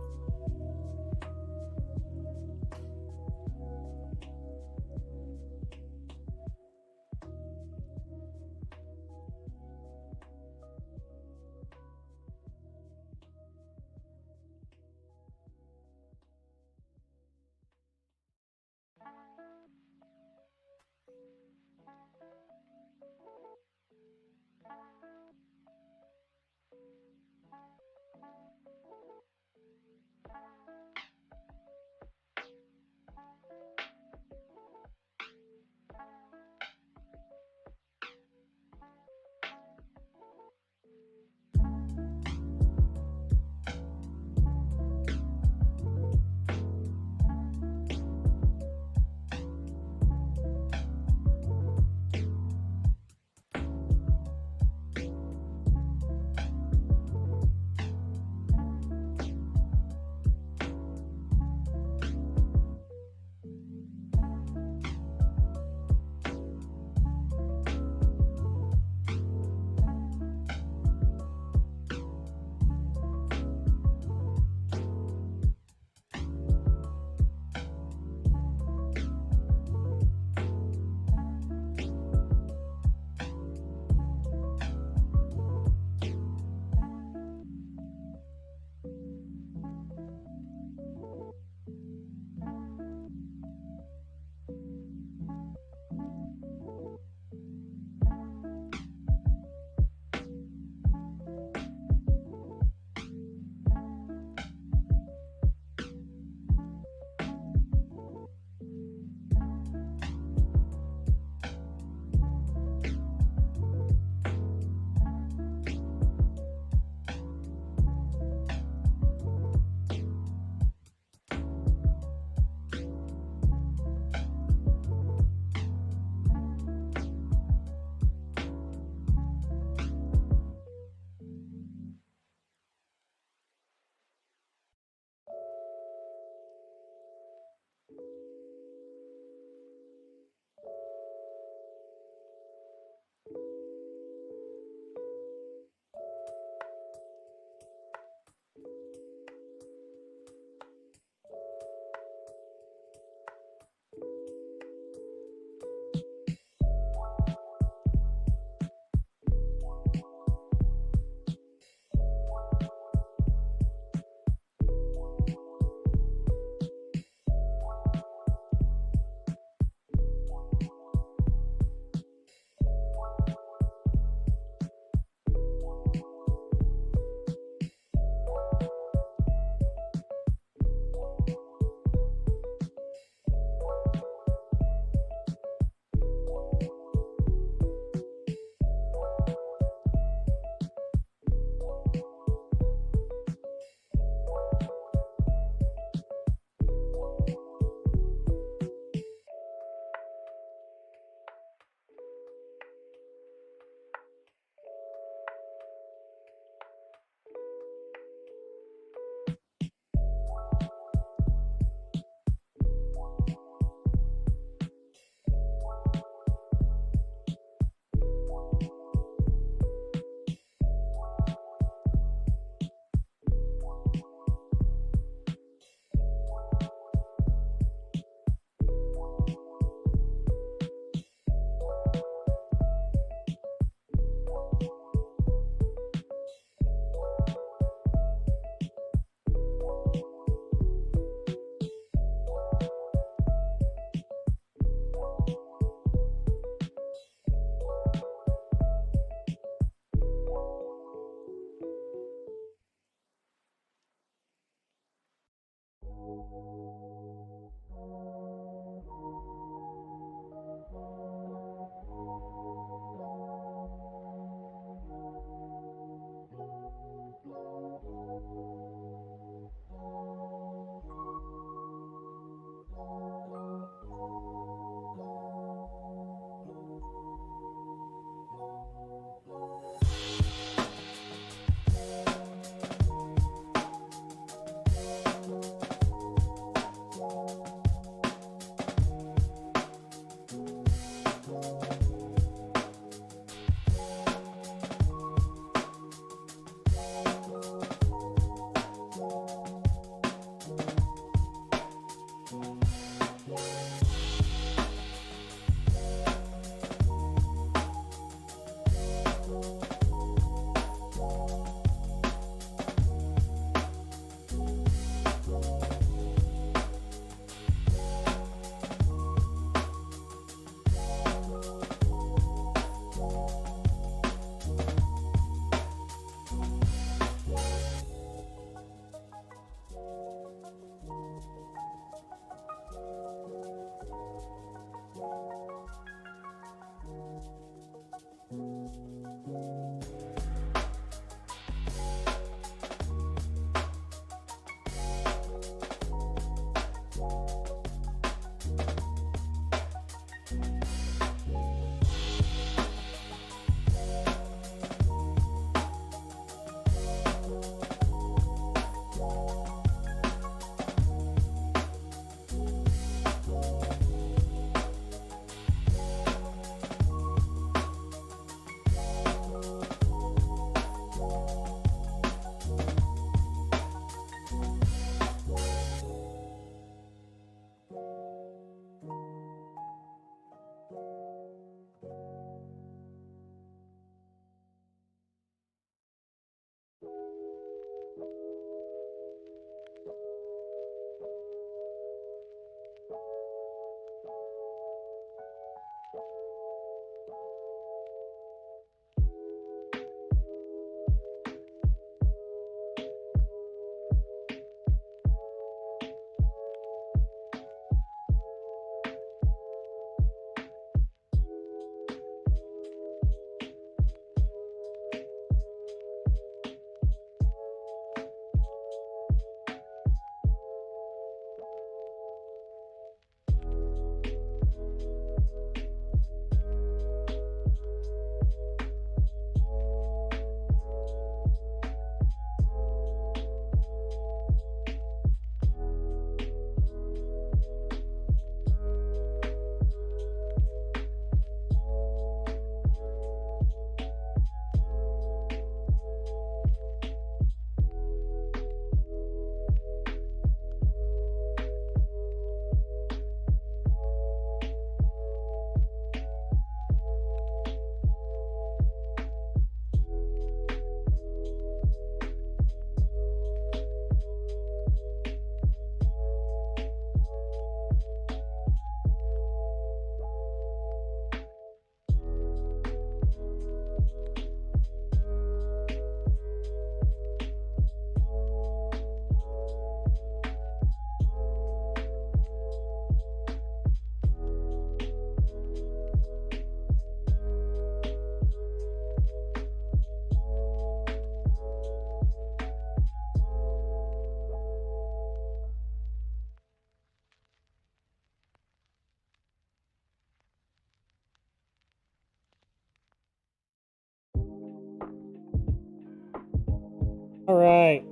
All right.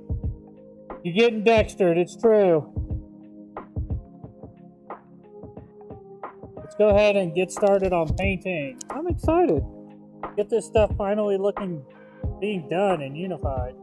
You're getting dextered. It's true. Let's go ahead and get started on painting. I'm excited. Get this stuff finally being done and unified.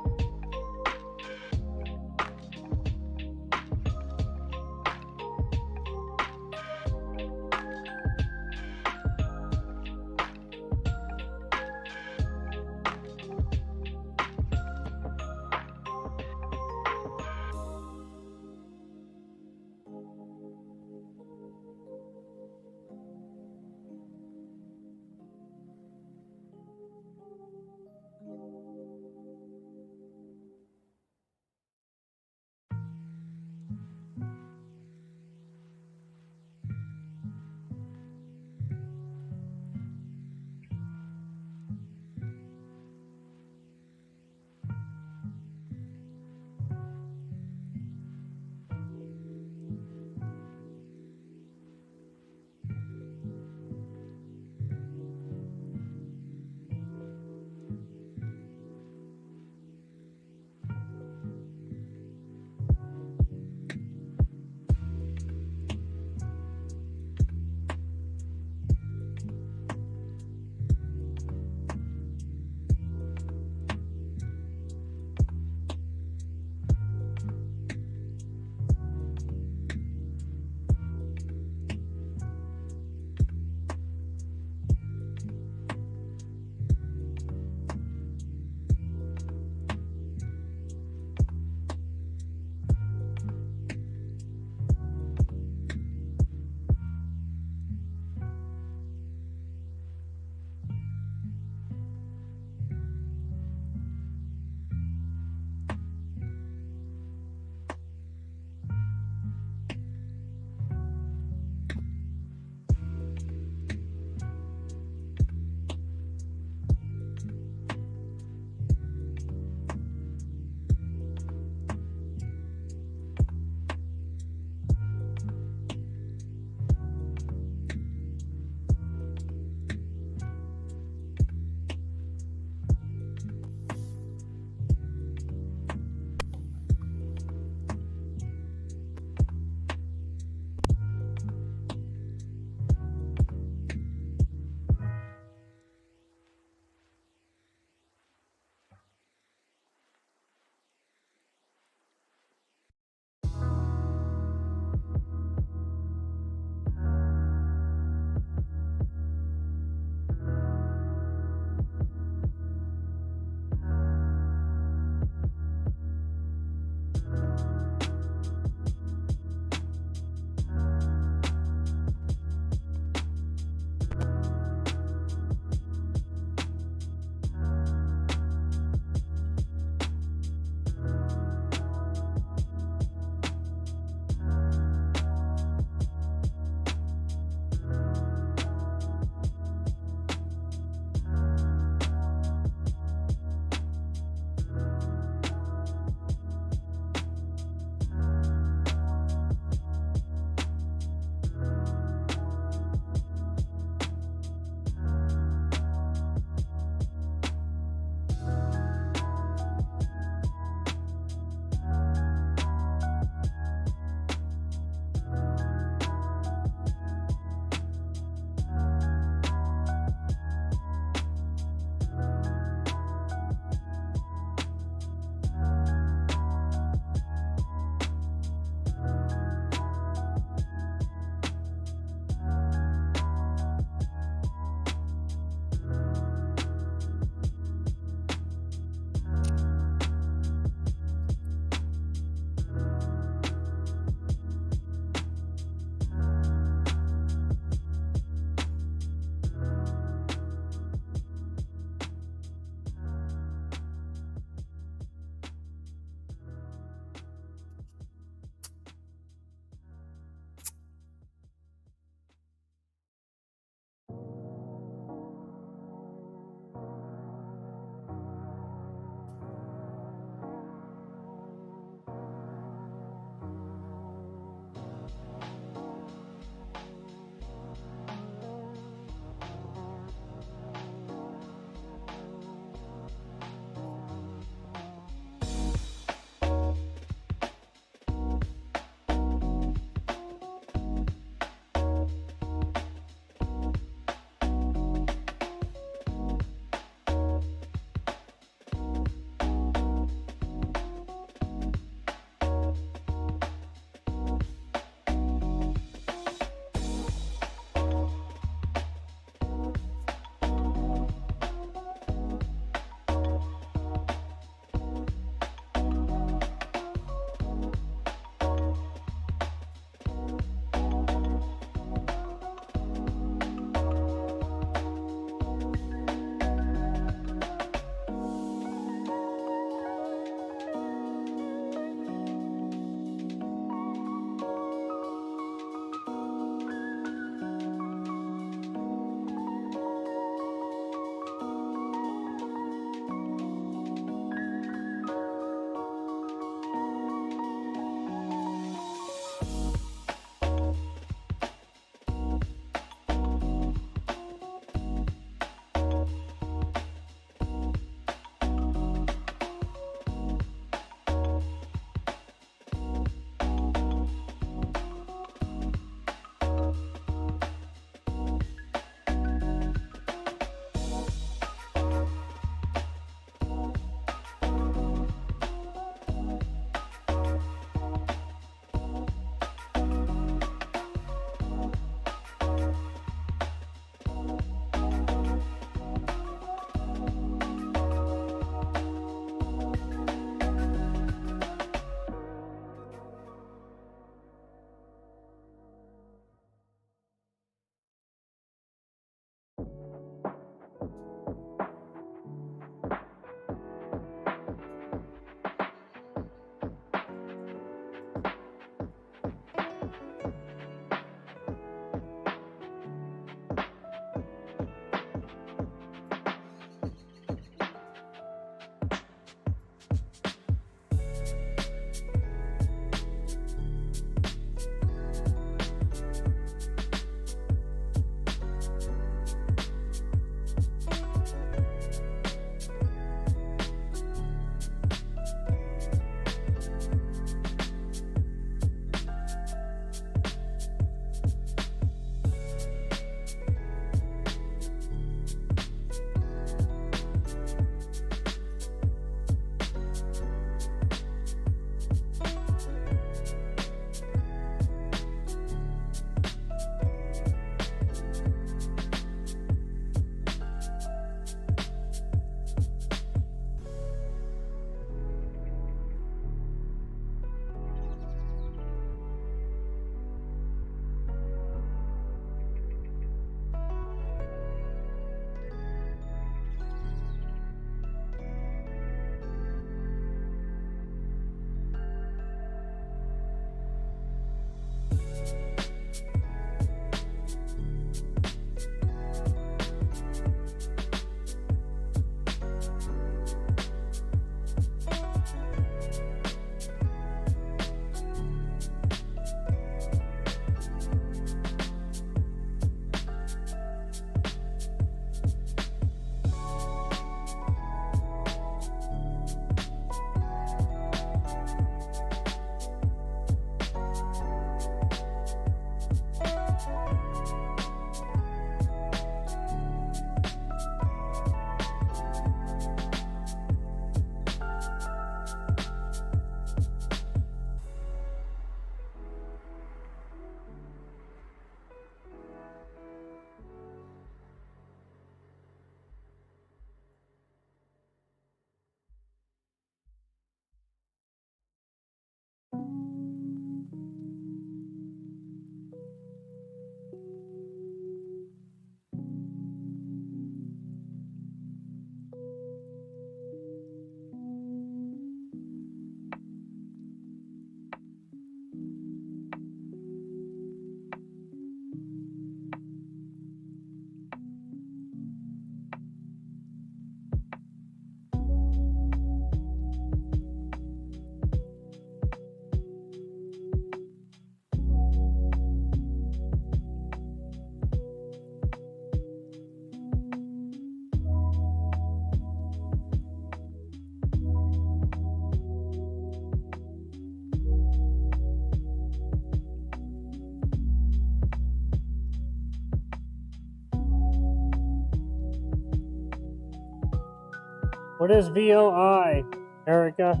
What is VOI, Erica?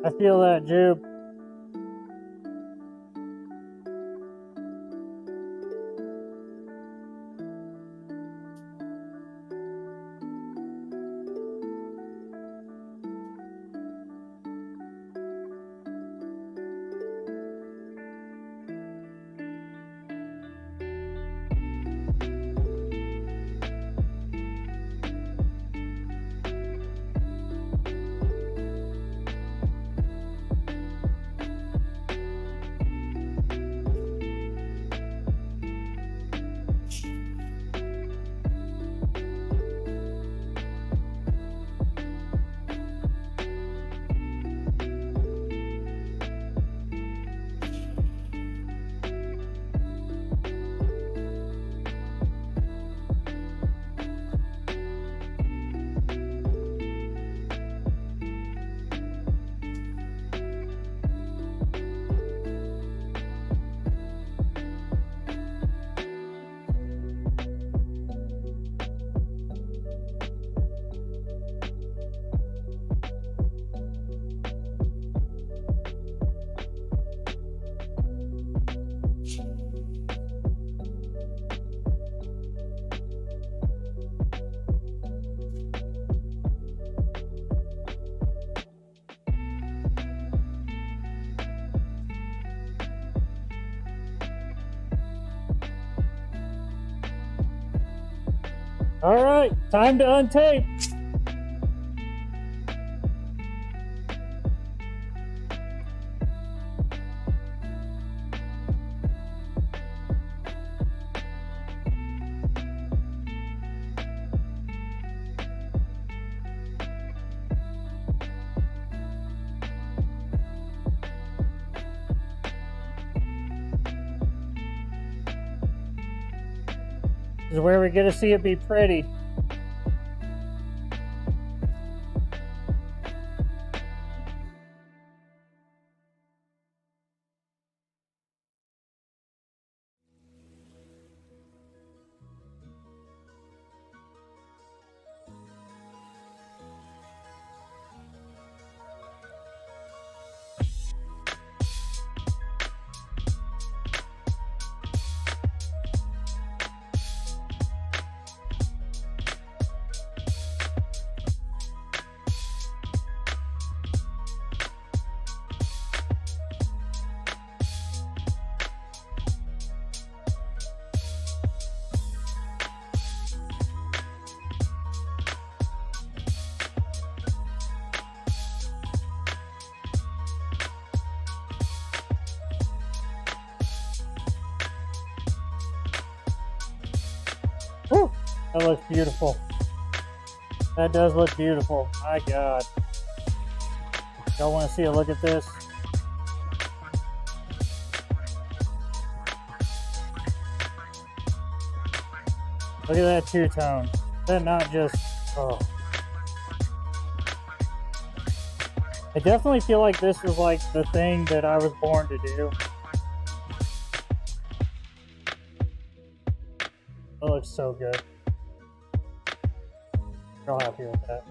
I feel that, Jube. All right, time to untape. This is where we get to see it be pretty. Woo! That looks beautiful. That does look beautiful. My God. Y'all want to see a look at this? Look at that two-tone. That not just... Oh. I definitely feel like this is like the thing that I was born to do. That looks so good. Real happy with that.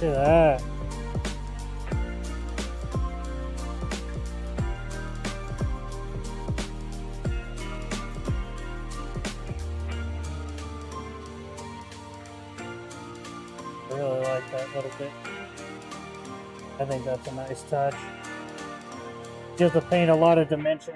Look at that. I really like that little bit. I think that's a nice touch. Gives the paint a lot of dimension.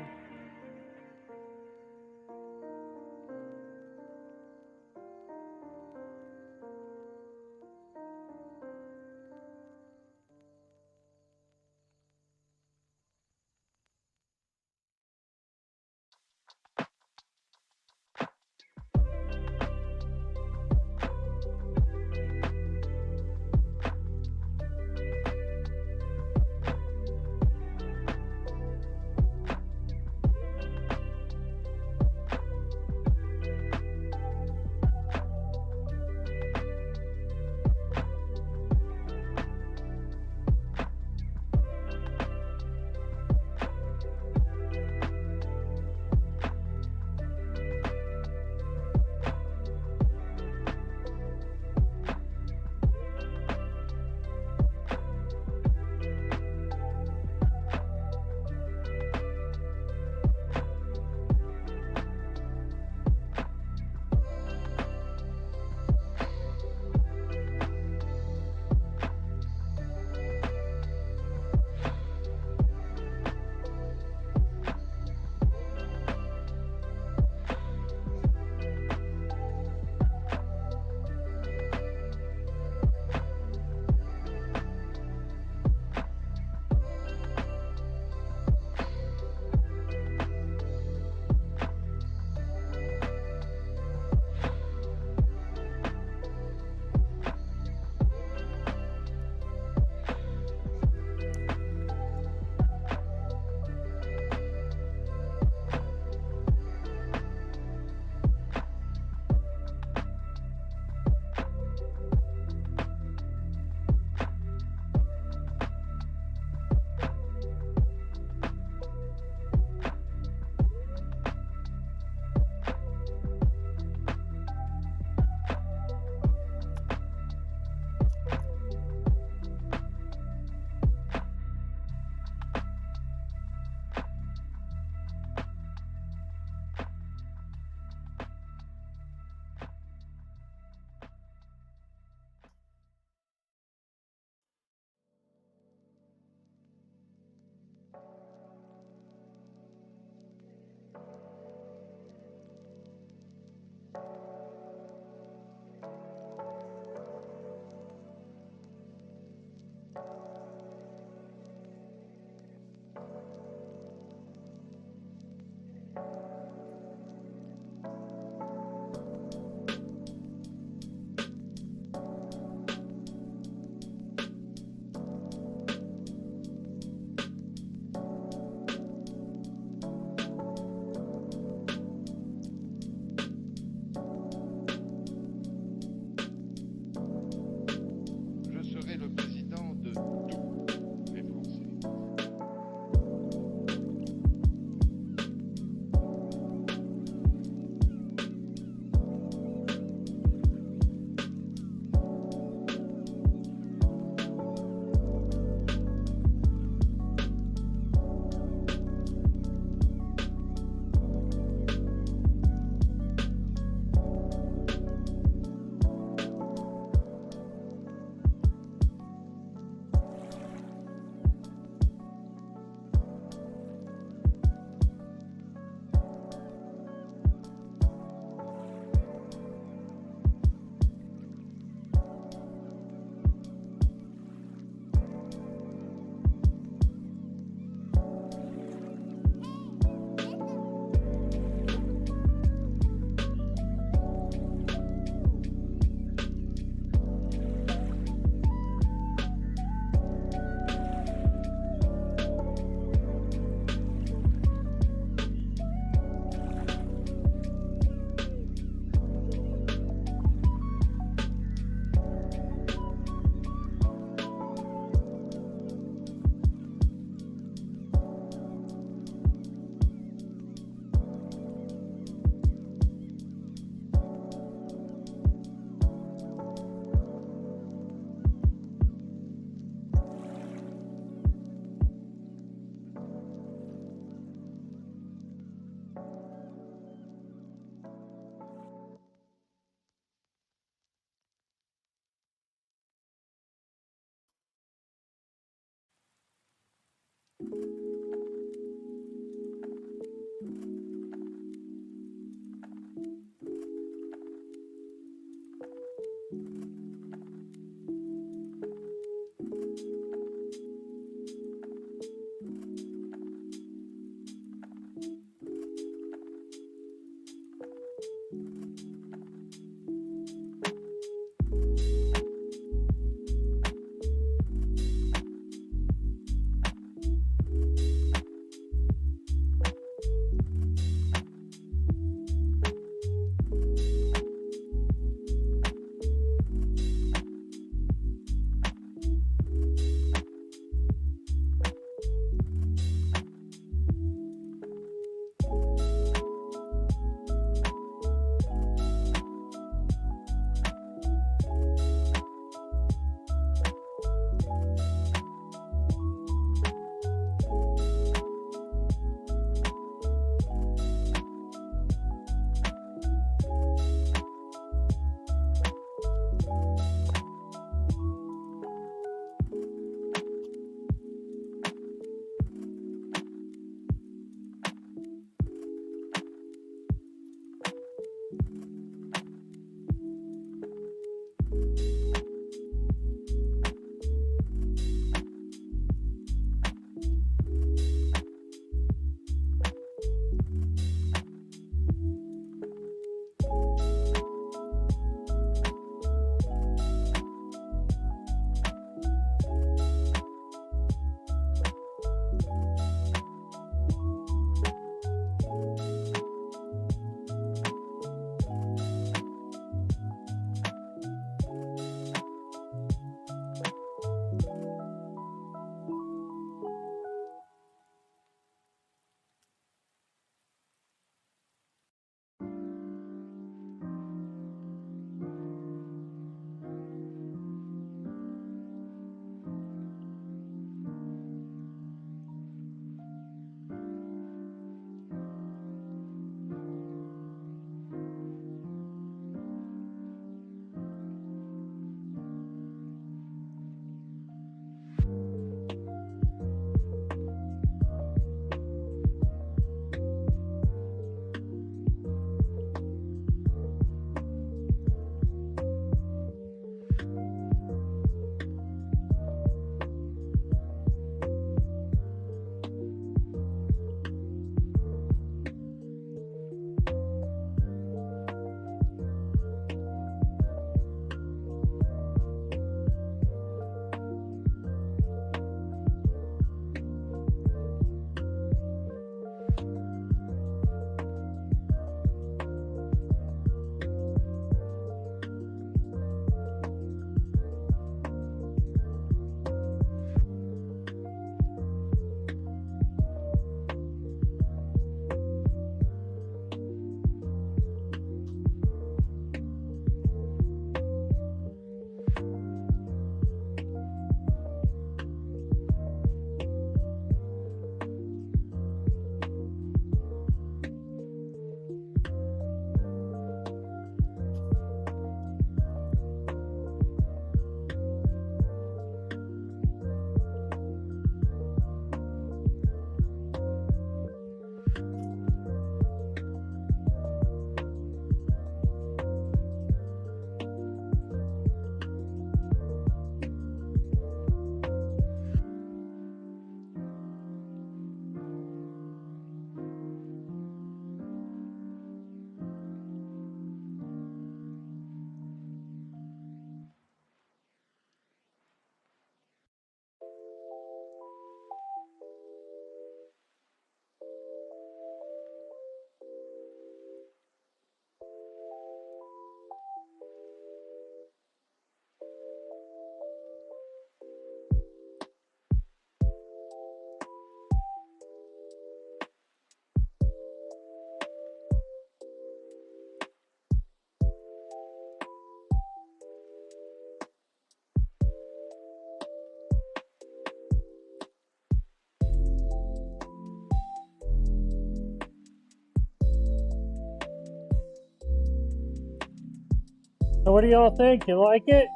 So what do y'all think? You like it?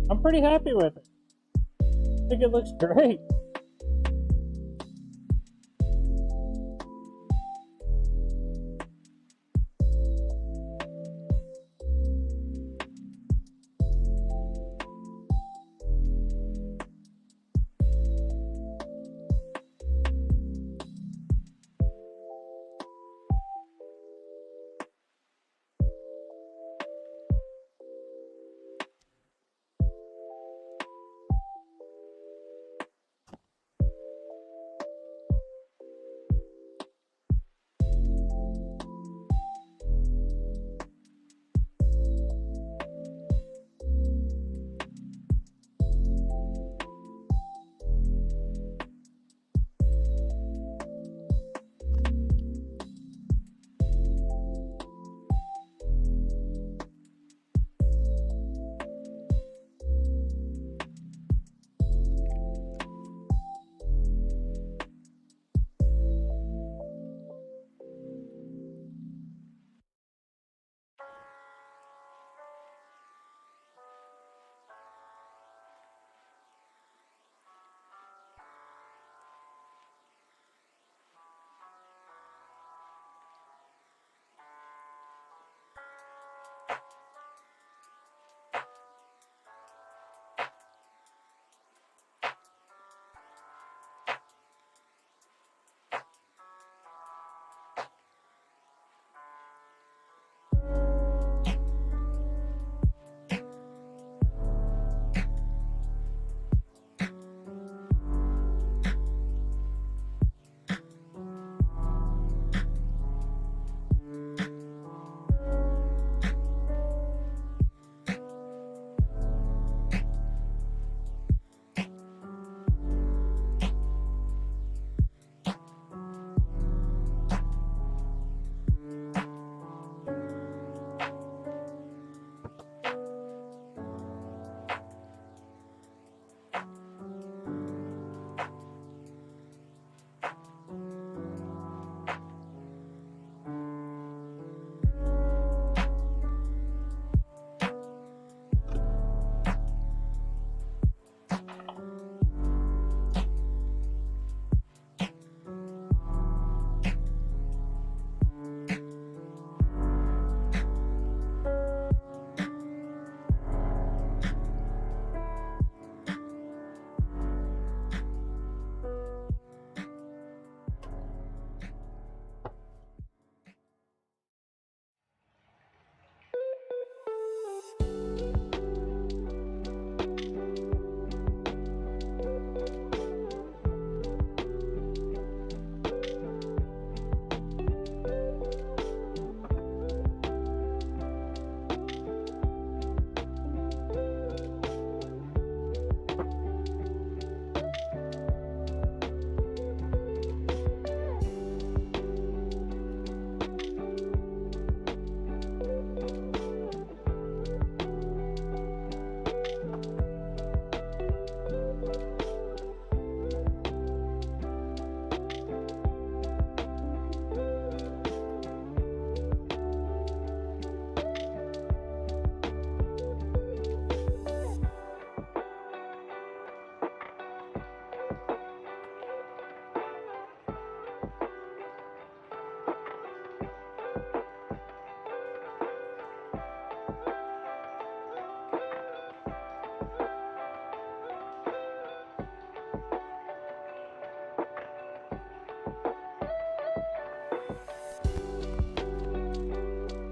I'm pretty happy with it. I think it looks great.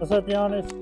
What's up, Giannis?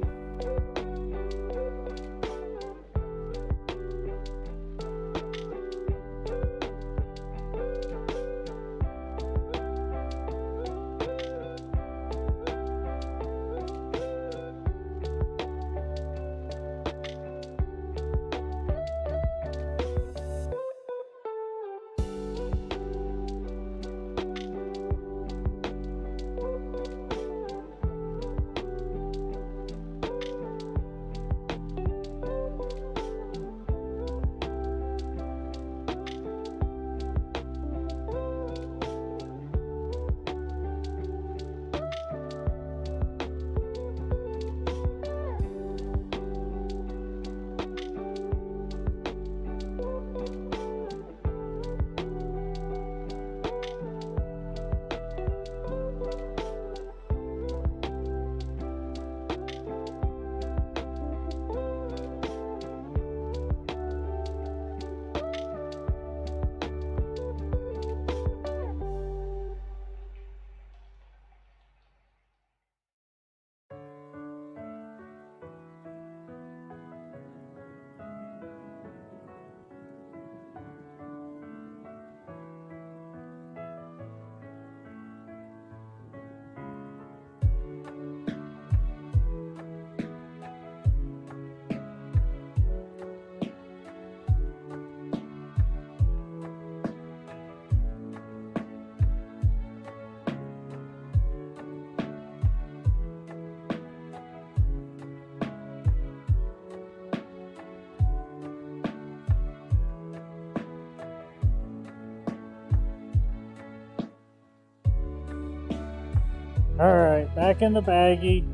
Alright, back in the baggie.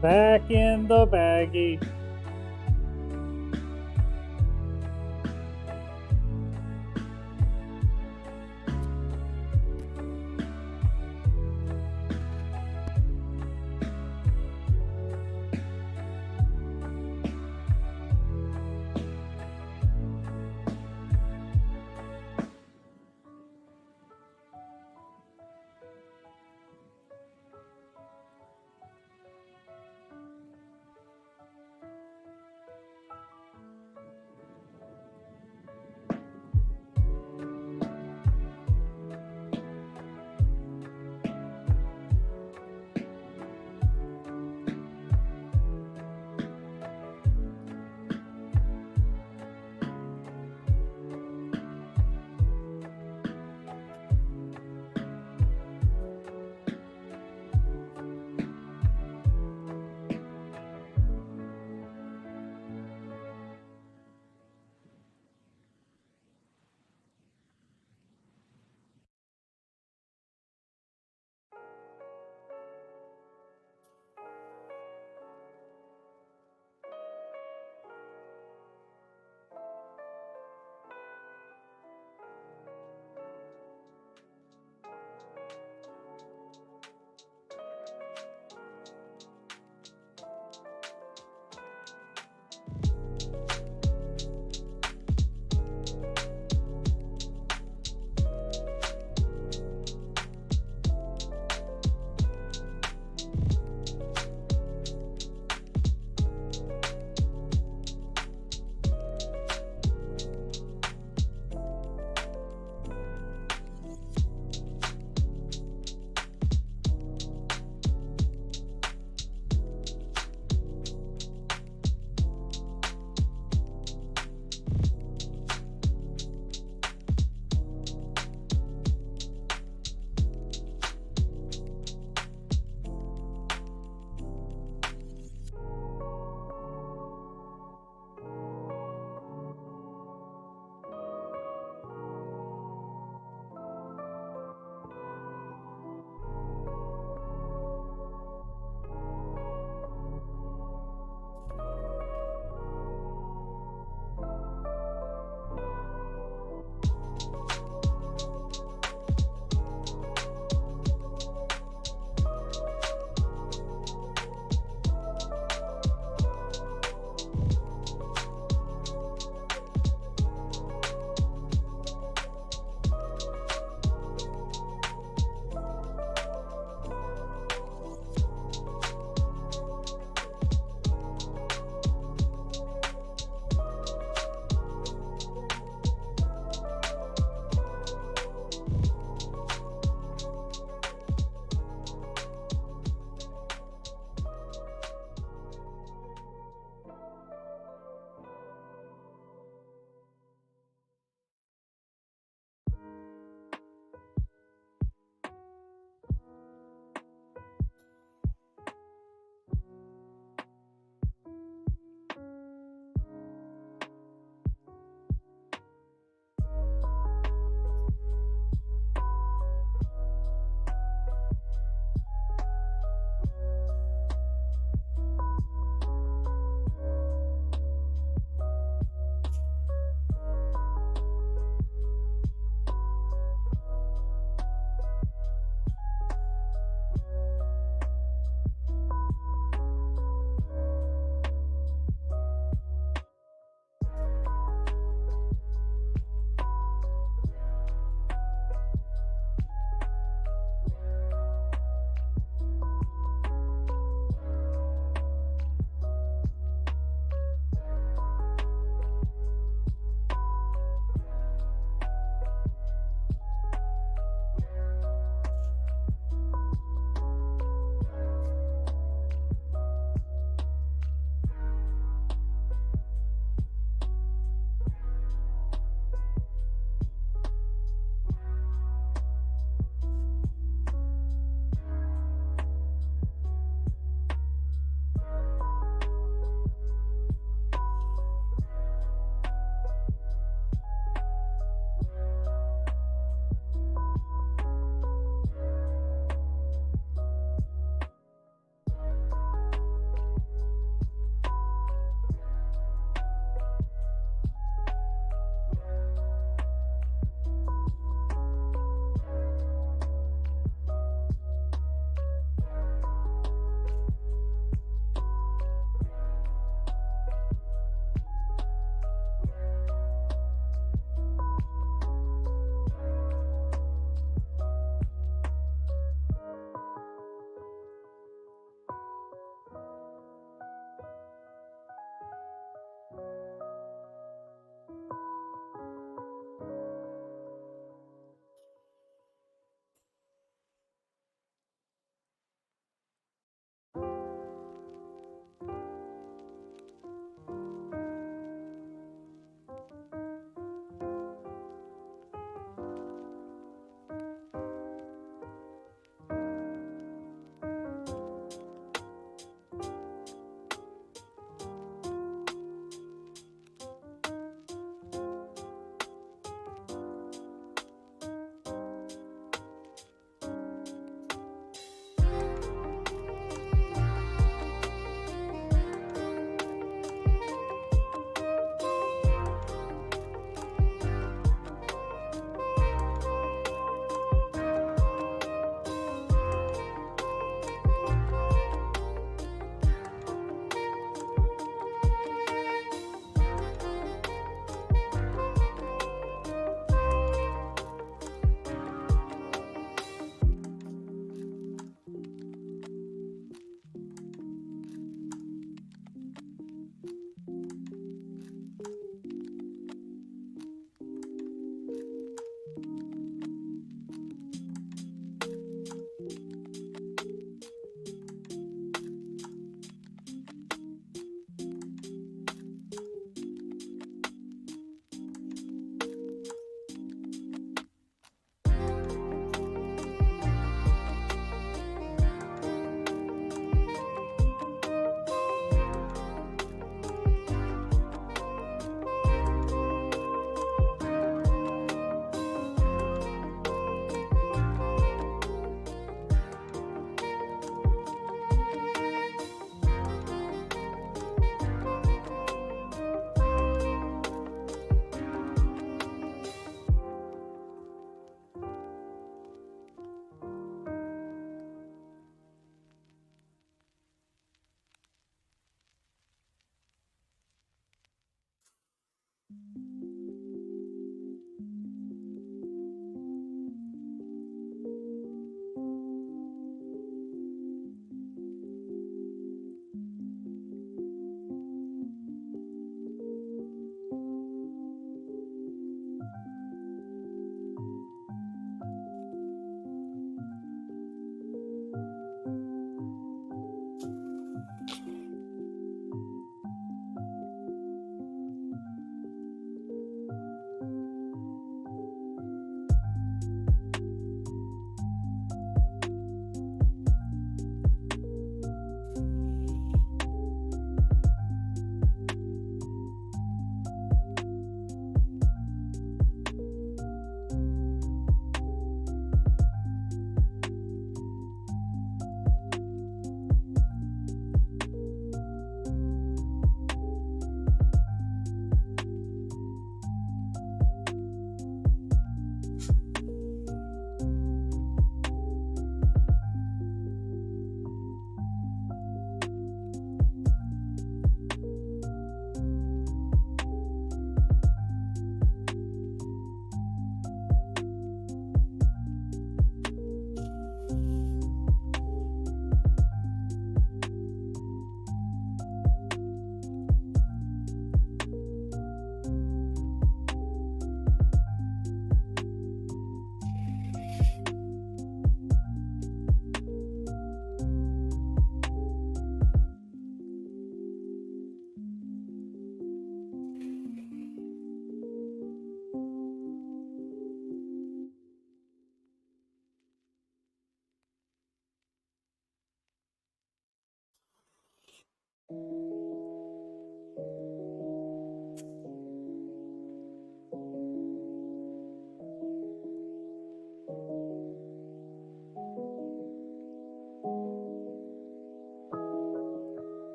Back in the baggie.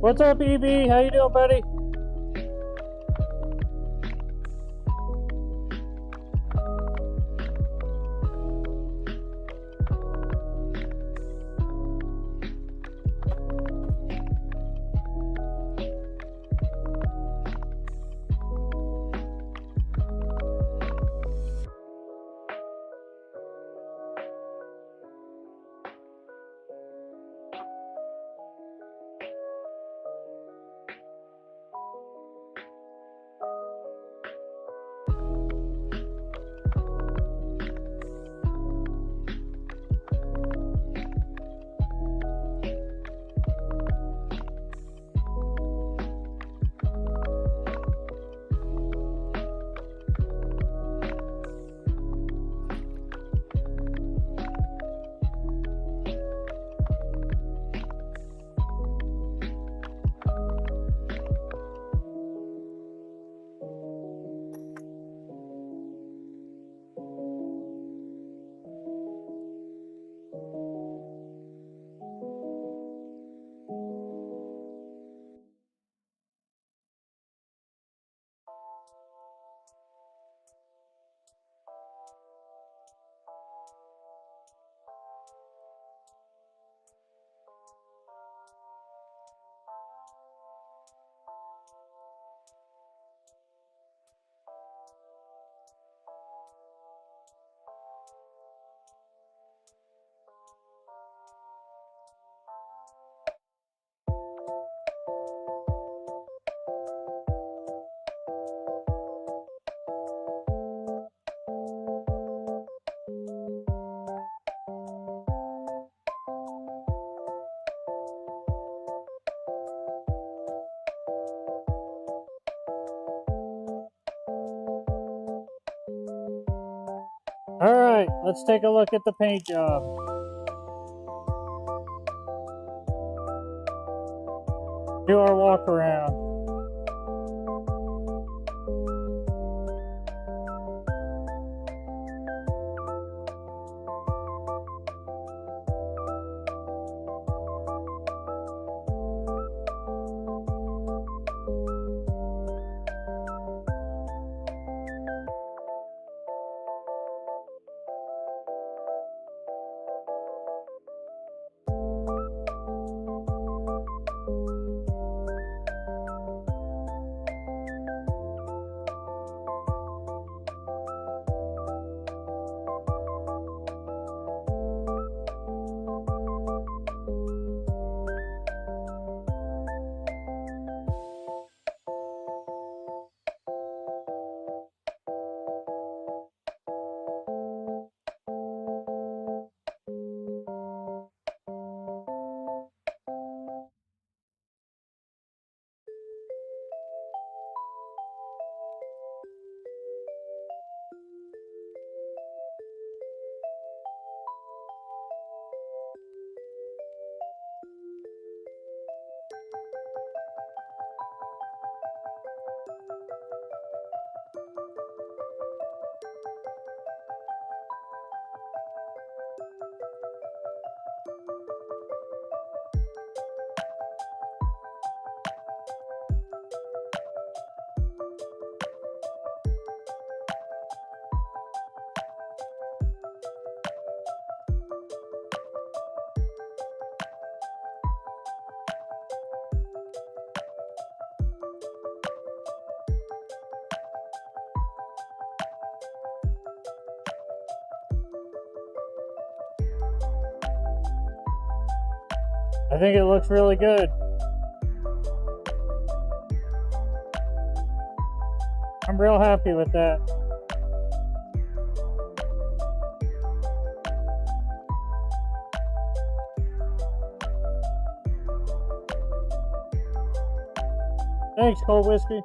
What's up, EB? How you doing, buddy? All right, let's take a look at the paint job. Do our walk around. I think it looks really good. I'm real happy with that. Thanks, Cold Whiskey.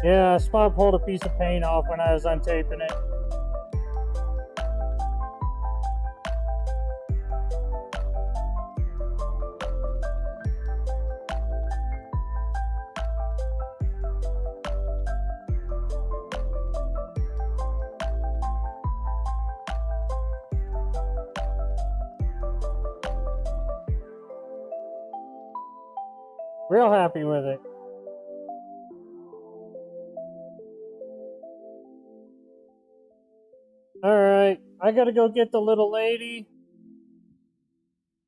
Yeah, Spot pulled a piece of paint off when I was untaping it. Real happy with it. Alright, I gotta go get the little lady.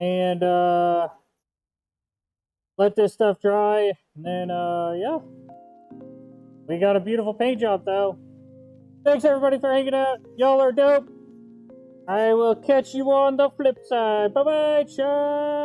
And, let this stuff dry. And then, yeah. We got a beautiful paint job, though. Thanks, everybody, for hanging out. Y'all are dope. I will catch you on the flip side. Bye-bye, chat.